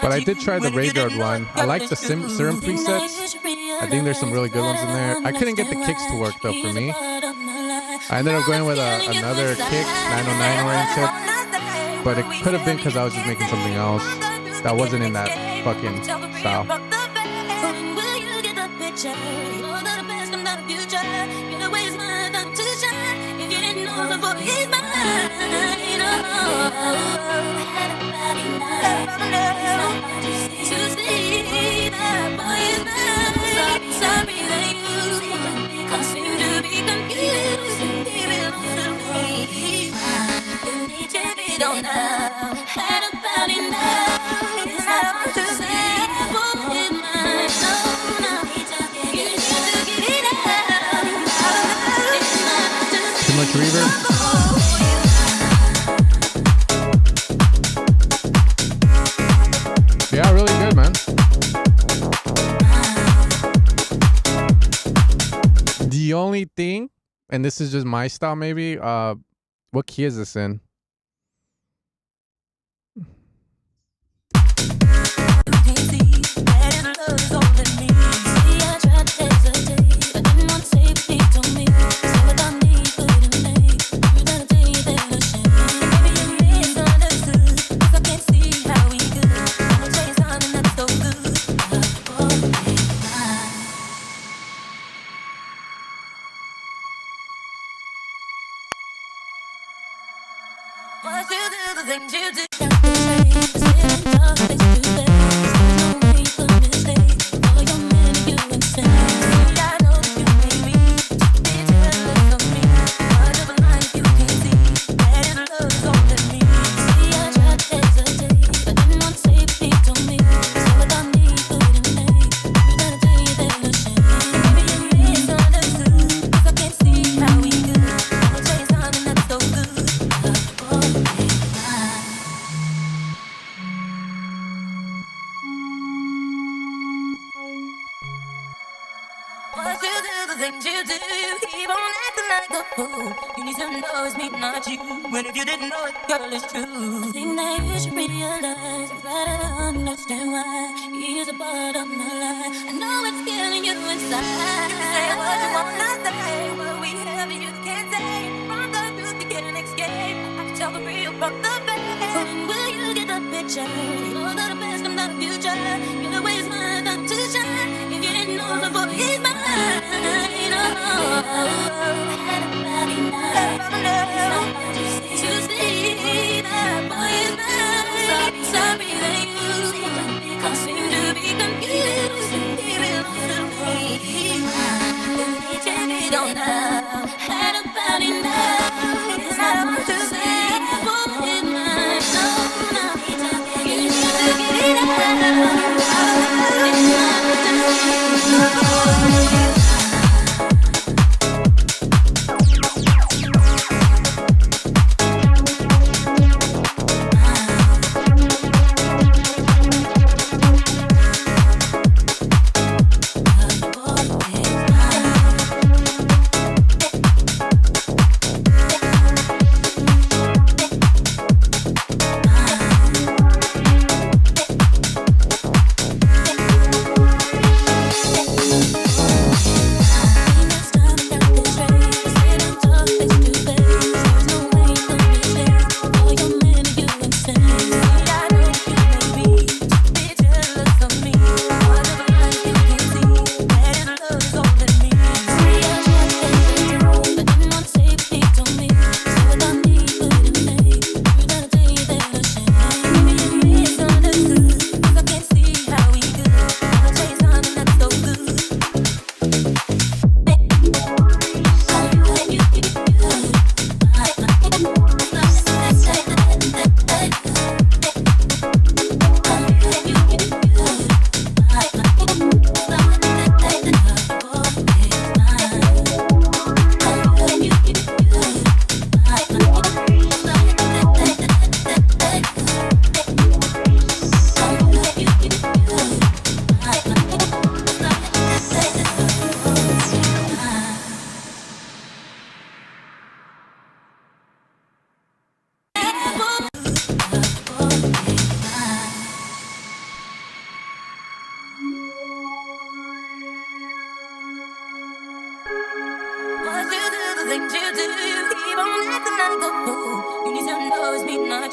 But I did try the Rearranging one. I like the serum presets. I think there's some really good ones in there. I couldn't get the kicks to work, though, for me. I ended up going with another kick, 909 oriented. But it could have been because I was just making something else that wasn't in that fucking style. Too much reverb? Yeah, really good, man. The only thing, and this is just my style maybe, what key is this in?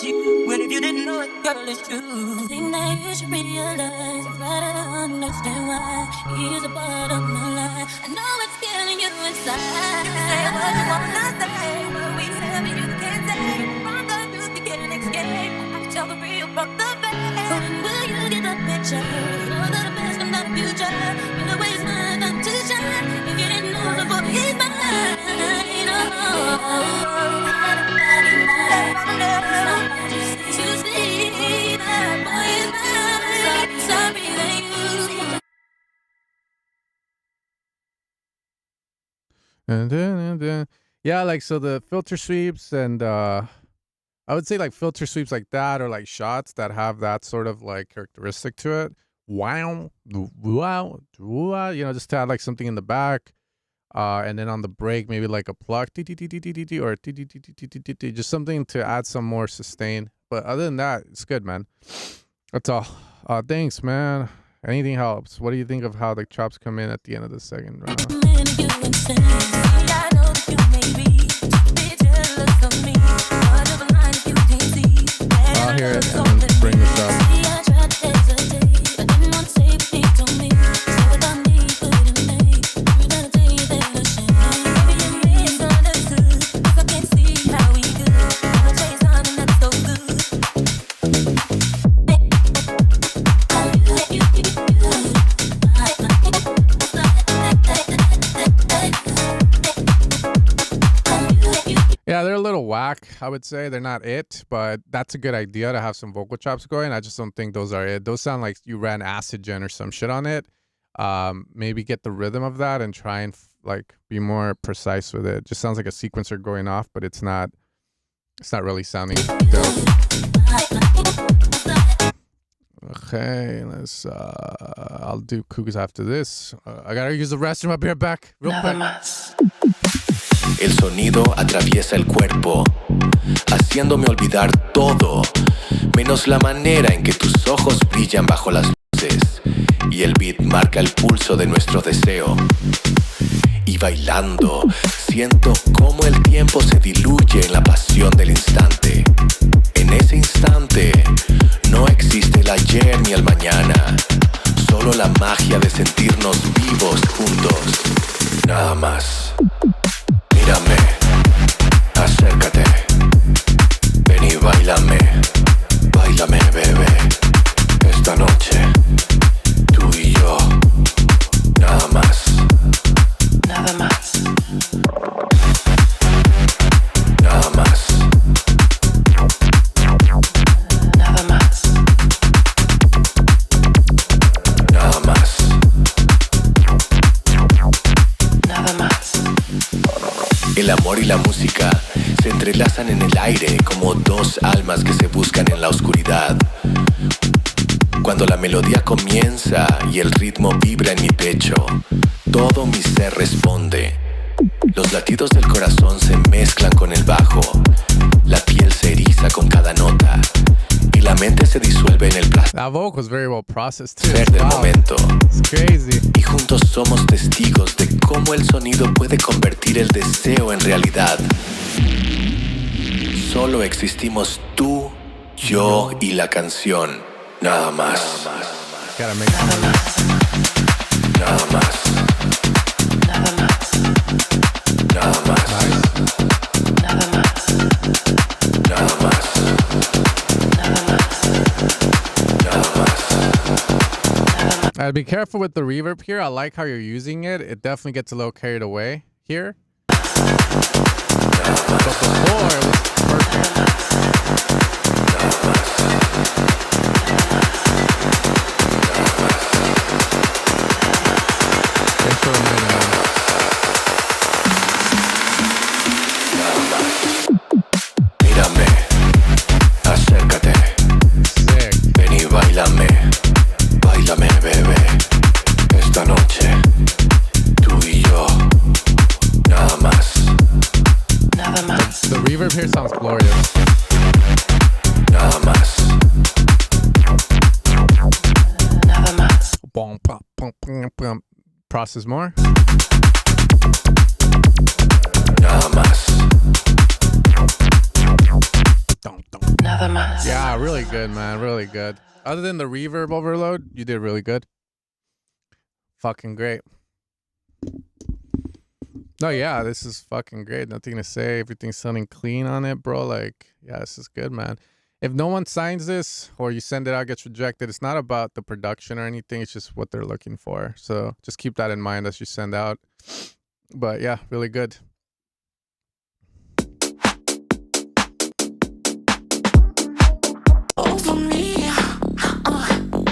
you. Well, if you didn't know it, girl, it's true. I think that you should realize I'm trying to understand why he is a part of my life. I know it's killing you inside. You say what you wanna say, but we have it, you can't say. From the truth, you can't escape. I can tell the real from the fake. When will you get the picture? Know that the best from the future. When the waste my time to shine. If you didn't know the boy is mine. And yeah, like so the filter sweeps and I would say like filter sweeps like that or like shots that have that sort of like characteristic to it. Wow, wow, wow, you know, just to add like something in the back. And then on the break, maybe like a pluck, or just something to add some more sustain. But other than that, it's good, man. That's all. Thanks, man. Anything helps. What do you think of how the chops come in at the end of the second round? I'll hear it and then bring this up. Yeah, they're a little whack, I would say. They're not it, but that's a good idea to have some vocal chops going. I just don't think those are it. Those sound like you ran acid gen or some shit on it. Maybe get the rhythm of that and try and like be more precise with it. Just sounds like a sequencer going off, but it's not really sounding dope. Okay, let's I'll do Cougars after this. I gotta use the restroom. I'll be right back real quick. El sonido atraviesa el cuerpo, haciéndome olvidar todo, menos la manera en que tus ojos brillan bajo las luces, y el beat marca el pulso de nuestro deseo. Y bailando, siento cómo el tiempo se diluye en la pasión del instante. En ese instante, no existe el ayer ni el mañana, solo la magia de sentirnos vivos juntos, nada más. Mírame, acércate, ven y báilame, báilame, bebé. Esta noche, tú y yo, nada más. Nada más. Nada más. Nada más. Nada más. Nada más. El amor y la música se entrelazan en el aire como dos almas que se buscan en la oscuridad. Cuando la melodía comienza y el ritmo vibra en mi pecho, todo mi ser responde. Los latidos del corazón se mezclan con el bajo, la piel se eriza con cada nota y la mente se disuelve en el placer. That vocal was very well processed too. Del momento. It's crazy. Y juntos somos testigos de cómo el sonido puede convertir el deseo en realidad. Solo existimos tú, yo y la canción. Nada más. Gotta make nada más. Nada más. Nada más. Nada más. Nada más. Nada más. Be careful with the reverb here. I like how you're using it. It definitely gets a little carried away here. But before it was perfect. Thanks for reminding me. Mírame, acércate, ven y báilame, báilame, bebé. Esta noche, tú y yo, nada más. Nada más. The reverb here sounds glorious. Nada más. Nada más. Bom, pum, pum, pum, pum. Process more. Nada más. Nada rhythms. Yeah, really good, man. Really good. Other than the reverb overload, you did really good. Fucking great. No, yeah, this is fucking great. Nothing to say. Everything's sounding clean on it, bro. Like, yeah, this is good, man. If no one signs this or you send it out, gets rejected, it's not about the production or anything. It's just what they're looking for. So just keep that in mind as you send out. But yeah, really good. Over me,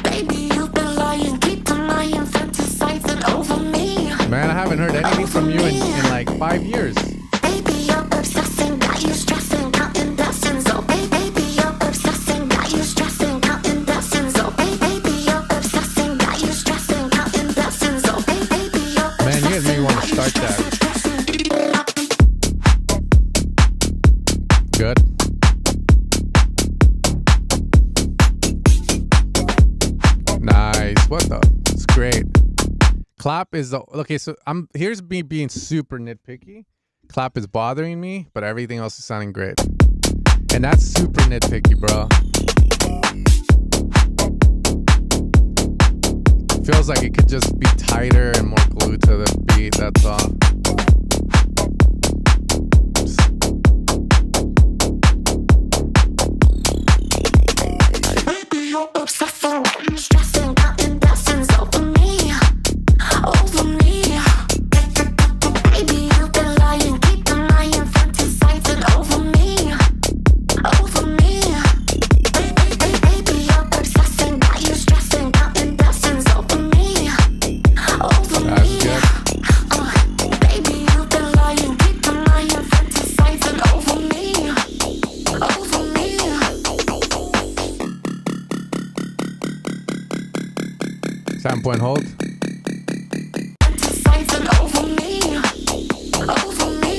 baby, you've been lying, keep denying, fantasizing over me. Man, I haven't heard anything from you in like 5 years. Baby, you're obsessing, got you stressing, counting blessings. Oh, baby, you're obsessing, got you stressing, counting blessings. Oh, baby, you're obsessing, got you stressing, counting blessings. Oh, baby, you're obsessing. Man, you guys really want to start that. Good. Nice. What the? It's great. Clap is the okay. So here's me being super nitpicky. Clap is bothering me, but everything else is sounding great, and that's super nitpicky, bro. Feels like it could just be tighter and more glued to the beat. That's all. Baby, you're obsessing, got you stressing, counting blessings over me, over me. Baby, you've been lying, keep denying, fantasizing over me, over me. Baby, you're obsessing, got you stressing, counting blessings over me, over me. Baby, you've been lying, keep denying, fantasizing over me, over me. Point hold. Fantasizing over me, over me.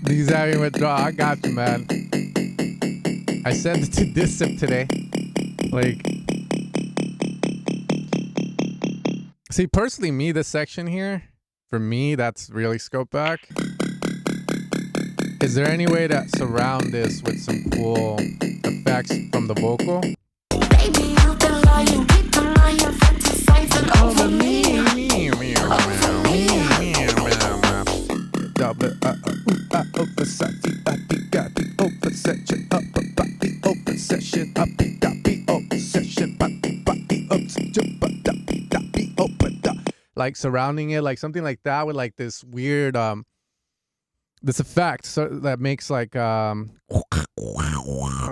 These having withdrawal. I got you, man. I sent it to Deceiver today. Like, see, personally, me, this section here, for me, that's really scoped back. Is there any way to surround this with some cool effects from the vocal? Baby, you've been lying, keep denying, fantasizing over me. Like surrounding it, like something like that with like this weird this effect, so that makes like a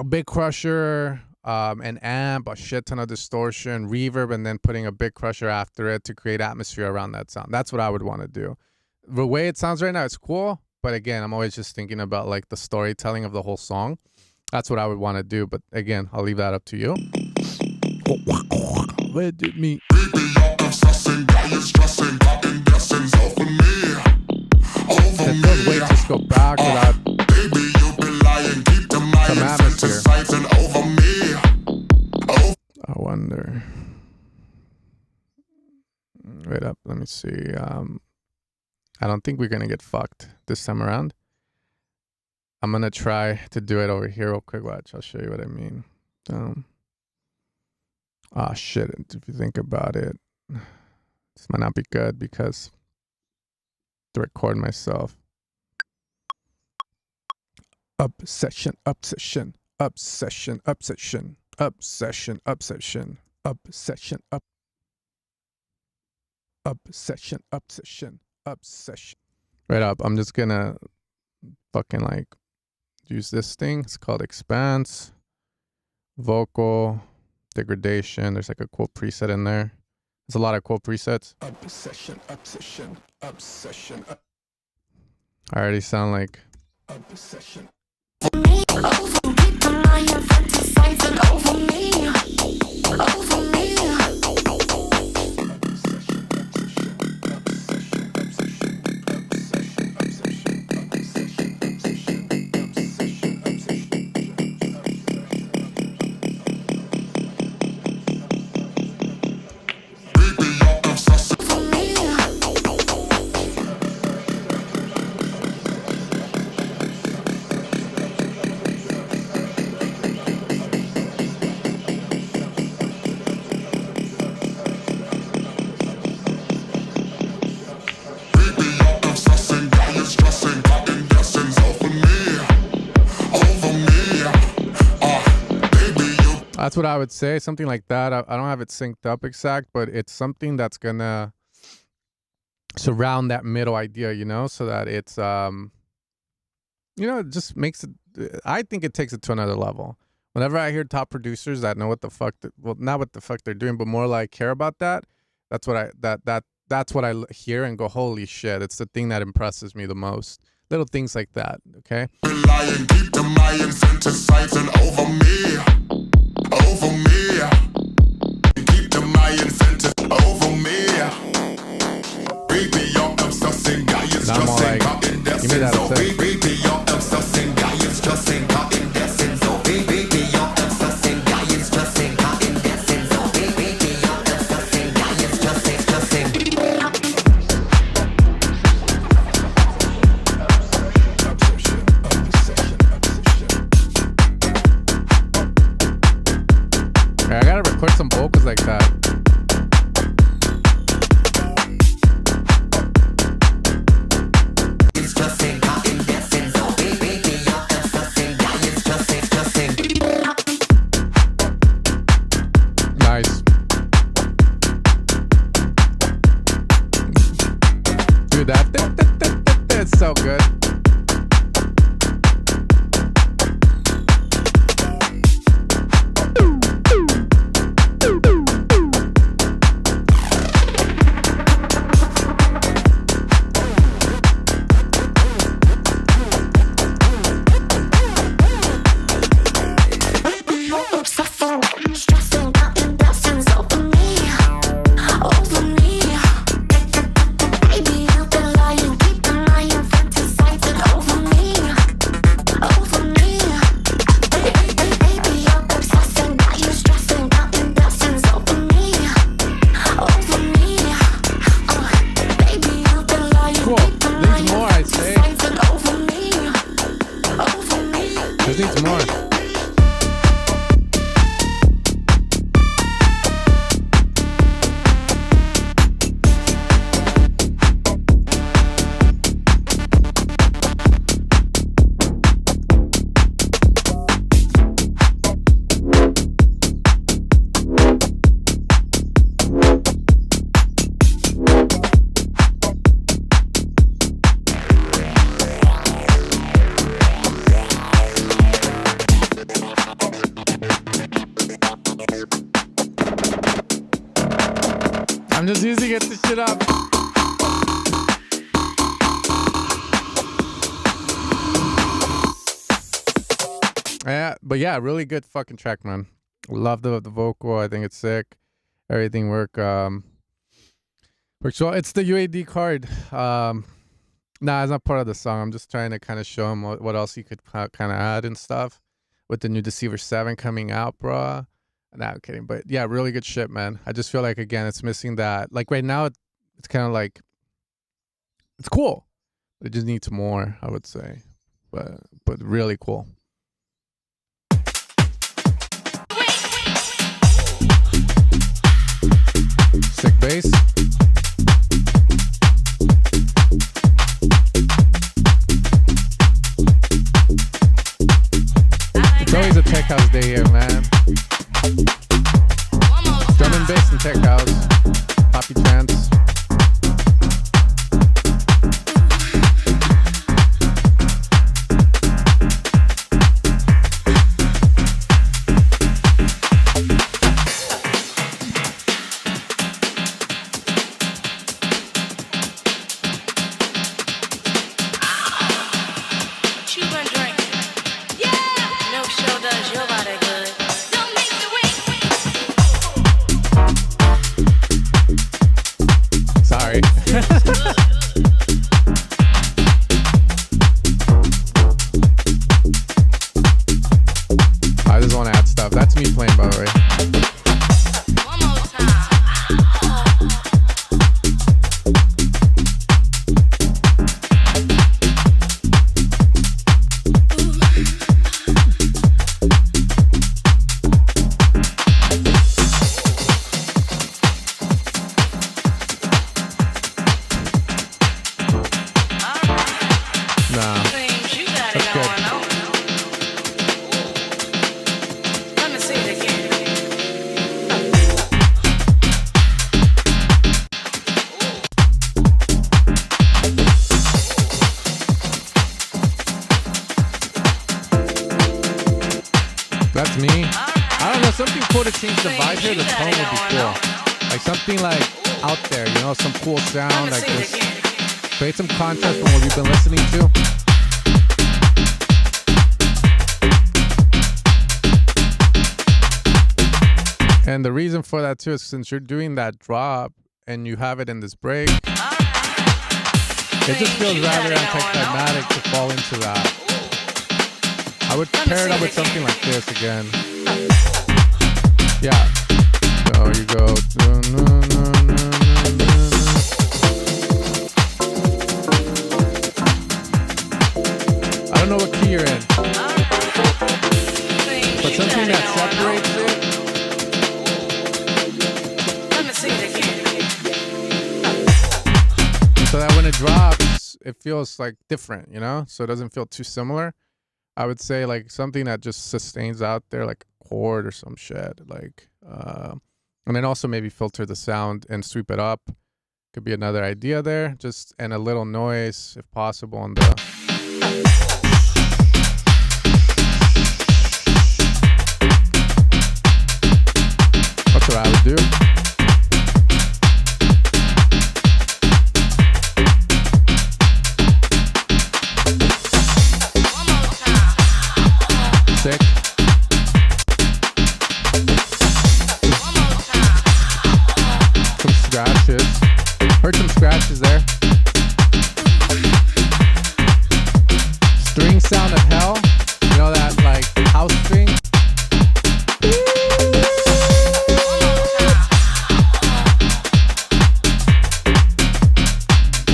big crusher, an amp, a shit ton of distortion, reverb, and then putting a big crusher after it to create atmosphere around that sound. That's what I would want to do. The way it sounds right now, it's cool, but again, I'm always just thinking about like the storytelling of the whole song. That's what I would want to do, but again, I'll leave that up to you. Where did me? It feels way to go back without some atmosphere. I wonder. Wait up, let me see. I don't think we're gonna get fucked this time around. I'm gonna try to do it over here real quick. Watch, I'll show you what I mean. Shit, if you think about it, this might not be good because to record myself. Obsession, obsession, obsession, obsession, obsession, obsession, obsession, obsession, obsession, obsession. Right up. I'm just gonna fucking like use this thing. It's called expanse, vocal, degradation. There's like a cool preset in there. There's a lot of cool presets. Obsession, obsession, obsession. I already sound like obsession. Me, over me, denying, fantasizing over me, over me. Obsession, obsession, obsession, obsession, obsession, obsession, obsession, obsession, obsession, obsession. That's what I would say. Something like that. I don't have it synced up exact, but it's something that's gonna surround that middle idea, you know, so that it's you know, it just makes it. I think it takes it to another level. Whenever I hear top producers that know what the fuck, well, not what the fuck they're doing, but more like care about that. That's what that's what I hear and go, holy shit! It's the thing that impresses me the most. Little things like that. Okay. Lying, keep the mind fantasizing over me, over me. Keep the mind fantasizing over me. Baby, you're obsessing, guy is Now I'm all stressing, like, got in give me that essence. effect. Baby, you're obsessing, guy is stressing, got in essence. Baby, you're obsessing, guy is stressing, got in essence. Baby, you're obsessing, guy is stressing, stressing. I gotta record some vocals like that. Nice. Dude, that's so good. I'm just using it to shit up. Yeah, but yeah, really good fucking track, man. Love the vocal. I think it's sick. Everything works well. It's the UAD card. Nah, it's not part of the song. I'm just trying to kind of show him what else he could kind of add and stuff with the new Deceiver 7 coming out, bro. Nah, I'm kidding. But yeah, really good shit, man. I just feel like, again, it's missing that. Like right now, it's kind of like, it's cool. It just needs more, I would say. But really cool. Sick bass. It's always a tech house day here, man. Drum and bass and tech house. Poppy trance. I just want to add stuff. That's me playing, by the way. That's me. I don't know, something cool to change the vibe here. The tone would be cool. Like something like out there, you know, some cool sound like this. Create some contrast from what we've been listening to. And the reason for that too is since you're doing that drop and you have it in this break, it just feels rather anticlimactic to fall into that. I would pair it up with something like this again. Yeah. So you go. I don't know what key you're in, but something that separates it. So that when it drops, it feels like different, you know? So it doesn't feel too similar. I would say like something that just sustains out there, like a chord or some shit. Like, and then also maybe filter the sound and sweep it up. Could be another idea there. Just, and a little noise if possible on the... That's what I would do. Sick. Some scratches. Heard some scratches there. String sound of hell. You know that like house string?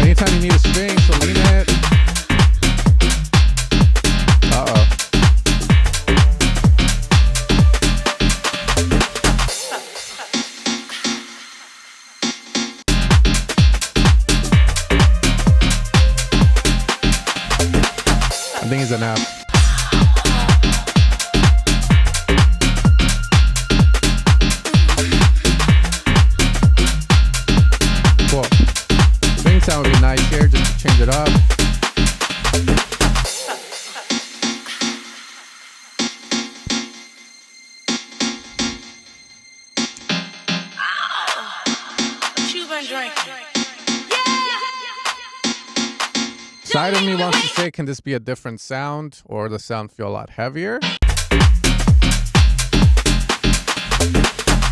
Anytime you need a string, so lean it. Uh-oh. I think it's enough. Cool. String sound would be nice here just to change it up. What you been drinking? Side of me wants to say, can this be a different sound or the sound feel a lot heavier?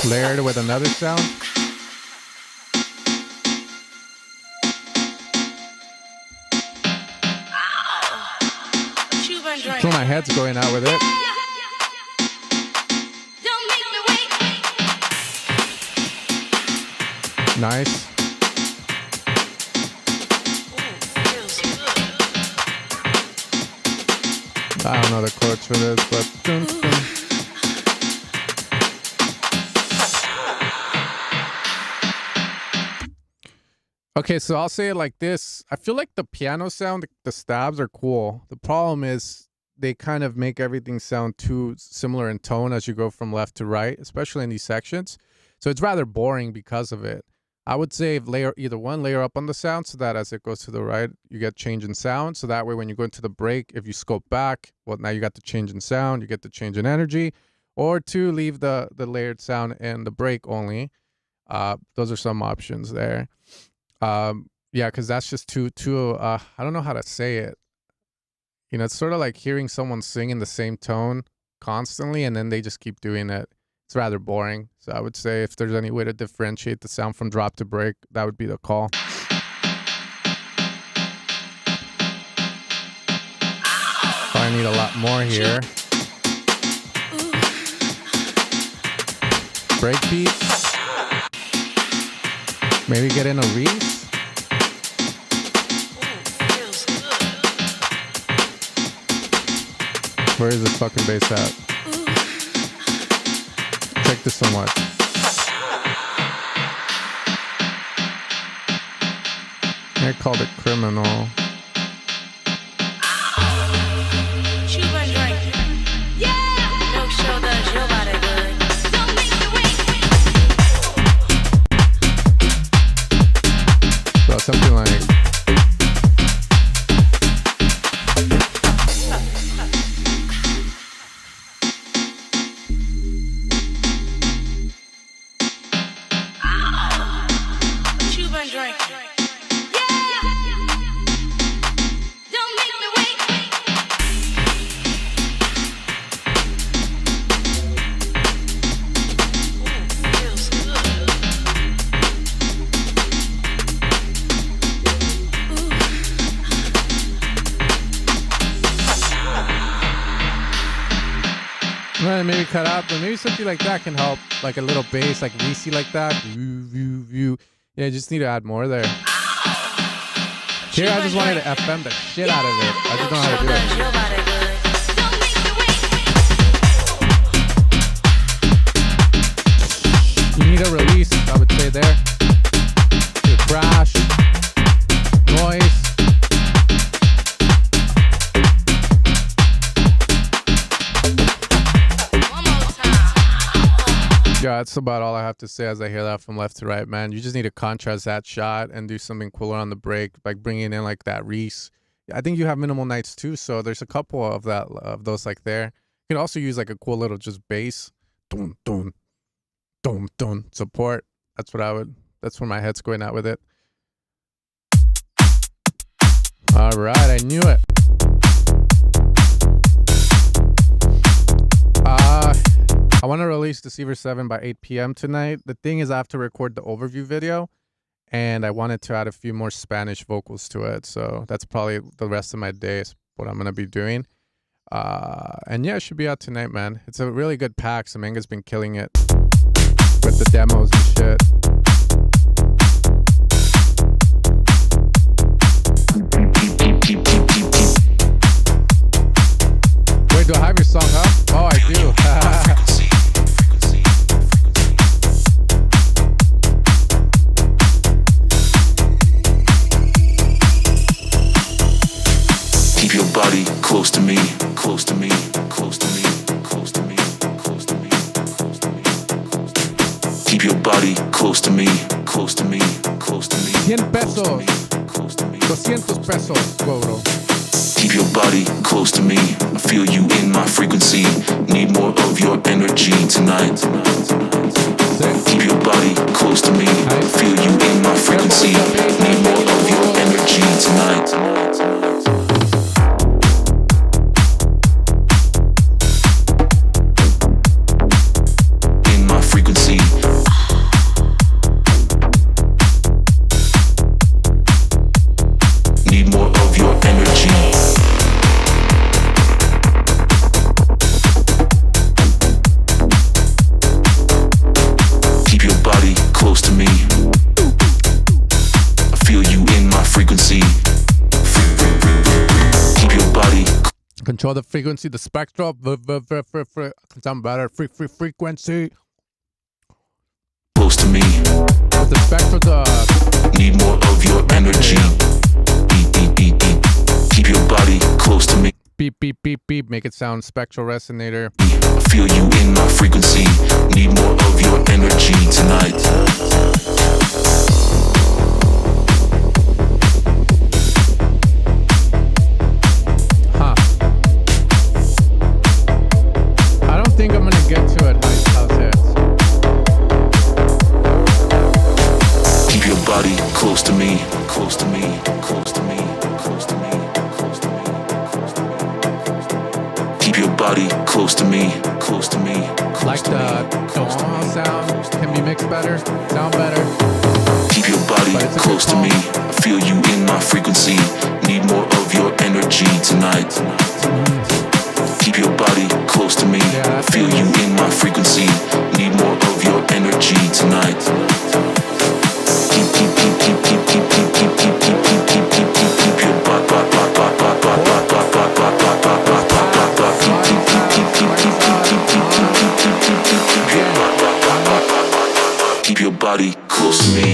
Layered with another sound. What you been drinking? So my head's going out with it. Don't make me wait. Nice. I don't know the chords for this, but okay, so I'll say it like this. I feel like the piano sound, the stabs are cool. The problem is they kind of make everything sound too similar in tone as you go from left to right, especially in these sections. So it's rather boring because of it. I would say layer up on the sound so that as it goes to the right, you get change in sound. So that way, when you go into the break, if you scope back, well, now you got the change in sound, you get the change in energy. Or two, leave the layered sound and the break only. Those are some options there. Yeah, because that's just too. I don't know how to say it. You know, it's sort of like hearing someone sing in the same tone constantly, and then they just keep doing it. It's rather boring. So I would say if there's any way to differentiate the sound from drop to break, that would be the call. Probably need a lot more here. Break beats. Maybe get in a Reese. Where is this fucking bass at? Check this somewhat. I called it criminal. What you been drinking? Yeah! No show does your body good. Don't make me wait. So something like... to maybe cut out, but maybe something like that can help, like a little bass, like greasy like that. Yeah, you just need to add more there. Here, I just wanted to FM the shit out of it. I just don't know how to do it. You need a release, I would say there. Your crash, noise. Yeah, that's about all I have to say as I hear that from left to right, man. You just need to contrast that shot and do something cooler on the break, like bringing in like that Reese. I think you have minimal nights too, so there's a couple of those like there. You can also use like a cool little just bass, dun dun dun dun support. That's where my head's going at with it. All right, I knew it. I want to release Deceiver 7 by 8 p.m. tonight. The thing is I have to record the overview video, and I wanted to add a few more Spanish vocals to it. So that's probably the rest of my day is what I'm going to be doing. And yeah, it should be out tonight, man. It's a really good pack. Semenga's been killing it with the demos and shit. Wait, do I have your song up? Oh, I do. Keep your body close to me, close to me, close to me, close to me, close to me, close to me. Keep your body close to me, close to me, close to me. 100 pesos. 200 pesos, cobro. Keep your body close to me. I feel you in my frequency. Need more of your energy tonight. Keep your body close to me. I feel you in my frequency. Need more of your energy tonight. Control the frequency, the spectrum. Sound better. Frequency. Close to me. With the spectrum, need more of your energy. Beep, beep, beep, beep. Keep your body close to me. Beep, beep, beep, beep. Make it sound spectral resonator. I feel you in my frequency. Need more of your energy tonight. I think I'm gonna get to it. How's it? Keep your body close to me, close to me, close to me, close to me, close to me, close to me. Keep your body close to me, close to me. Like the sound can be mixed better, sound better. Keep your body close to me. I feel you in my frequency. Need more of your energy tonight. Keep your body close to me. I feel you in my frequency. Need more of your energy tonight. Keep your keep your body close to me.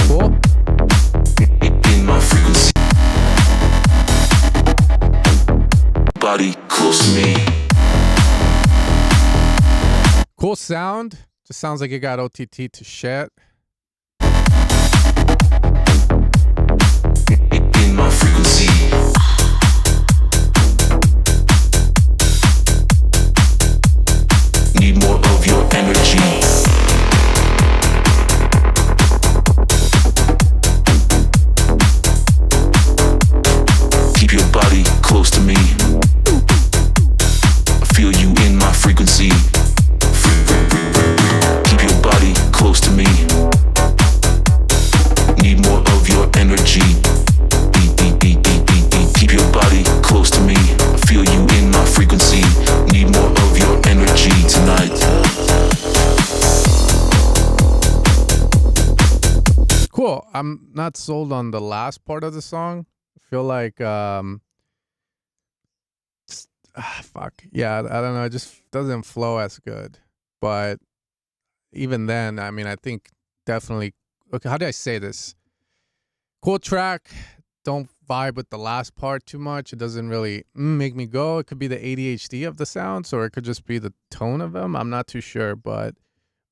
Cool. In my frequency. Body close to me. Cool sound. Just sounds like it got OTT to shit. In my frequency. Need more of your energy. Keep your body close to me. I feel you in my frequency. Keep your body close to me. Need more of your energy. Beat, beat, beat, beat, beat, beat. Keep your body close to me. cool. I'm not sold on the last part of the song. I feel like fuck. Yeah, I don't know. It just doesn't flow as good. But even then, I mean, I think definitely. Okay, how do I say this? Cool track. Don't vibe with the last part too much. It doesn't really make me go. It could be the ADHD of the sounds, or it could just be the tone of them. I'm not too sure, but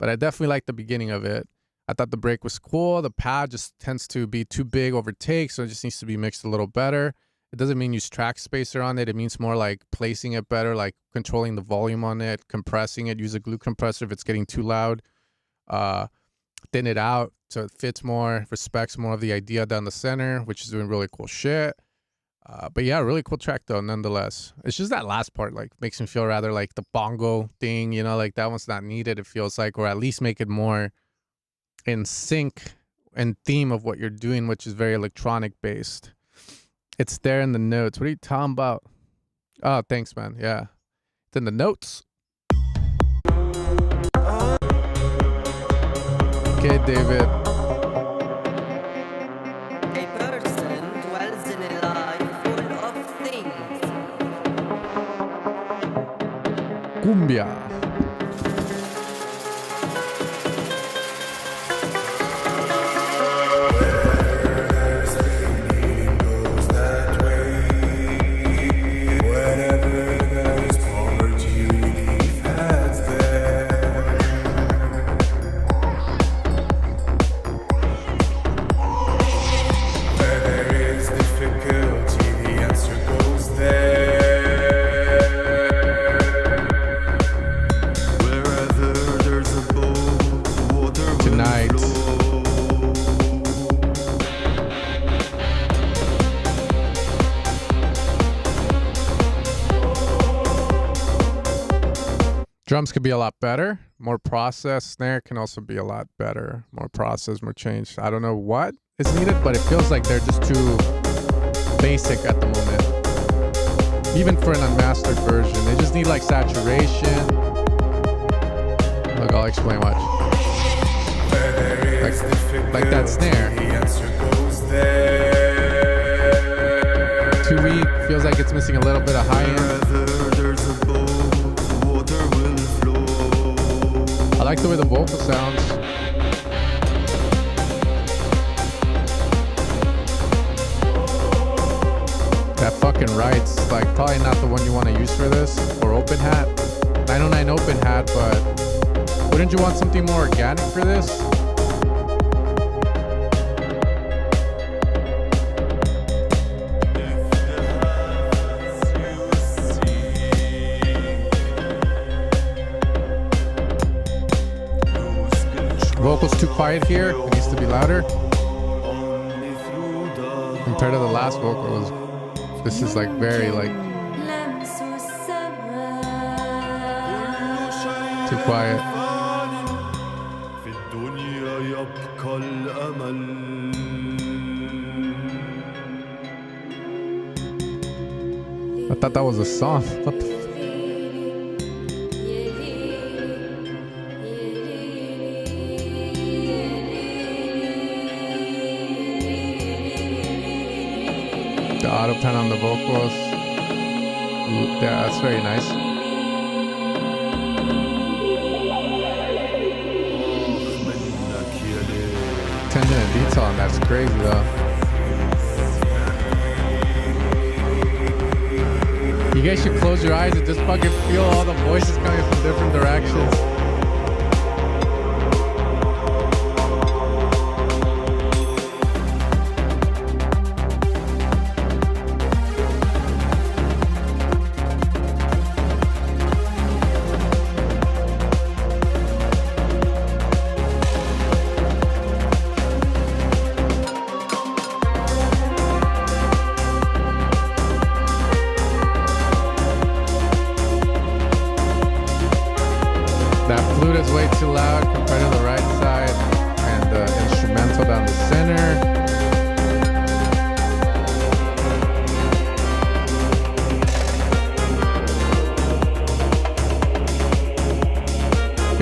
I definitely like the beginning of it. I thought the break was cool. The pad just tends to be too big over take, so it just needs to be mixed a little better. It doesn't mean use track spacer on it. It means more like placing it better, like controlling the volume on it, compressing it. Use a glue compressor if it's getting too loud. Thin it out so it fits more, respects more of the idea down the center, which is doing really cool shit. But yeah, really cool track though, nonetheless. It's just that last part like makes me feel rather like the bongo thing, you know, like that one's not needed, it feels like, or at least make it more in sync and theme of what you're doing, which is very electronic based. It's there in the notes. What are you talking about? Oh, thanks, man. Yeah. It's in the notes. Okay, David. A person dwells in a life full of things. Cumbia. Drums could be a lot better. More process. Snare can also be a lot better. More process, more change. I don't know what is needed, but it feels like they're just too basic at the moment. Even for an unmastered version. They just need like saturation. Look, I'll explain what. Like that snare. Too weak. Feels like it's missing a little bit of high end. I like the way the vocal sounds. That fucking Wright's like probably not the one you want to use for this, or Open Hat. 909 Open Hat, but wouldn't you want something more organic for this? Vocals too quiet here. It needs to be louder. Compared to the last vocal, this is like very like too quiet. I thought that was a song. What the auto pen on the vocals. Yeah, that's very nice. Attention and detail on that's crazy though. You guys should close your eyes and just fucking feel all the voices coming from different directions.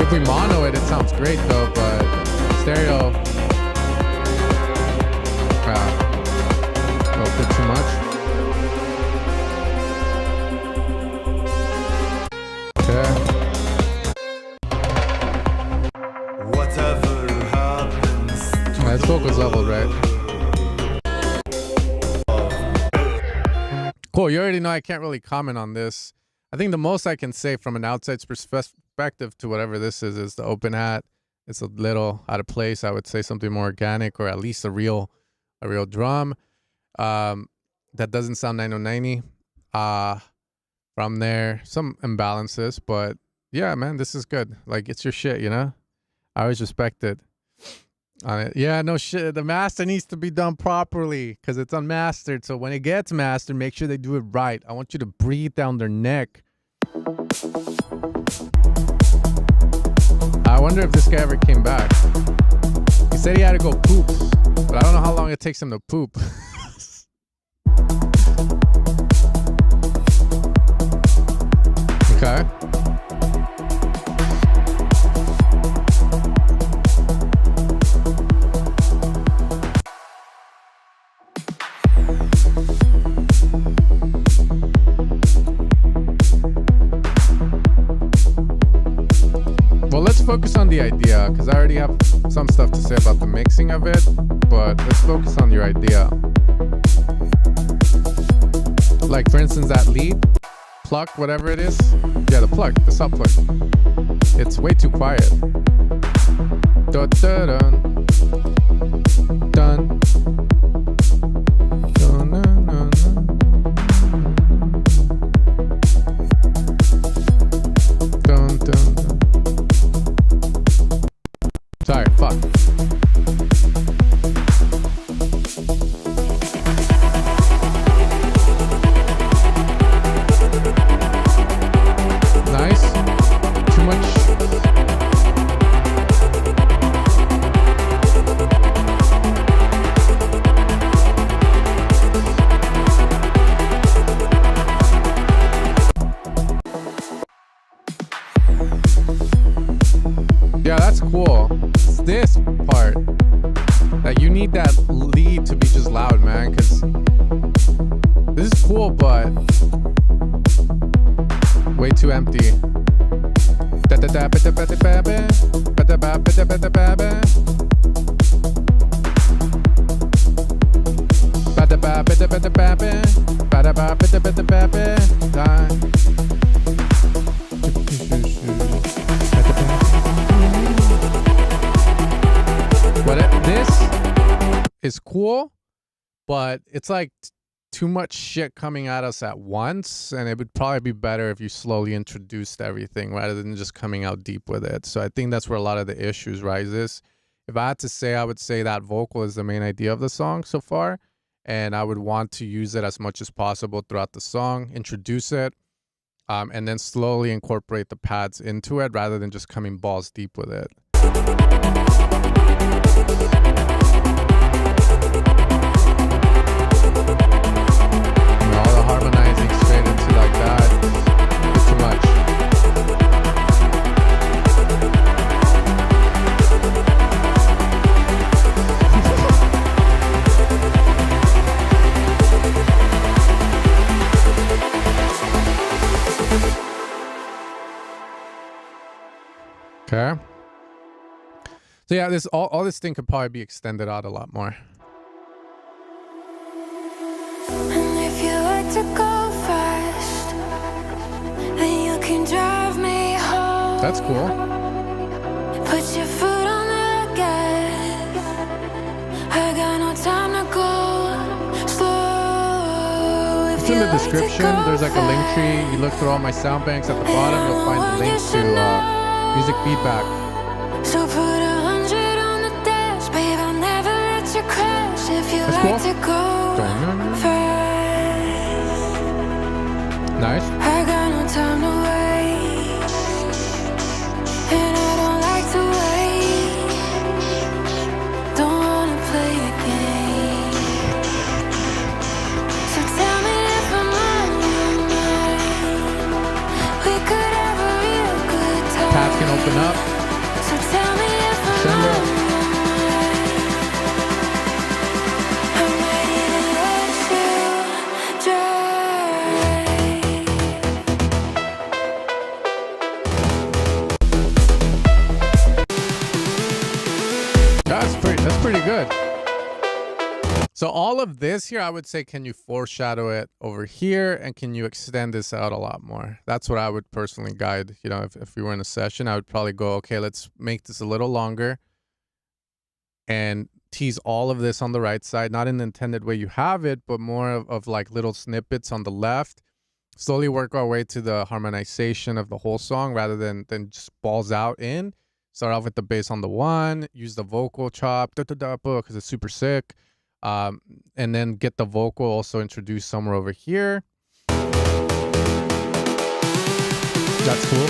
If we mono it, it sounds great though, but stereo, A little bit too much. Okay. Whatever happens. That vocal's leveled, right? Cool. You already know I can't really comment on this. I think the most I can say from an outside's perspective to whatever this is the open hat. It's a little out of place. I would say something more organic, or at least a real drum. That doesn't sound 9090. From there, some imbalances, but yeah, man, this is good. Like, it's your shit, you know? I always respect it. On it. Yeah, no shit. The master needs to be done properly because it's unmastered. So when it gets mastered, make sure they do it right. I want you to breathe down their neck. I wonder if this guy ever came back. He said he had to go poop, but I don't know how long it takes him to poop. Okay. Well, let's focus on the idea, because I already have some stuff to say about the mixing of it, but let's focus on your idea. Like, for instance, that lead, pluck, whatever it is. Yeah, the pluck, the sub pluck. It's way too quiet. Dun, dun, dun. Dun. Dun, dun, dun, dun. Dun, dun, dun. Sorry, fuck. Nice. Too much. Yeah, that's cool. It's this part that you need that lead to be just loud, man, because this is cool, but way too empty. But this is cool, but it's like too much shit coming at us at once, and it would probably be better if you slowly introduced everything rather than just coming out deep with it. So I think that's where a lot of the issues rises. If I had to say, I would say that vocal is the main idea of the song so far, and I would want to use it as much as possible throughout the song, introduce it, and then slowly incorporate the pads into it rather than just coming balls deep with it. All the harmonizing straight into like that, it's too much. Okay. So yeah, this all this thing could probably be extended out a lot more. And if you like to go fast, then you can drive me home. That's cool. Put your foot on the gas. I got no time to go slow. If It's in the you like to description. go There's like a link tree. You look through all my sound banks at the bottom. You'll find the link to music feedback. So put 100 on the dash, babe. I'll never let you crash. If you That's like cool. to go fast, Nice. I got no time to wait, and I don't like to wait. Don't wanna play a game. So tell me if I'm on your mind. We could have a real good time. Pads can open up. So tell me if I'm Send on it. your mind. I'm That's pretty good. So all of this here, I would say, can you foreshadow it over here, and can you extend this out a lot more? That's what I would personally guide. You know, if we were in a session, I would probably go, okay, let's make this a little longer and tease all of this on the right side, not in the intended way you have it, but more of like little snippets on the left. Slowly work our way to the harmonization of the whole song rather than just balls out in. Start off with the bass on the one, use the vocal chop, because it's super sick. And then get the vocal also introduced somewhere over here. That's cool.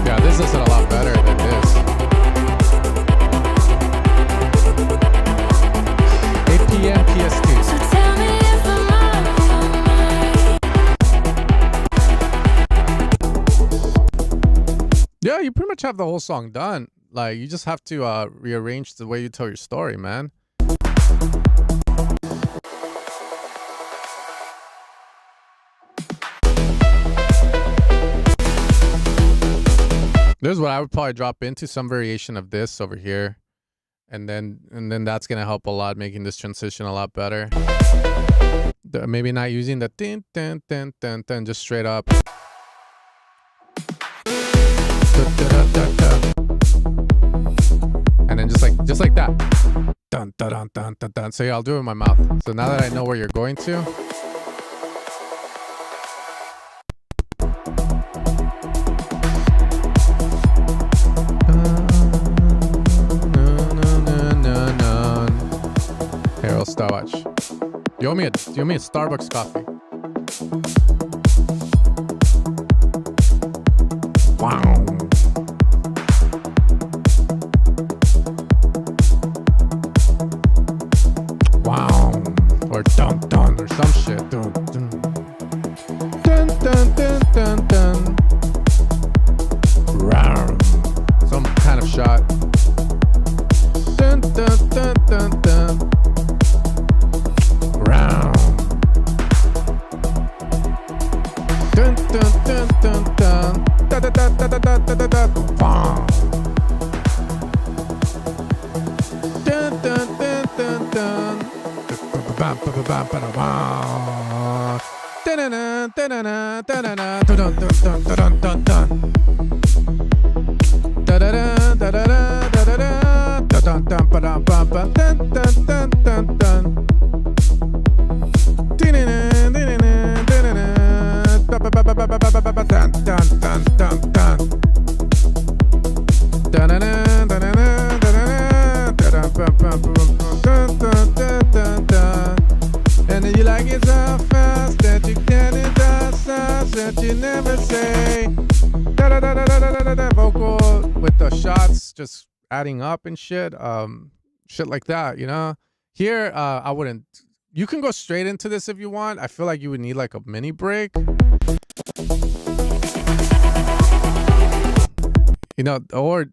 Yeah, this is a lot better than this. 8 p.m. PST. So tell me if I'm out of my mind. Yeah, you pretty much have the whole song done. Like, you just have to rearrange the way you tell your story, man. There's what I would probably drop into, some variation of this over here. And then that's gonna help a lot, making this transition a lot better. Maybe not using the tin tin tin tin tin, just straight up. And then just like that. Dun dun dun dun dun dun. So yeah, I'll do it with my mouth. So now that I know where you're going to. Here, I'll start watch. You owe me a Starbucks coffee. Wow. Wow. Or dun dun or some shit. Dun dun. Dun dun dun dun dun. Rawr. Some kind of shot. Dun dun dun dun dun. Round. Dun dun dun dun dun. Da da da da da da da da da. Wow. Dun dun dun dun dun. Bam bam bam bam bam. Dun dun dun dun dun dun dun dun dun dun dun. Da da da da da da da da. Dun dun ba dun bum bum dun dun dun dun dun. And then you like it so fast that you can't indulge that you never say. Vocal with the shots just adding up and shit. Shit like that, you know. Here, I wouldn't. You can go straight into this if you want. I feel like you would need like a mini break. You know, or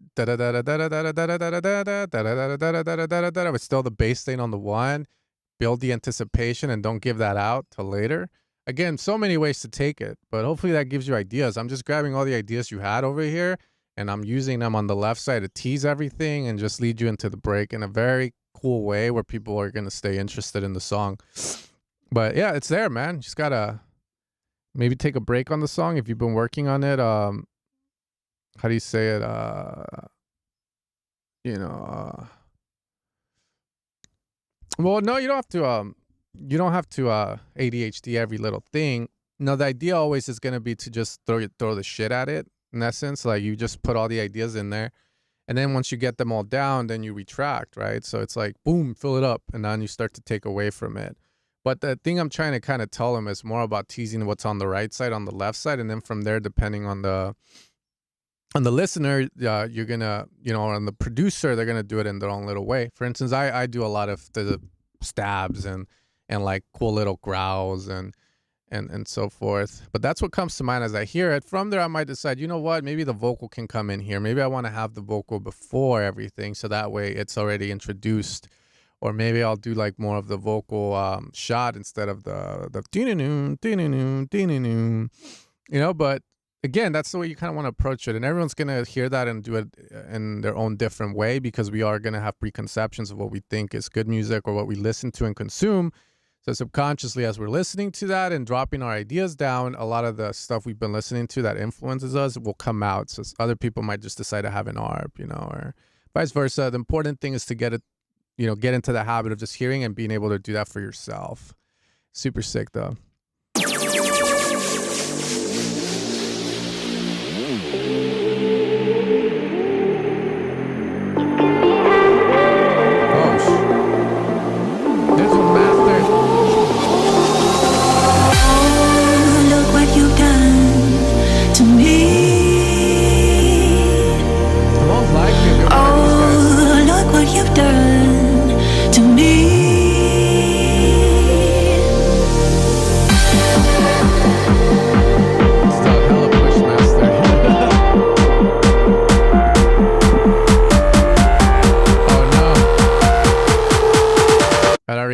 with still the bass staying on the one. Build the anticipation and don't give that out till later. Again, so many ways to take it, but hopefully that gives you ideas. I'm just grabbing all the ideas you had over here and I'm using them on the left side to tease everything and just lead you into the break in a very cool way where people are going to stay interested in the song. But yeah, it's there, man. Just gotta maybe take a break on the song if you've been working on it. How do you say it? Well, no, you don't have to ADHD every little thing. No, the idea always is going to be to just throw the shit at it. In essence, like you just put all the ideas in there. And then once you get them all down, then you retract, right? So it's like, boom, fill it up. And then you start to take away from it. But the thing I'm trying to kind of tell them is more about teasing what's on the right side, on the left side. And then from there, depending on the listener, you're going to, on the producer, they're going to do it in their own little way. For instance, I do a lot of the stabs and like cool little growls and and so forth. But that's what comes to mind as I hear it. From there, I might decide, you know what, maybe the vocal can come in here. Maybe I want to have the vocal before everything, so that way it's already introduced. Or maybe I'll do like more of the vocal shot instead of the you know. But again, that's the way you kind of want to approach it, and everyone's gonna hear that and do it in their own different way, because we are gonna have preconceptions of what we think is good music or what we listen to and consume. So subconsciously, as we're listening to that and dropping our ideas down, a lot of the stuff we've been listening to that influences us will come out. So other people might just decide to have an ARP, you know, or vice versa. The important thing is to get it, you know, get into the habit of just hearing and being able to do that for yourself. Super sick, though.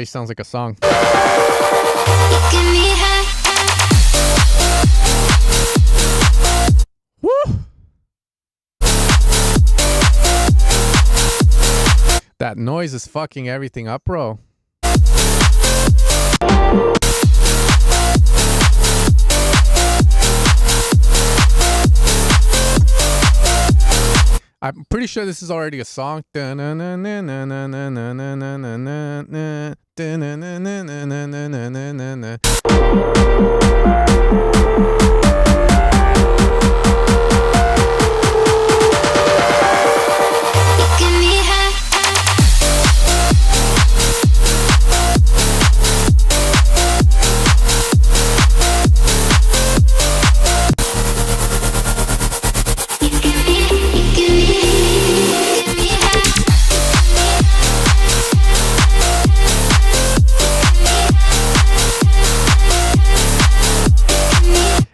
Sounds like a song. Woo! That noise is fucking everything up, bro. I'm pretty sure this is already a song.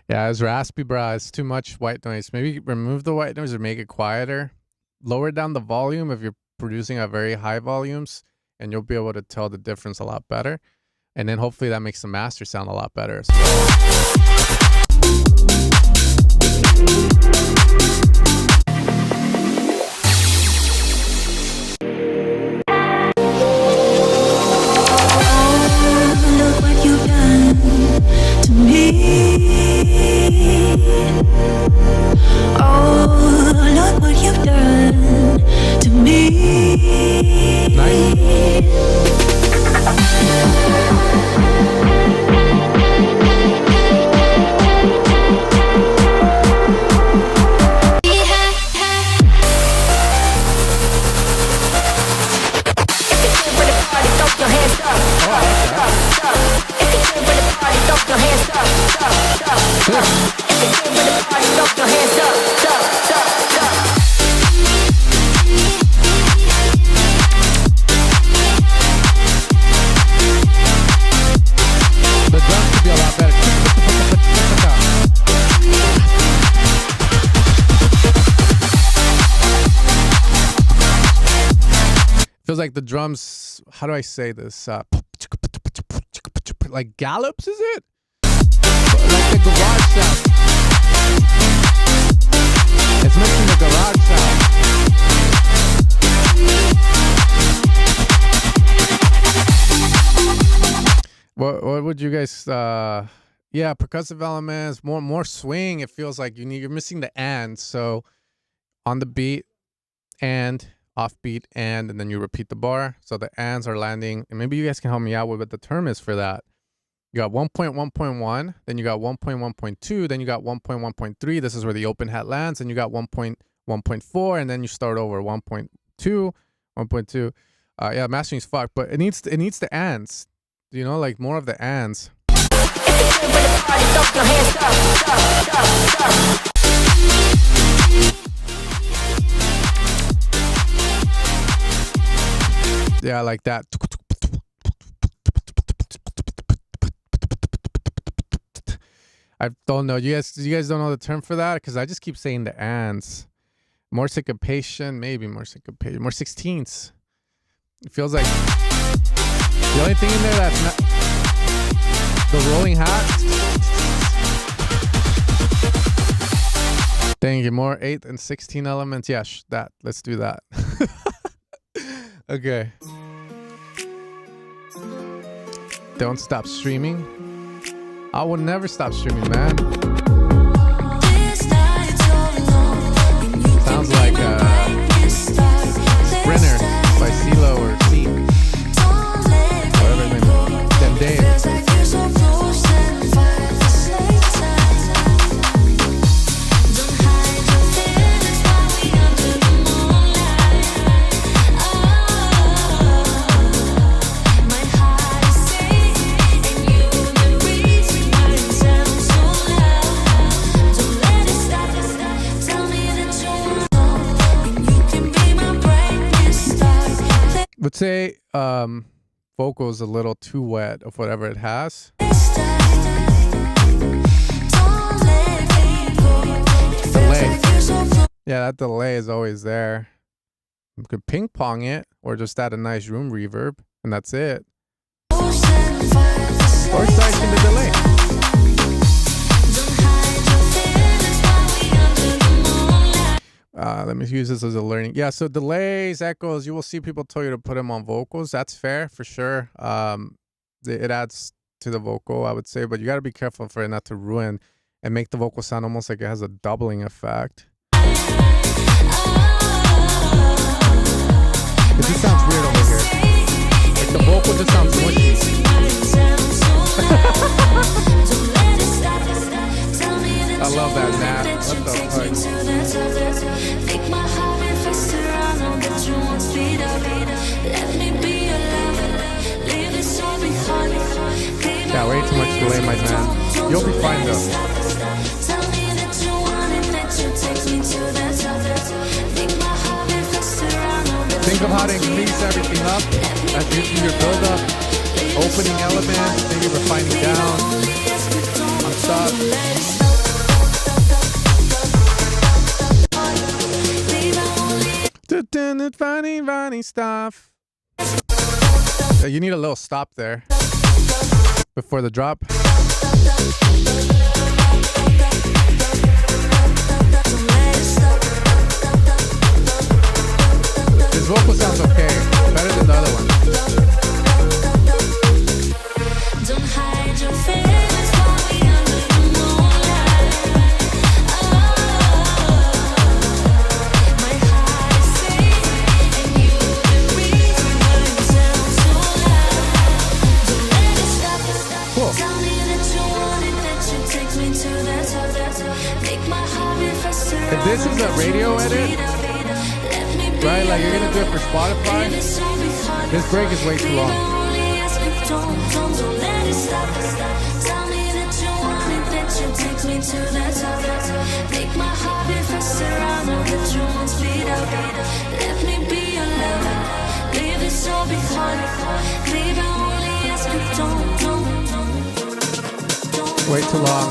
Yeah, it's raspy, bro. It's too much white noise. Maybe remove the white noise or make it quieter. Lower down the volume if you're producing at very high volumes, and you'll be able to tell the difference a lot better. And then hopefully that makes the master sound a lot better as Look what you've done to me. Oh, look what you've done to me. Feels like the drums, how do I say this? Like gallops, is it? Like the garage sound. It's missing the garage sound. What would you guys, yeah, percussive elements, more swing. It feels like you're missing the and. So on the beat and offbeat and then you repeat the bar, so the ands are landing. And maybe you guys can help me out with what the term is for that. You got 1.1.1, then you got 1.1.2, then you got 1.1.3. This is where the open hat lands, and you got 1.1.4, and then you start over 1.2, 1.2. Yeah, mastering's fucked, but it needs the ands. You know, like more of the ands. Yeah, like that. I don't know. You guys don't know the term for that? Because I just keep saying the ands. More syncopation, maybe more syncopation. More 16ths. It feels like the only thing in there that's not the rolling hat. Dang you, more 8 and 16 elements. Yeah, that. Let's do that. Okay. Don't stop streaming. I will never stop streaming, man. Sounds like Sprinter by CeeLo or C. Whatever his name is. Them Dave. Would say vocals a little too wet of whatever it has. Delay. Yeah, that delay is always there. You could ping pong it or just add a nice room reverb and that's it. Or siphon the delay. Let me use this as a learning. Yeah, so delays, echoes, you will see people tell you to put them on vocals. That's fair for sure. It adds to the vocal, I would say, but you got to be careful for it not to ruin and make the vocal sound almost like it has a doubling effect. It just sounds weird over here. Like the vocal just sounds mushy. I love that, Nat. What the fuck? Yeah, way too much delay, my man. You'll be fine though. Think of how to increase everything up as you do your build up, opening elements, maybe refining down on stuff. Funny stuff. You need a little stop there before the drop. His vocal sounds okay, better than the other one. Don't hide your face while we under the moonlight. My heart is safe, and you the reason why it sounds so loud. Don't let it stop. Cool. Tell me that you want it, that you take me to that top. Make my heart beat faster. If this is a radio edit, right, like you're gonna do it for Spotify, this break is way too long. Way too long.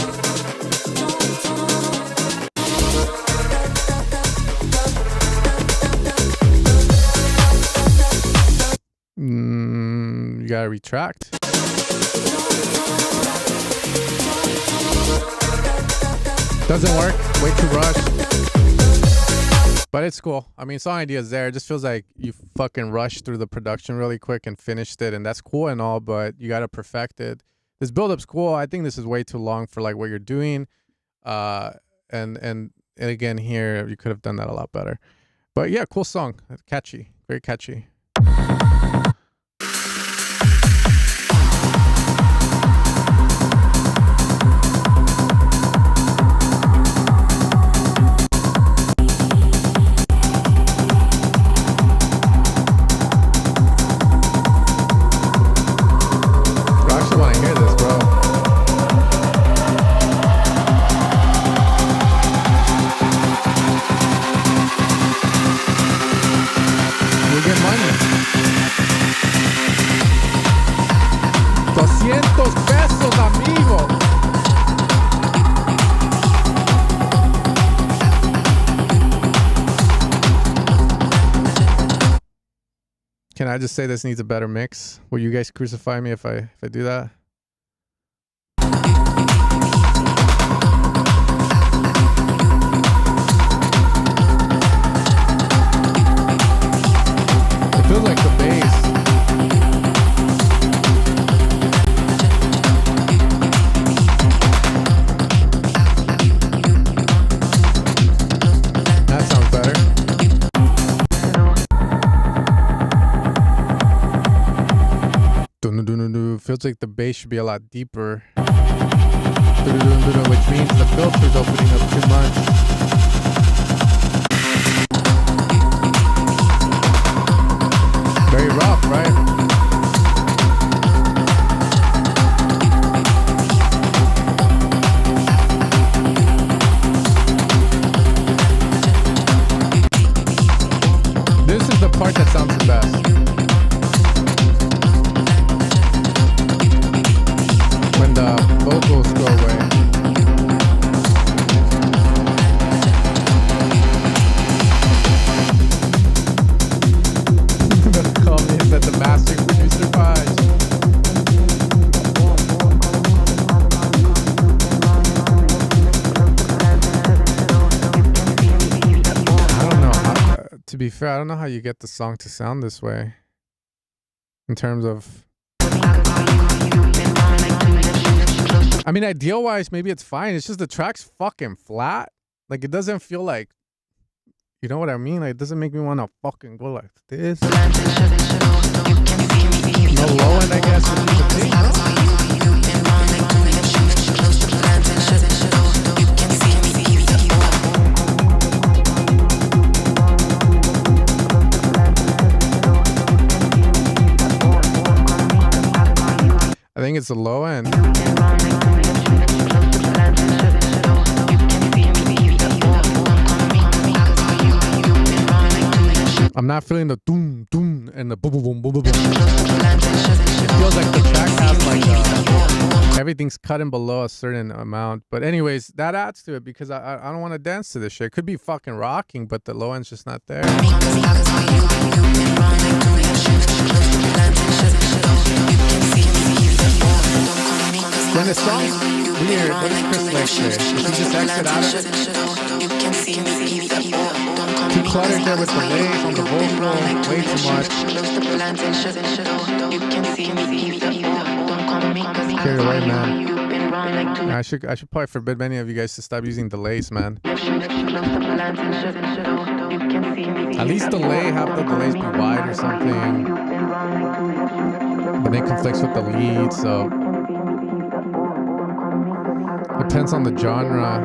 You gotta retract. Doesn't work. Way too rushed. But it's cool. I mean, song idea's there. It just feels like you fucking rushed through the production really quick and finished it, and that's cool and all, but you gotta perfect it. This build-up's cool. I think this is way too long for like what you're doing. And again here, you could have done that a lot better. But yeah, cool song. Catchy. Very catchy. Get money. Can I just say this needs a better mix? Will you guys crucify me if I do that? It feels like the bass. That sounds better. Feels like the bass should be a lot deeper. Which means the filter's opening up too much. Very rough, right? This is the part that sounds the best. When the vocals go away. Call me that the master producer vibes. I don't know how, to be fair, I don't know how you get the song to sound this way. In terms of, I mean, ideal wise, maybe it's fine. It's just the track's fucking flat. Like, it doesn't feel like, you know what I mean? Like, it doesn't make me want to fucking go like this. No low end, I guess, would be the thing, huh? I think it's the low end. I'm not feeling the doom doom and the boom boom boom boom boom. It feels like the track has like everything's cutting below a certain amount. But anyways, that adds to it because I don't want to dance to this shit. It could be fucking rocking, but the low end's just not there. When the song's weird, what does Chris Lake say? If you just exit out of it, too cluttered there with the bass on the vocal, way too much. Carry away, man. I should probably forbid many of you guys to stop using delays, man. At least delay, have the delays be wide or something. But it conflicts with the lead, so depends on the genre.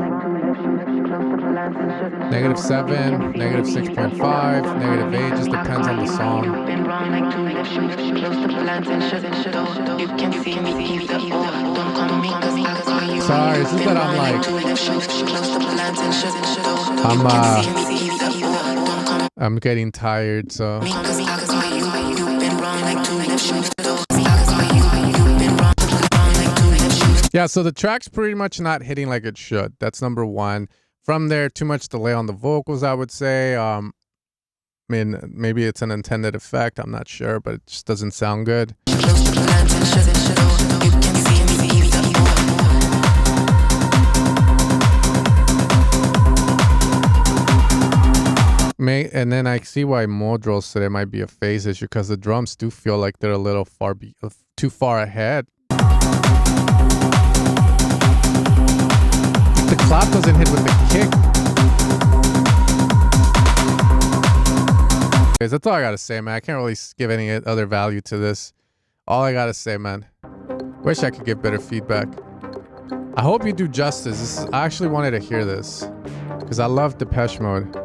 -7, -6.5, -8, just depends on the song. Sorry, it's just that I'm getting tired, so. Yeah, so the track's pretty much not hitting like it should. That's number one. From there, too much delay on the vocals, I would say. I mean, maybe it's an intended effect. I'm not sure, but it just doesn't sound good. And then I see why Modrol said it might be a phase issue because the drums do feel like they're a little too far ahead. The clap doesn't hit with the kick. That's all I gotta say, man. I can't really give any other value to this. All I gotta say, man. Wish I could give better feedback. I hope you do justice. I actually wanted to hear this because I love Depeche Mode.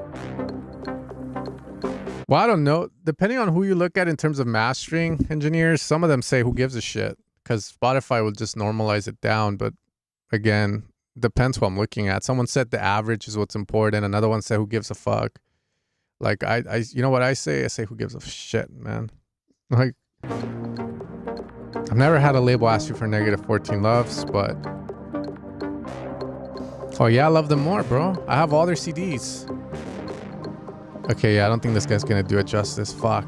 Well, I don't know. Depending on who you look at in terms of mastering engineers, some of them say who gives a shit because Spotify will just normalize it down. But again, depends who I'm looking at. Someone said the average is what's important. Another one said who gives a fuck. Like you know what I say? I say who gives a shit, man. Like I've never had a label ask you for -14 loves, but oh yeah, I love them more, bro. I have all their CDs. Okay, yeah, I don't think this guy's gonna do it justice. Fuck.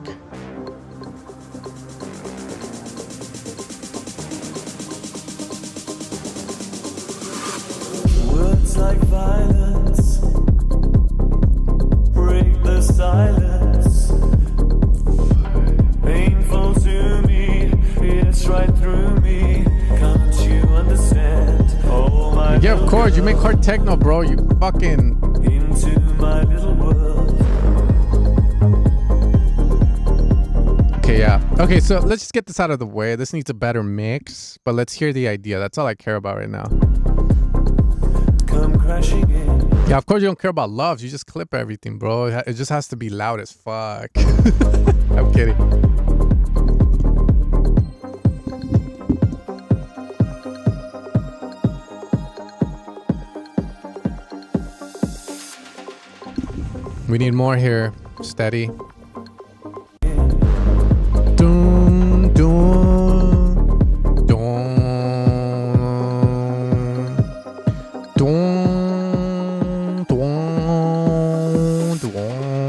Chords, you make hard techno, bro. You fucking... Into my little world. Okay, yeah. Okay, so let's just get this out of the way. This needs a better mix, but let's hear the idea. That's all I care about right now. Come crashing in. Yeah, of course you don't care about loves. You just clip everything, bro. It just has to be loud as fuck. I'm kidding. We need more here. Steady. Doom, doom, doom, doom, doom, doom,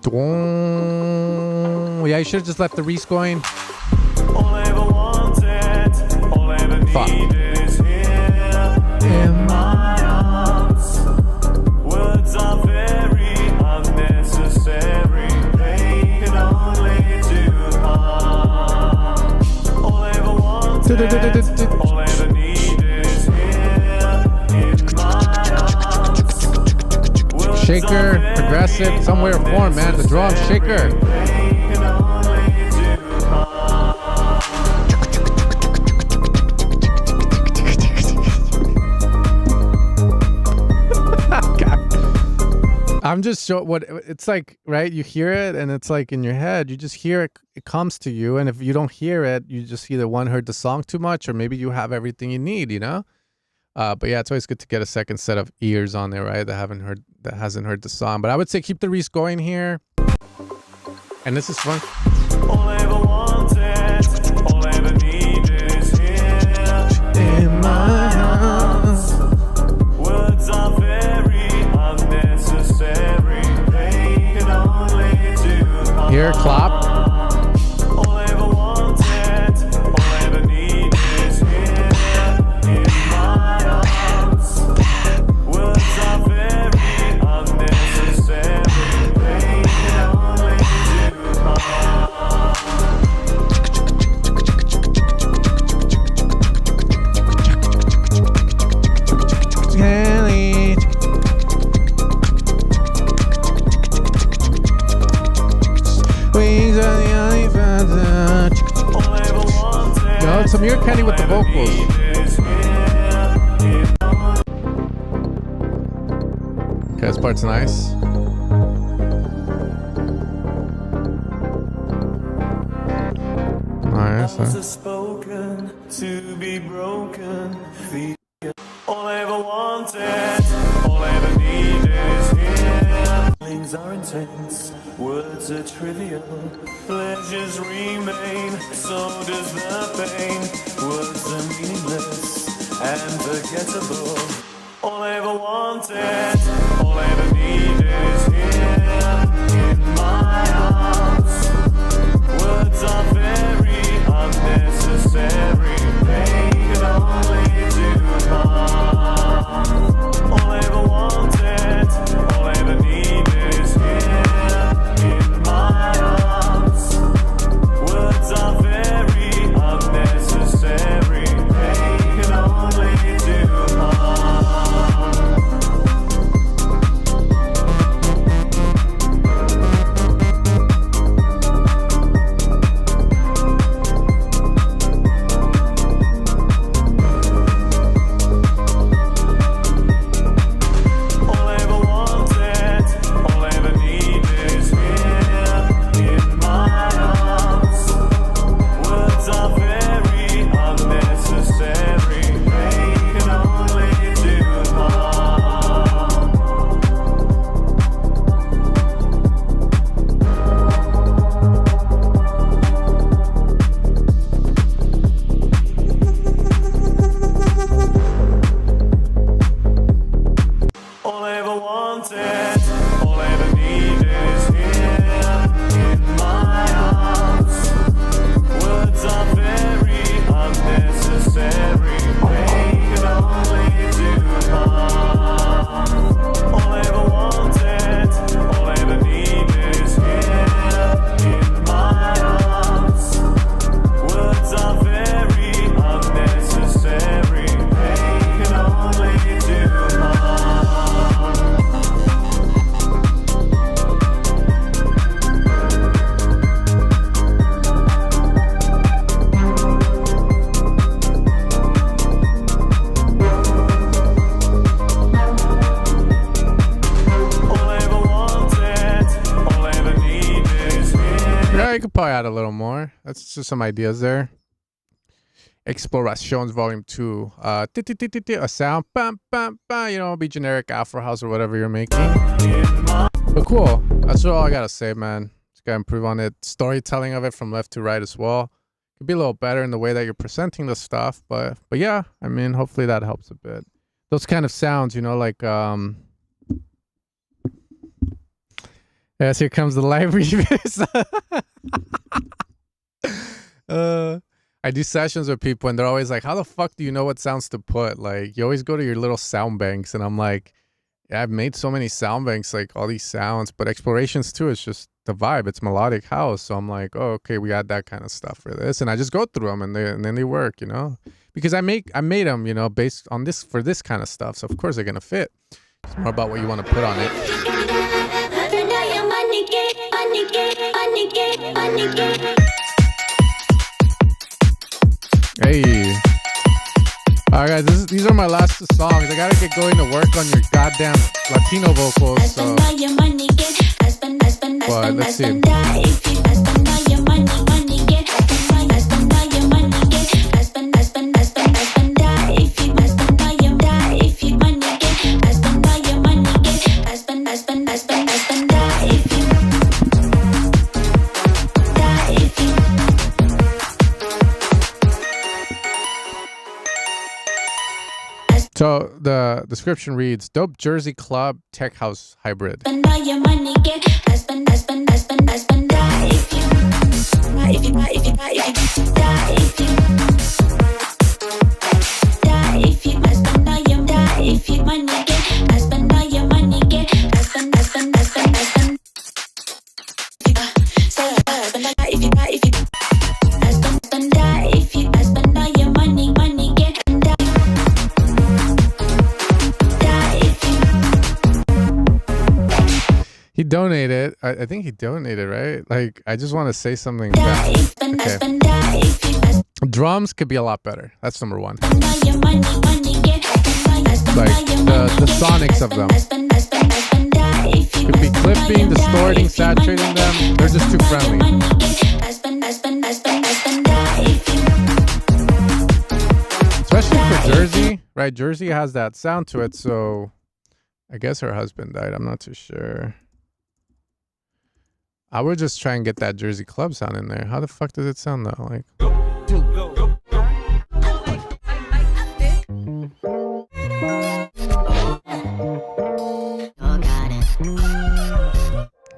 doom. Yeah, you should have just left the Reese going. All I ever wanted, all I ever needed is here in my arms. Words are very unnecessary. They can only do harm. All I ever wanted, all I ever needed is here in my arms. Words Shaker, progressive, somewhere form, man. The drum, shaker. I'm just sure what it's like, right? You hear it and it's like in your head, you just hear it, it comes to you. And if you don't hear it, you just either one heard the song too much or maybe you have everything you need, you know? But yeah, it's always good to get a second set of ears on there, right? That hasn't heard the song. But I would say keep the Reese going here. And this is fun. All I ever wanted, all I ever needed is here in my house. Words are very unnecessary. They can only do harm. Here, clap. All I ever wanted, all I ever needed is here in my arms. Words are very unnecessary. They can only do harm. Wings are the only feather. Yo, some ear candy with the vocals. Okay, this part's nice. Nice, Words huh? are spoken to be broken. All I ever wanted, all I ever needed is here. Feelings are intense, words are trivial. Pleasures remain, so does the pain. Words are meaningless and forgettable. All I ever wanted, all I ever needed is here in my arms. Words are very unnecessary. They can only do harm. All I ever wanted, all I ever needed is here in my arms. Words are very unnecessary. They can only do harm. All I ever wanted, all I ever needed is here in my arms. Words are very unnecessary. They can only do harm. All I ever wanted, all I ever needed is here in my arms. Words are very unnecessary. They can only do harm. All I ever wanted, all I ever needed is here in my arms. Words are very unnecessary. could probably add a little more. That's just some ideas there. Explorations Volume 2. A sound, bam, bam, bam, you know, be generic Afro House or whatever you're making. But cool. That's all I gotta say, man. Just gotta improve on it. Storytelling of it from left to right as well. Could be a little better in the way that you're presenting the stuff, but yeah, I mean, hopefully that helps a bit. Those kind of sounds, you know, like yes, here comes the live remix. I do sessions with people and they're always like, how the fuck do you know what sounds to put? Like, you always go to your little sound banks, and I'm like, yeah, I've made so many sound banks, like all these sounds, but Explorations too, it's just the vibe. It's melodic house. So I'm like, oh, okay, we got that kind of stuff for this. And I just go through them and then they work, you know, because I made them, you know, based on this for this kind of stuff. So of course they're going to fit. It's more about what you want to put on it. Hey. All right, guys, these are my last two songs. I gotta get going to work on your goddamn Latino vocals. So. But let's see. So the description reads, dope Jersey club tech house hybrid. He donated. I think he donated, right? Like, I just want to say something. Okay. Drums could be a lot better. That's number one. Like the sonics of them. Could be clipping, distorting, saturating them. They're just too friendly. Especially for Jersey, right? Jersey has that sound to it, so I guess her husband died. I'm not too sure. I would just try and get that Jersey club sound in there. How the fuck does it sound though? Like,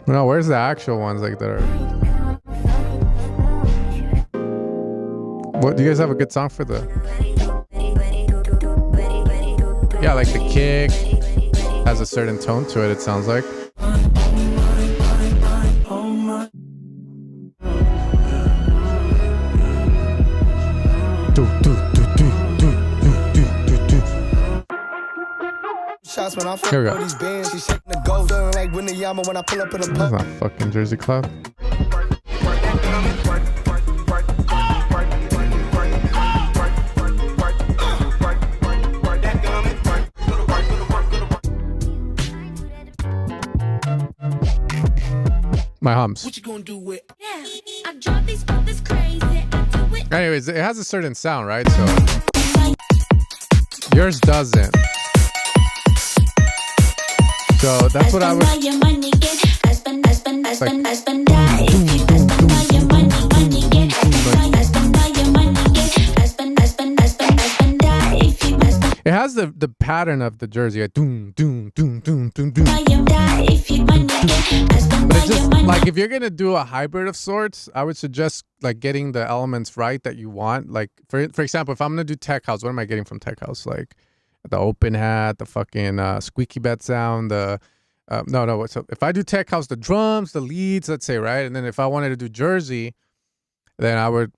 no, where's the actual ones like that are? What do you guys have a good song for the? Yeah, like the kick has a certain tone to it. It sounds like. Here we go. That's not fucking Jersey Club. My hums. What you gonna do with? Yeah, I drive these brothers crazy. I do it. Anyways, it has a certain sound, right? So yours doesn't. So that's what I was it has the pattern of the Jersey, like doom doom doom doom doom doom. But it's just like, if you're gonna do a hybrid of sorts, I would suggest like getting the elements right that you want. Like for example, if I'm gonna do tech house, what am I getting from tech house? Like the open hat, the fucking squeaky bed sound, the what's up? If I do tech house, the drums, the leads, let's say, right? And then if I wanted to do Jersey, then I would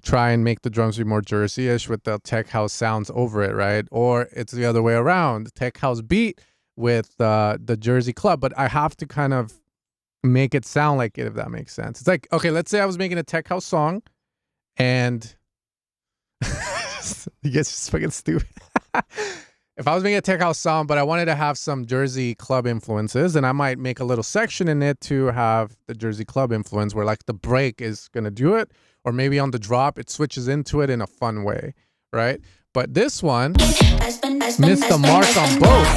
try and make the drums be more Jersey-ish with the tech house sounds over it, right? Or it's the other way around, tech house beat with the Jersey club. But I have to kind of make it sound like it, if that makes sense. It's like, okay, let's say I was making a tech house song and you guys are fucking stupid. if I was making a tech house song, but I wanted to have some Jersey club influences, then I might make a little section in it to have the Jersey club influence where like the break is going to do it, or maybe on the drop, it switches into it in a fun way, right? But this one missed the mark on both.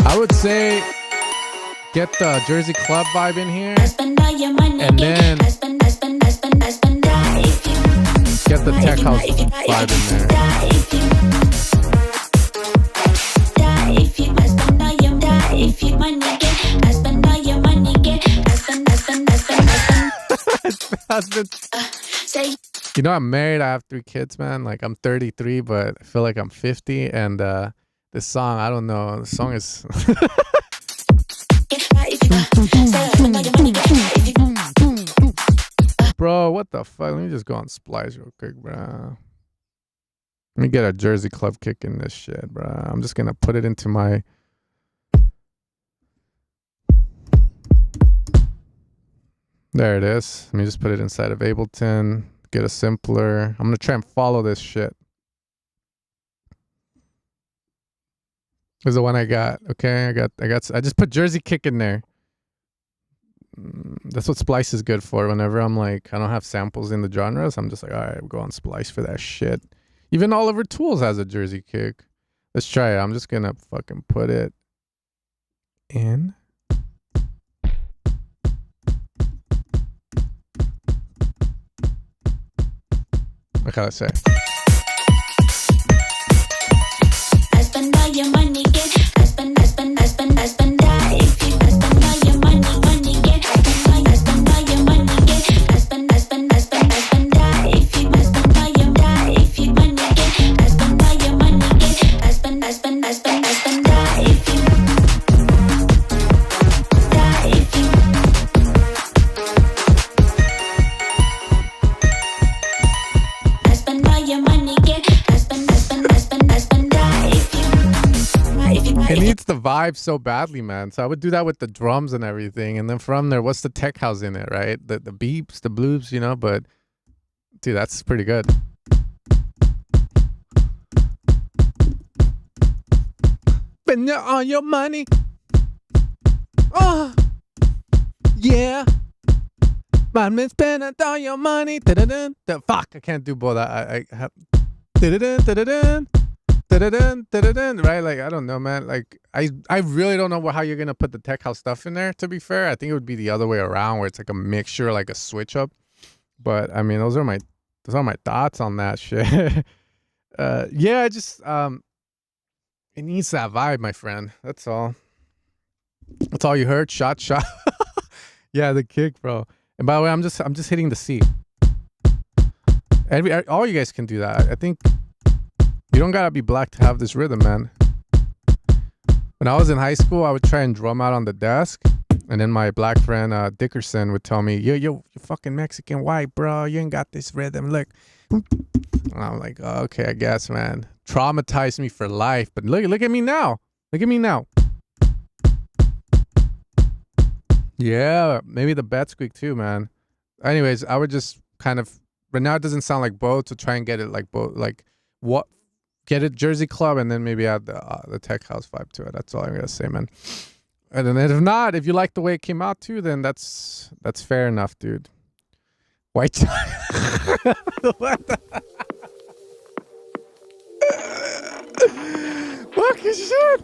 I would say get the Jersey club vibe in here, and then get the tech house vibe in there. You know, I'm married. I have 3 kids, man. Like, I'm 33, but I feel like I'm 50. And this song, I don't know. The song is... Bro, what the fuck? Let me just go on Splice real quick, bro. Let me get a Jersey club kick in this shit, bro. I'm just gonna put it into my... There it is. Let me just put it inside of Ableton. Get a simpler. I'm gonna try and follow this shit. This is the one I got. Okay, I just put Jersey kick in there. That's what Splice is good for. Whenever I'm like, I don't have samples in the genres, I'm just like, all right, we'll go on Splice for that shit. Even Oliver Tools has a Jersey kick. Let's try it. I'm just gonna fucking put it in. What can I say? I spend all your money, get. I spend that. If you spend all your money, get. I spend all your money, get. I spend that. If you spend all your if you money, get. I spend all your money, get. I spend that. If you It needs the vibe so badly, man. So I would do that with the drums and everything. And then from there, what's the tech house in it, right? The beeps, the bloops, you know? But, dude, that's pretty good. Spend all your money. Oh, yeah. Man, spend all your money. Fuck, I can't do both. I have... Right, like I don't know, man. Like I really don't know how you're gonna put the tech house stuff in there. To be fair, I think it would be the other way around, where it's like a mixture, like a switch up. But I mean, those are my thoughts on that shit. Yeah, I just it needs that vibe, my friend. That's all. That's all you heard. Shot. Yeah, the kick, bro. And by the way, I'm just hitting the C. All you guys can do that. I think. You don't gotta be black to have this rhythm, man. When I was in high school, I would try and drum out on the desk, and then my black friend Dickerson would tell me, "Yo, you fucking Mexican white, bro. You ain't got this rhythm. Look." And I'm like, oh, "Okay, I guess, man." Traumatized me for life. But look at me now. Look at me now. Yeah, maybe the bat squeak too, man. Anyways, I would just kind of. But now it doesn't sound like both. To try and get it like both, like what. Get it Jersey club, and then maybe add the tech house vibe to it. That's all I'm gonna say, man. And then if not, if you like the way it came out too, then that's fair enough, dude. White. What the? Fucking shit.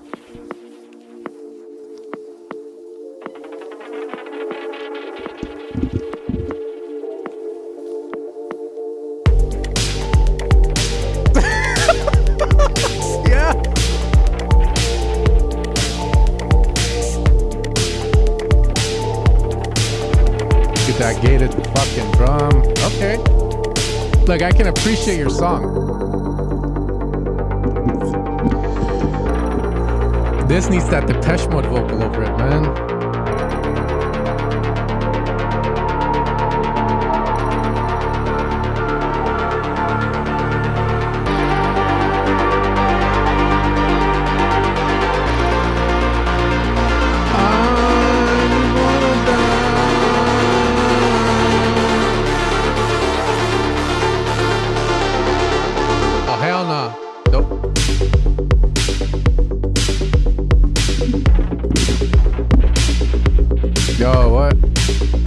That gated fucking drum. Okay. Look, I can appreciate your song. This needs that Depeche Mode vocal over it, man.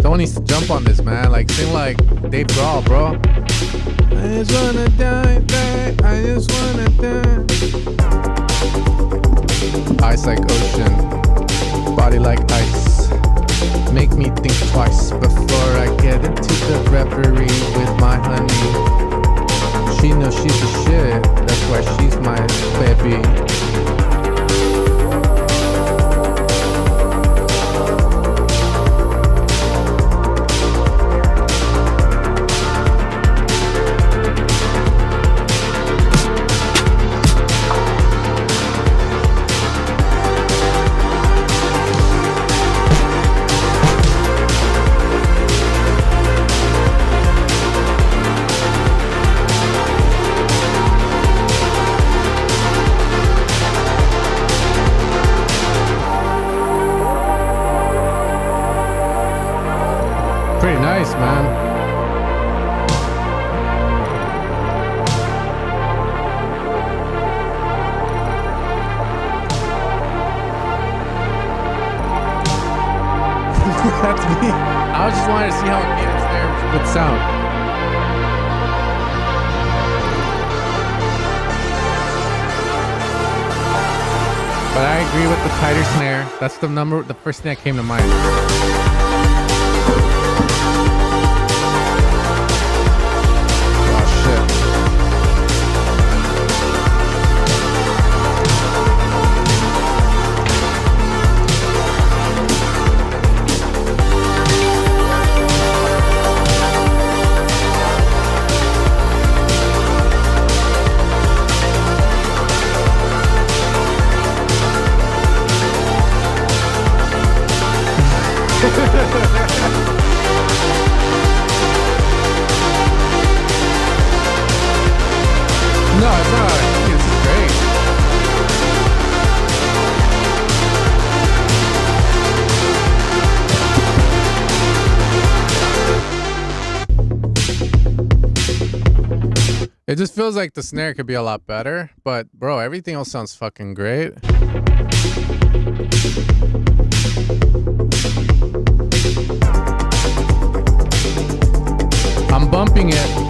Someone needs to jump on this, man. Like, sing like Dave Grohl, bro. I just wanna die, die. I just wanna die. Eyes like ocean, body like ice. Make me think twice before I get into the reverie with my honey. She knows she's a shit, that's why she's my baby. Pretty nice, man. That's me. I was just wanting to see how it gets there with sound. But I agree with the tighter snare. That's the first thing that came to mind. No, this is great. It just feels like the snare could be a lot better, but bro, everything else sounds fucking great. I'm bumping it.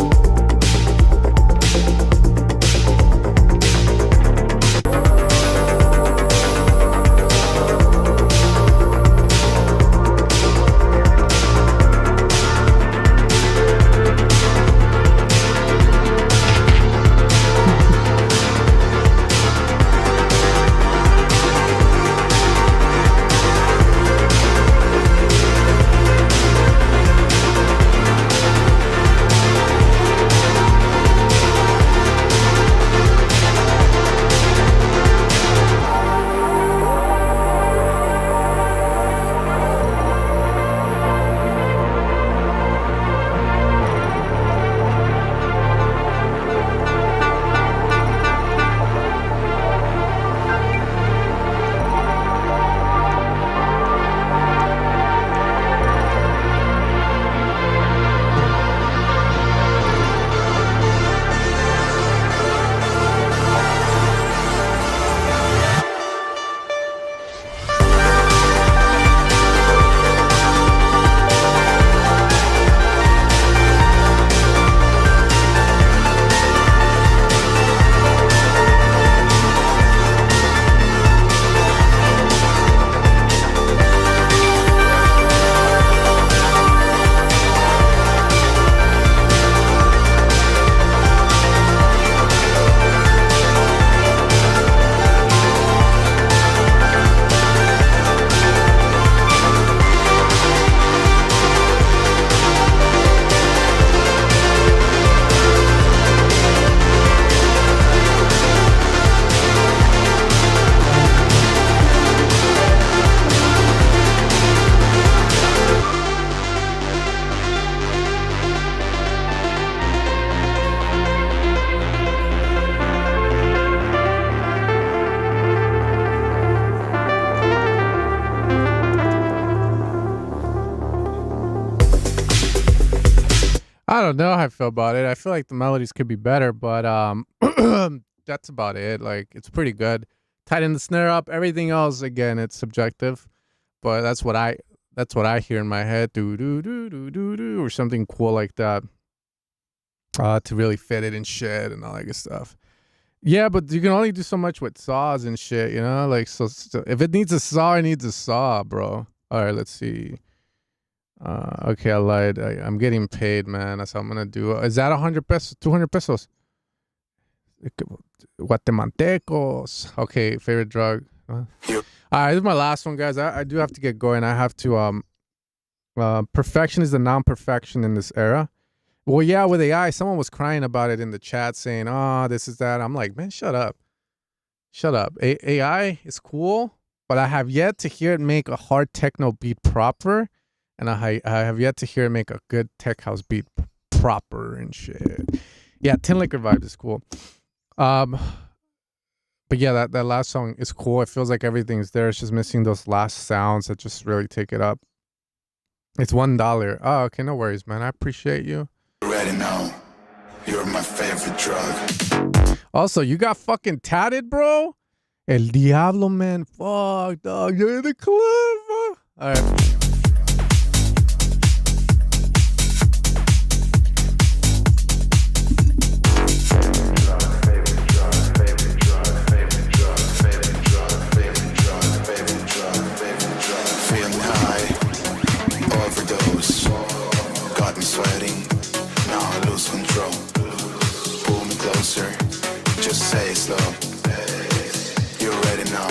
I don't know how I feel about it. I feel like the melodies could be better, but that's about it. Like, it's pretty good. Tighten the snare up. Everything else, again, it's subjective, but that's what I That's what I hear in my head. Do do do do do do, or something cool like that. To really fit it and shit and all that good stuff. Yeah, but you can only do so much with saws and shit, you know? Like, so if it needs a saw, it needs a saw, bro. All right, let's see. Okay, I lied. I'm getting paid, man. That's how I'm gonna do it. Is that 100 pesos? 200 pesos? Guatemaltecos. Okay, favorite drug. All right, this is my last one, guys. I do have to get going. I have to. Perfection is the non-perfection in this era. Well, yeah, with AI, someone was crying about it in the chat saying, oh, this is that. I'm like, man, shut up. Shut up. AI is cool, but I have yet to hear it make a hard techno beat proper. And I have yet to hear it make a good tech house beat proper and shit. Yeah, Tin Liquor Vibes is cool. But yeah, that last song is cool. It feels like everything's there. It's just missing those last sounds that just really take it up. It's $1. Oh, okay, no worries, man. I appreciate you. Ready now. You're my favorite drug. Also, you got fucking tatted, bro? El Diablo, man. Fuck, dog. You're in the club, bro. All right. Feeling high, overdose, got me sweating. Now I lose control. Pull me closer, just say it slow. You're ready now.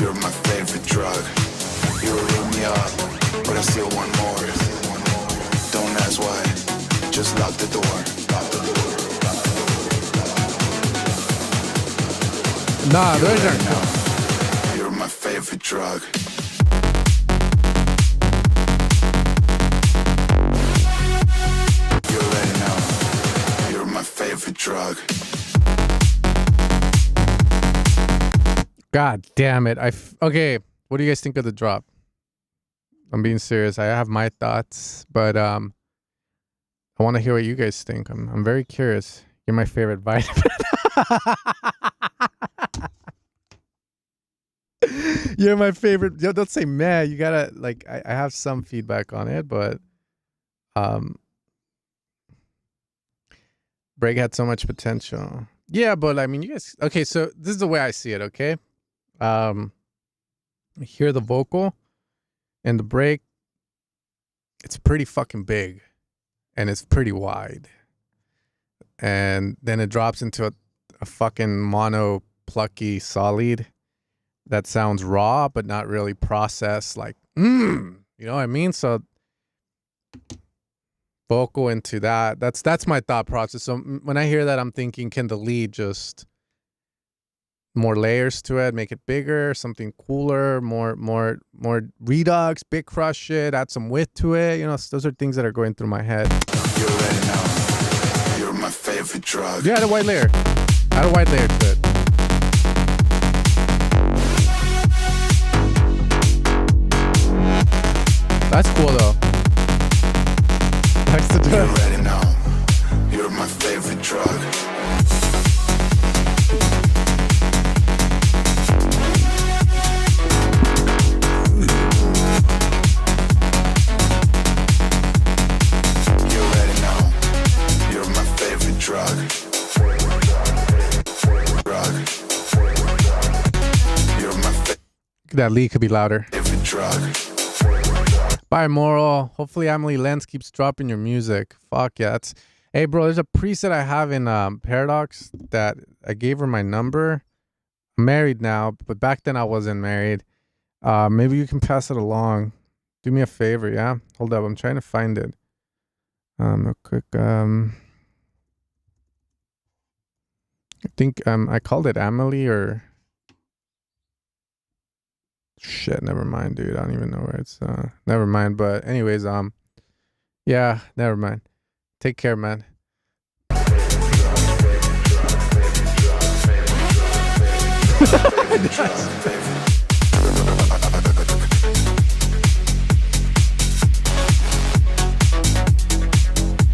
You're my favorite drug. You roll me up, but I still want more. Don't ask why, just lock the door. Nah, you're ready now. You're my favorite drug. Favorite drug. God damn it. Okay, what do you guys think of the drop? I'm being serious. I have my thoughts, but I want to hear what you guys think. I'm very curious. You're my favorite vitamin. You're my favorite. Yo, don't say man. You gotta like. I have some feedback on it, but Break had so much potential. Yeah, but I mean, you guys. Okay, so this is the way I see it. Okay, hear the vocal and the break. It's pretty fucking big, and it's pretty wide, and then it drops into a fucking mono plucky solid that sounds raw but not really processed. Like, you know what I mean? So vocal into that. That's my thought process. So when I hear that, I'm thinking, can the lead just more layers to it, make it bigger, something cooler, more redux, big crush shit, add some width to it. You know, those are things that are going through my head. You're ready now. You're my favorite drug. Yeah, add a white layer. Add a white layer to it. That's cool though. Next to You're ready now. You're my favorite drug. You're ready now. You're my favorite drug. You're my that lead could be louder. favorite drug. Bye, Moral. Hopefully Emily Lenz keeps dropping your music. Fuck yeah. Hey, bro, there's a preset I have in Paradox that I gave her my number. I'm married now, but back then I wasn't married. Maybe you can pass it along. Do me a favor, yeah? Hold up, I'm trying to find it. Real quick. I think I called it Emily or... Shit, never mind, dude. I don't even know where it's never mind. But anyways, yeah, never mind. Take care, man.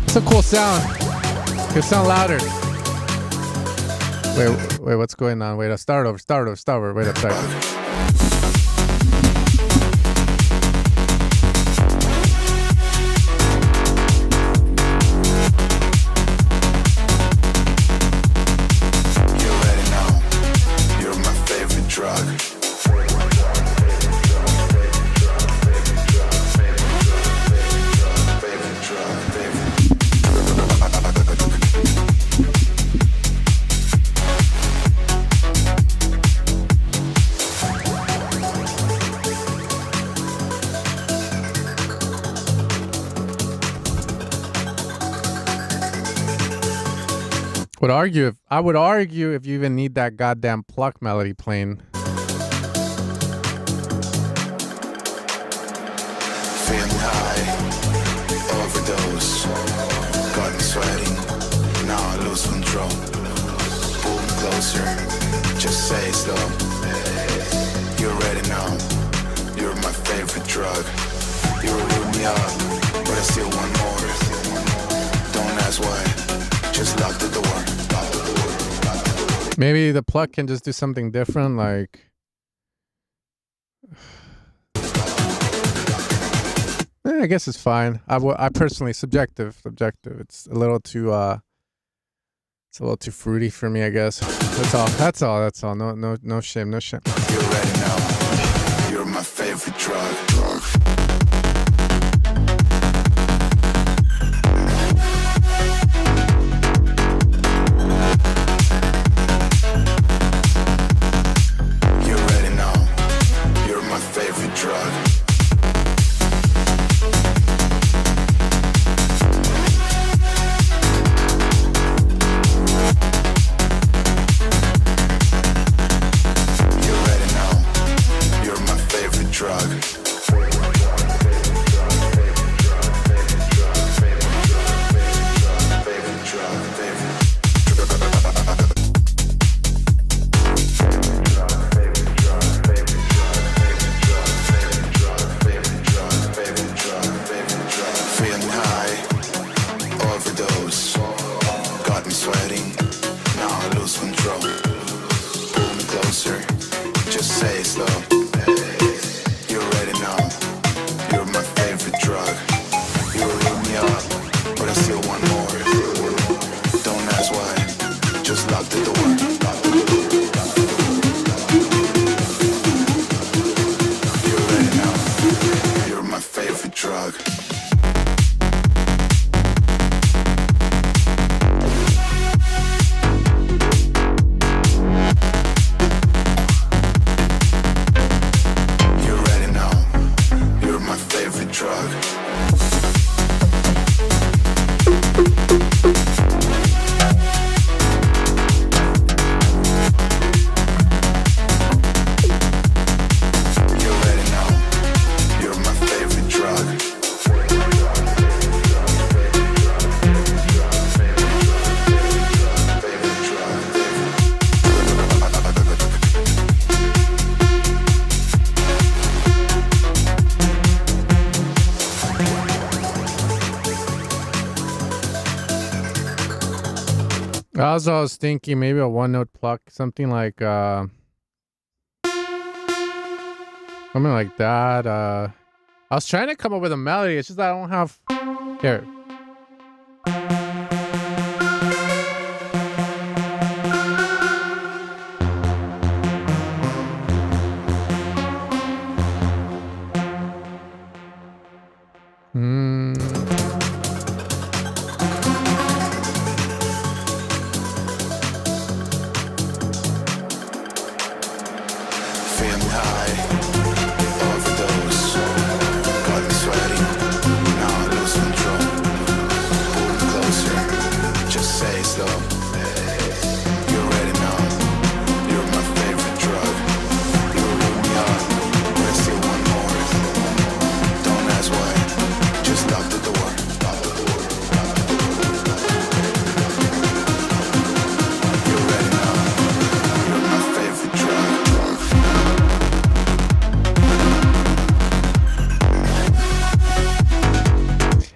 It's a cool sound. It sound louder. Wait, what's going on? Wait, start over. Wait, sorry. I would argue if you even need that goddamn pluck melody playing. Feeling high, overdose, got me sweating, now I lose control. Pull me closer, just say it slow. You already know, you're my favorite drug. You rule me up, but I still want more. Don't ask why, just lock the door. Maybe the pluck can just do something different, like... I guess it's fine. I personally, subjective. It's a little too fruity for me, I guess. That's all. No shame. You already know, you're my favorite drug. You already know, you're my favorite drug. I was thinking maybe a one note pluck, something like that. I was trying to come up with a melody. It's just that I don't have here.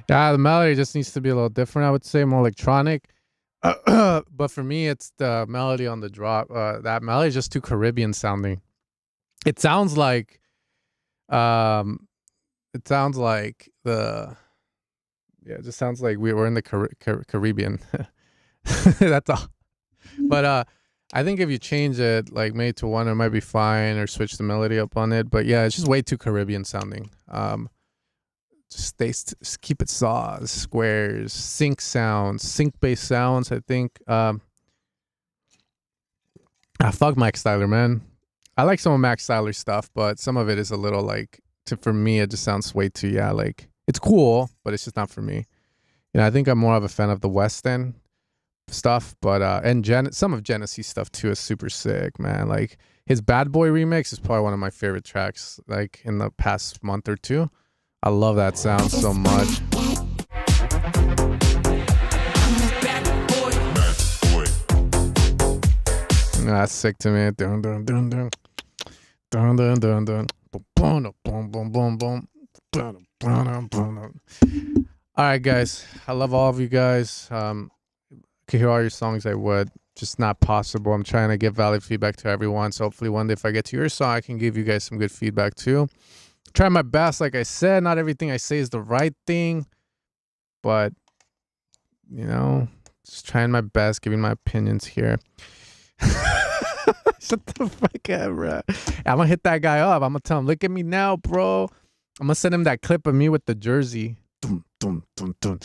Yeah, the melody just needs to be a little different. I would say more electronic. But for me, it's the melody on the drop. That melody is just too Caribbean sounding. It sounds like, it sounds like it just sounds like we were in the Caribbean. That's all. But I think if you change it, like maybe to one, it might be fine, or switch the melody up on it. But yeah, it's just way too Caribbean sounding. Just keep it saws, squares, sync based sounds. I think. Fuck Max Styler, man. I like some of Max Styler's stuff, but some of it is a little like, for me, it just sounds way too, like, it's cool, but it's just not for me. I think I'm more of a fan of the West End, stuff, but and some of Genesis stuff too is super sick, man. Like his Bad Boy remix is probably one of my favorite tracks, like in the past month or two. I love that sound so much. That's sick to me. Dun, dun, dun, dun. Dun, dun, dun, dun. Boom, boom, boom, boom, boom. All right, guys. I love all of you guys. Could hear all your songs, I would. Just not possible. I'm trying to give valid feedback to everyone. So hopefully one day if I get to your song, I can give you guys some good feedback too. Try my best. Like I said, not everything I say is the right thing. But, you know, just trying my best, giving my opinions here. Shut the fuck up, bro. I'm gonna hit that guy up. I'm gonna tell him, look at me now, bro. I'm gonna send him that clip of me with the jersey. Dun, dun, dun, dun.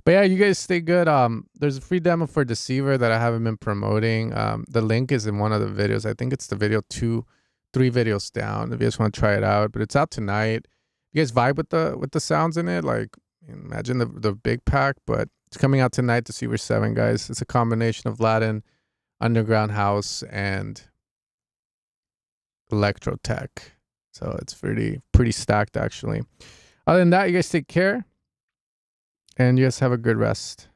But yeah, you guys stay good. There's a free demo for Deceiver that I haven't been promoting. The link is in one of the videos. I think it's the video 3 videos down. If you guys want to try it out, but it's out tonight. You guys vibe with the sounds in it, like imagine the big pack. But it's coming out tonight. Deceiver 7, guys. It's a combination of Latin, underground house, and electro tech. So it's pretty stacked actually. Other than that, you guys take care. And you guys have a good rest.